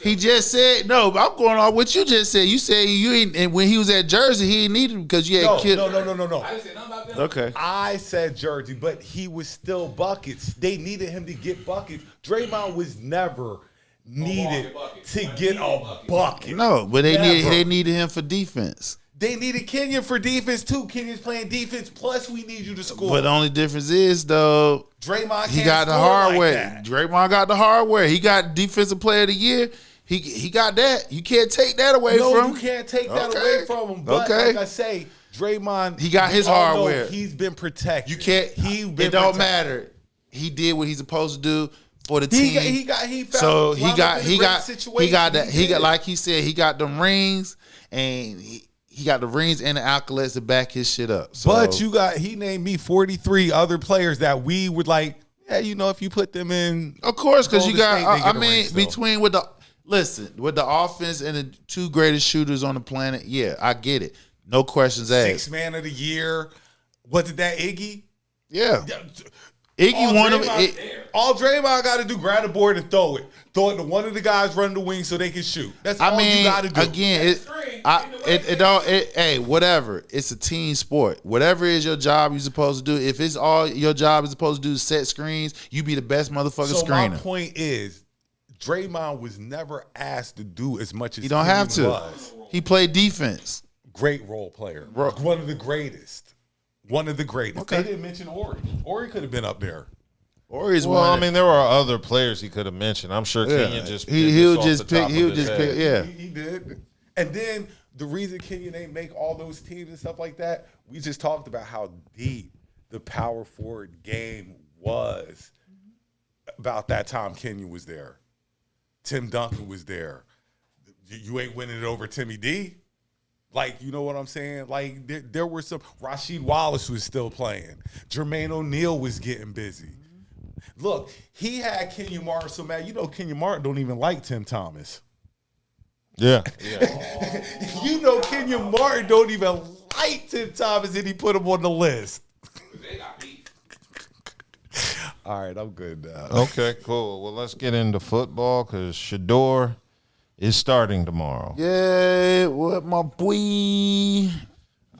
Speaker 4: He just said, no, I'm going off what you just said. You said you ain't, and when he was at Jersey, he didn't need him because you had killed.
Speaker 3: No.
Speaker 5: I didn't say nothing about them.
Speaker 4: Okay.
Speaker 3: I said Jersey, but he was still buckets. They needed him to get buckets. Draymond was never needed to get a bucket.
Speaker 4: No, but they needed him for defense.
Speaker 3: They needed Kenyon for defense too. Kenyon's playing defense. Plus, we need you to score.
Speaker 4: But the only difference is though,
Speaker 3: Draymond
Speaker 4: he
Speaker 3: can't
Speaker 4: got the
Speaker 3: score
Speaker 4: hardware.
Speaker 3: like that.
Speaker 4: Draymond got the hardware. He got defensive player of the year. He got that. You can't take that away from him.
Speaker 3: No, you can't take that away from him. But like I say, Draymond,
Speaker 4: he got his hardware.
Speaker 3: He's been protected.
Speaker 4: You can't. It don't matter. He did what he's supposed to do for the team. He got like he said, he got them rings and he got the rings and the accolades to back his shit up. So,
Speaker 3: but he named me 43 other players that we would like. Yeah, if you put them in,
Speaker 4: of course, because you got. With the offense and the two greatest shooters on the planet, yeah, I get it. No questions asked.
Speaker 3: Sixth man of the year. Was it that Iggy?
Speaker 4: Yeah. Iggy won him.
Speaker 3: All Draymond got to do, grab the board and throw it. Throw it to one of the guys running the wing so they can shoot. That's all you got to do.
Speaker 4: Again, whatever. It's a team sport. Whatever is your job you're supposed to do. If it's all your job is supposed to do is set screens, you be the best motherfucking screener.
Speaker 3: My point is, Draymond was never asked to do as much as
Speaker 4: he don't have to.
Speaker 3: Was.
Speaker 4: He played defense.
Speaker 3: Great role player. One of the greatest. Okay. They didn't mention Ori. Ori could have been up there.
Speaker 4: Ori's one.
Speaker 2: There were other players he could have mentioned. I'm sure Kenyon just
Speaker 4: he'll just pick. Yeah,
Speaker 3: he did. And then the reason Kenyon ain't make all those teams and stuff like that, we just talked about how deep the power forward game was. About that time, Kenyon was there. Tim Duncan was there. You ain't winning it over Timmy D. Like, you know what I'm saying? Like, there were some. Rasheed Wallace was still playing. Jermaine O'Neal was getting busy. Look, he had Kenyon Martin so mad. Kenyon Martin don't even like Tim Thomas.
Speaker 2: Yeah.
Speaker 3: Kenyon Martin don't even like Tim Thomas, and he put him on the list. All right, I'm good now.
Speaker 2: Okay, cool. Well, let's get into football because Shador is starting tomorrow.
Speaker 4: Yeah, what my boy.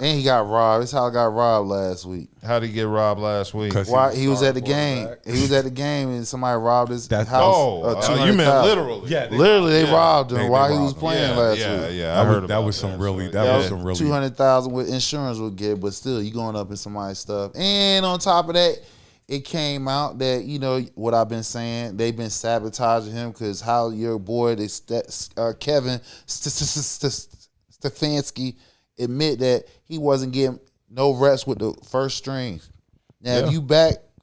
Speaker 4: And he got robbed. That's how I got robbed last week.
Speaker 2: How did he get robbed last week?
Speaker 4: Why he was at the game. He was at the game and somebody robbed his house.
Speaker 2: You meant literally.
Speaker 4: Yeah, literally they robbed him while he was playing last week.
Speaker 2: Yeah, I heard
Speaker 3: that was some really
Speaker 4: $200,000 with insurance would get, but still you going up in somebody's stuff. And on top of that, it came out that, what I've been saying, they've been sabotaging him because how your boy, Kevin Stefanski, admit that he wasn't getting no reps with the first string. Now,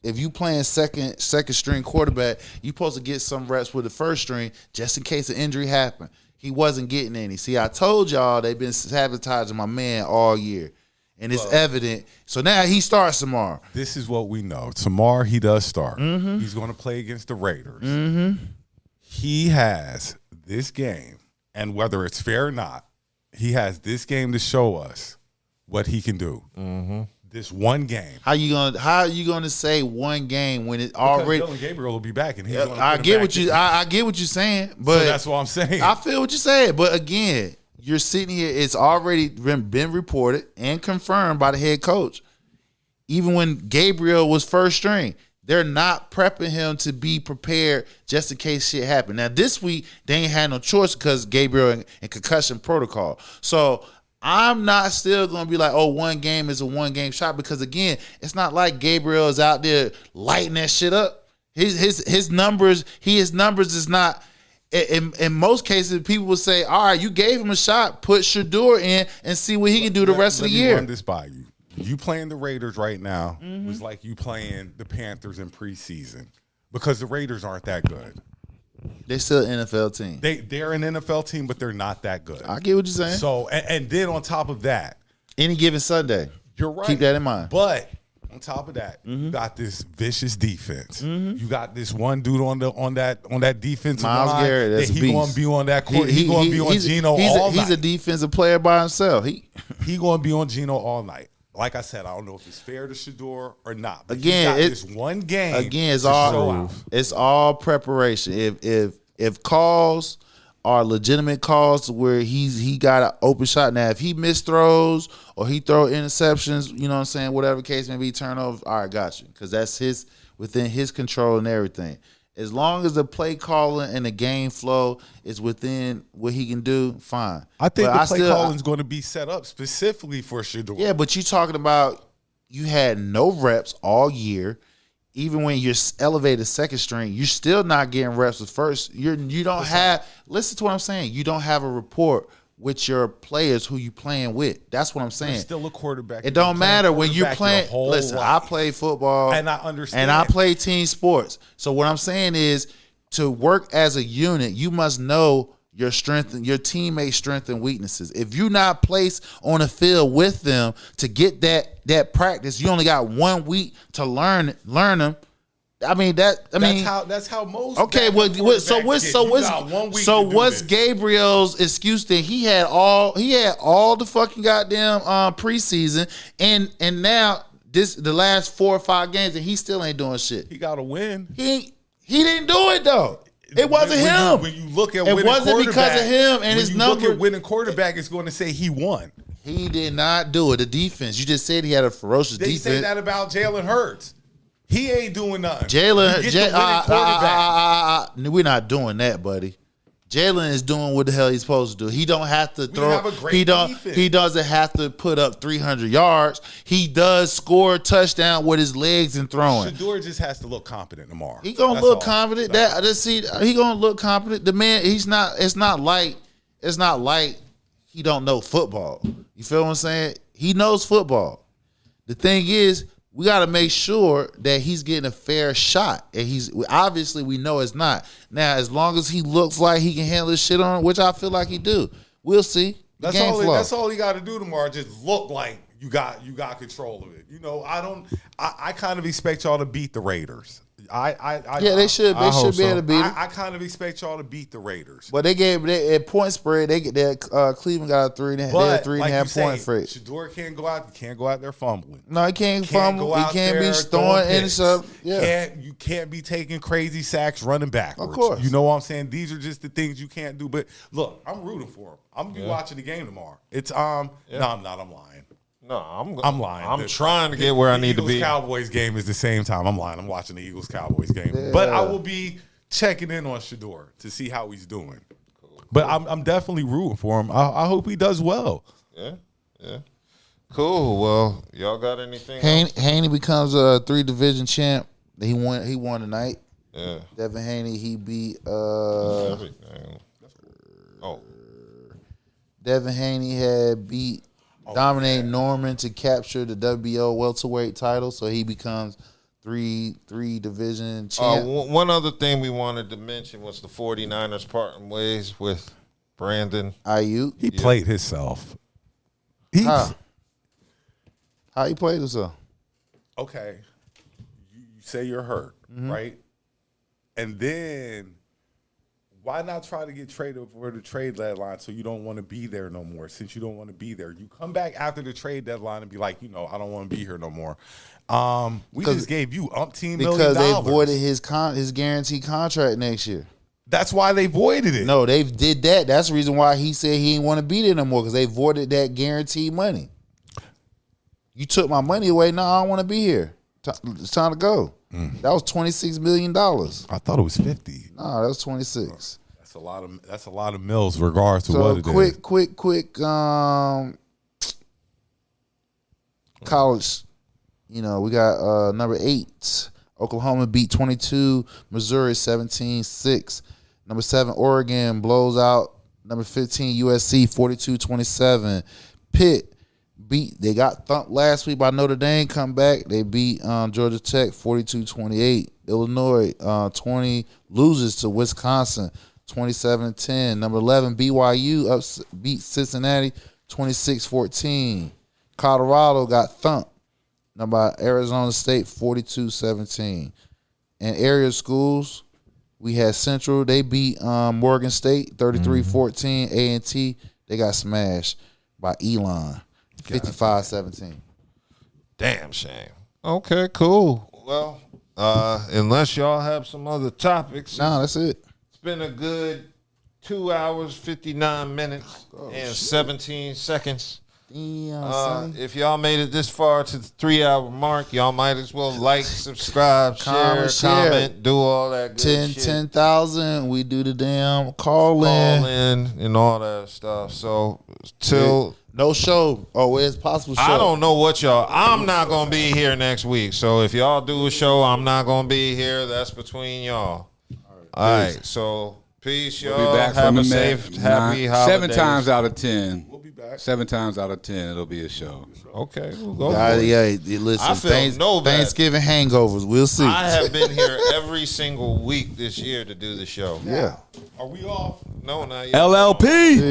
Speaker 4: if you playing second string quarterback, you supposed to get some reps with the first string just in case an injury happened. He wasn't getting any. See, I told y'all they've been sabotaging my man all year. And it's evident. So now he starts tomorrow.
Speaker 3: This is what we know. Tomorrow he does start. Mm-hmm. He's going to play against the Raiders.
Speaker 4: Mm-hmm.
Speaker 3: He has this game, and whether it's fair or not, he has this game to show us what he can do.
Speaker 2: Mm-hmm.
Speaker 3: This one game.
Speaker 4: How you gonna say one game when it already?
Speaker 3: Dylan Gabriel will be back, and he's going to
Speaker 4: I get what you're saying, but
Speaker 3: so that's what I'm saying.
Speaker 4: I feel what you're saying, but again, you're sitting here. It's already been reported and confirmed by the head coach. Even when Gabriel was first string, they're not prepping him to be prepared just in case shit happened. Now, this week, they ain't had no choice because Gabriel and concussion protocol. So, I'm not still going to be like, one game is a one-game shot because, again, it's not like Gabriel is out there lighting that shit up. His numbers is not – in most cases, people will say, all right, you gave him a shot, put Shador in and see what he can do the rest of the year.
Speaker 3: Let me run this by you. You playing the Raiders right now was like you playing the Panthers in preseason because the Raiders aren't that good.
Speaker 4: They still an NFL team.
Speaker 3: They're an NFL team, but they're not that good.
Speaker 4: I get what you're saying.
Speaker 3: So, and then on top of that,
Speaker 4: any given Sunday,
Speaker 3: you're right.
Speaker 4: Keep that in mind.
Speaker 3: But on top of that, you got this vicious defense. You got this one dude on that defensive
Speaker 4: Miles
Speaker 3: line
Speaker 4: Garrett, that's
Speaker 3: that
Speaker 4: a
Speaker 3: he
Speaker 4: beast.
Speaker 3: gonna be on that court. He gonna be on Gino all night.
Speaker 4: He's a defensive player by himself.
Speaker 3: He gonna be on Gino all night. Like I said, I don't know if it's fair to Shador or not. But
Speaker 4: Again,
Speaker 3: he's got this one game.
Speaker 4: Again, it's all preparation. If calls are legitimate calls where he got an open shot. Now, if he misthrows or he throw interceptions, you know what I'm saying, whatever case may be, turnovers, all right, got you. Because that's within his control and everything. As long as the play calling and the game flow is within what he can do, fine.
Speaker 3: I think the play calling is going to be set up specifically for Shador.
Speaker 4: Yeah, but you talking about you had no reps all year. Even when you're elevated second string, you're still not getting reps with first. You don't have. Listen to what I'm saying. You don't have a rapport with your players who you playing with. That's what I'm saying.
Speaker 3: You're still a quarterback.
Speaker 4: It don't matter when you're playing. Listen,
Speaker 3: life.
Speaker 4: I play football
Speaker 3: and I understand,
Speaker 4: and I play team sports. So what I'm saying is, to work as a unit, you must know your strength, your teammates' strength and weaknesses. If you're not placed on the field with them to get that practice, you only got 1 week to learn them.
Speaker 3: That's how most.
Speaker 4: Okay, so what's Gabriel's excuse? That he had all the fucking goddamn preseason, and now the last 4 or 5 games, and he still ain't doing shit.
Speaker 3: He got to win.
Speaker 4: He didn't do it though. It wasn't him.
Speaker 3: When you look at
Speaker 4: it wasn't because of him and his number.
Speaker 3: Look at winning quarterback, it's going to say he won.
Speaker 4: He did not do it. The defense. You just said he had a ferocious defense.
Speaker 3: They say that about Jalen Hurts. He ain't doing nothing.
Speaker 4: We're not doing that, buddy. Jalen is doing what the hell he's supposed to do. He don't have to throw. He doesn't have to put up 300 yards. He does score a touchdown with his legs and throwing.
Speaker 3: Shador just has to look confident tomorrow.
Speaker 4: He gonna look confident. He gonna look confident. The man, he's not. It's not like he don't know football. You feel what I'm saying? He knows football. The thing is, we got to make sure that he's getting a fair shot. And obviously we know it's not. Now, as long as he looks like he can handle this shit on, which I feel like he do, we'll see.
Speaker 3: That's all he got to do tomorrow. Just look like you got control of it. You know, I kind of expect y'all to beat the Raiders.
Speaker 4: They should be able to beat them.
Speaker 3: I kind of expect y'all to beat the Raiders.
Speaker 4: But at point spread, Cleveland got a 3.5 point spread.
Speaker 3: Shador can't go out there fumbling.
Speaker 4: No, he can't fumble. He can't be throwing interceptions. Yeah.
Speaker 3: You can't be taking crazy sacks running backwards.
Speaker 4: Of course.
Speaker 3: You know what I'm saying? These are just the things you can't do. But look, I'm rooting for him. I'm gonna be watching the game tomorrow. It's No, I'm not. I'm lying.
Speaker 2: No, I'm
Speaker 3: lying.
Speaker 2: I'm trying to get where I need to be.
Speaker 3: The Eagles-Cowboys game is the same time. I'm lying. I'm watching the Eagles-Cowboys game. Yeah. But I will be checking in on Shador to see how he's doing. Cool. But I'm definitely rooting for him. I hope he does well.
Speaker 2: Yeah. Cool. Well, y'all got anything
Speaker 4: Haney becomes a 3-division champ. He won tonight.
Speaker 2: Yeah.
Speaker 4: Devin Haney, he beat Devin Haney had beat Dominic Norman to capture the WBO welterweight title, so he becomes 3-division champ.
Speaker 2: One other thing we wanted to mention was the 49ers parting ways with Brandon
Speaker 4: Ayuk.
Speaker 3: He played himself.
Speaker 4: How he played himself?
Speaker 3: Okay. You say you're hurt, right? And then why not try to get traded for the trade deadline so you don't want to be there no more? Since you don't want to be there, you come back after the trade deadline and be like, I don't want to be here no more. We just gave you umpteen $1 million.
Speaker 4: Because they voided his guaranteed contract next year.
Speaker 3: That's why they voided it.
Speaker 4: No, they did that. That's the reason why he said he didn't want to be there no more, because they voided that guaranteed money. You took my money away. No, I don't want to be here. It's time to go. That was $26 million.
Speaker 3: I thought it was 50.
Speaker 4: No, that was 26.
Speaker 3: That's a lot of mills, regardless of what it is.
Speaker 4: Quick. College. We got number 8. Oklahoma beat 22. Missouri 17-6. Number 7 Oregon blows out number 15 USC 42-27. Pitt They got thumped last week by Notre Dame. Come back. They beat Georgia Tech 42-28. Illinois 20 loses to Wisconsin 27-10. Number 11 BYU beat Cincinnati 26-14. Colorado got thumped by Arizona State 42-17. And area schools, we had Central. They beat Morgan State 33-14. A&T, they got smashed by Elon 55-17.
Speaker 2: Damn shame. Okay, cool. Well, unless y'all have some other topics.
Speaker 4: No, that's it.
Speaker 2: It's been a good 2 hours, 59 minutes, and 17 seconds. If y'all made it this far to the 3 hour mark, y'all might as well like, subscribe, share, comment, do all that good shit.
Speaker 4: 10,000. We do the damn call in
Speaker 2: and all that stuff. So till
Speaker 4: no show. Oh, it's possible show.
Speaker 2: I don't know what y'all. I'm not gonna be here next week. So if y'all do a show, I'm not gonna be here. That's between y'all. All right. So peace, y'all.
Speaker 5: We'll be back
Speaker 2: Have
Speaker 5: from
Speaker 2: a
Speaker 5: the
Speaker 2: safe, happy holidays.
Speaker 5: 7 times out of 10. We'll be back. 7 times out of 10, it'll be a show.
Speaker 2: Okay, we'll go.
Speaker 4: Listen.
Speaker 2: I feel no bad.
Speaker 4: Thanksgiving hangovers. We'll see.
Speaker 2: I have been here every single week this year to do the show.
Speaker 4: Yeah.
Speaker 2: Are we off? No, not yet.
Speaker 5: LLP.
Speaker 4: Peace.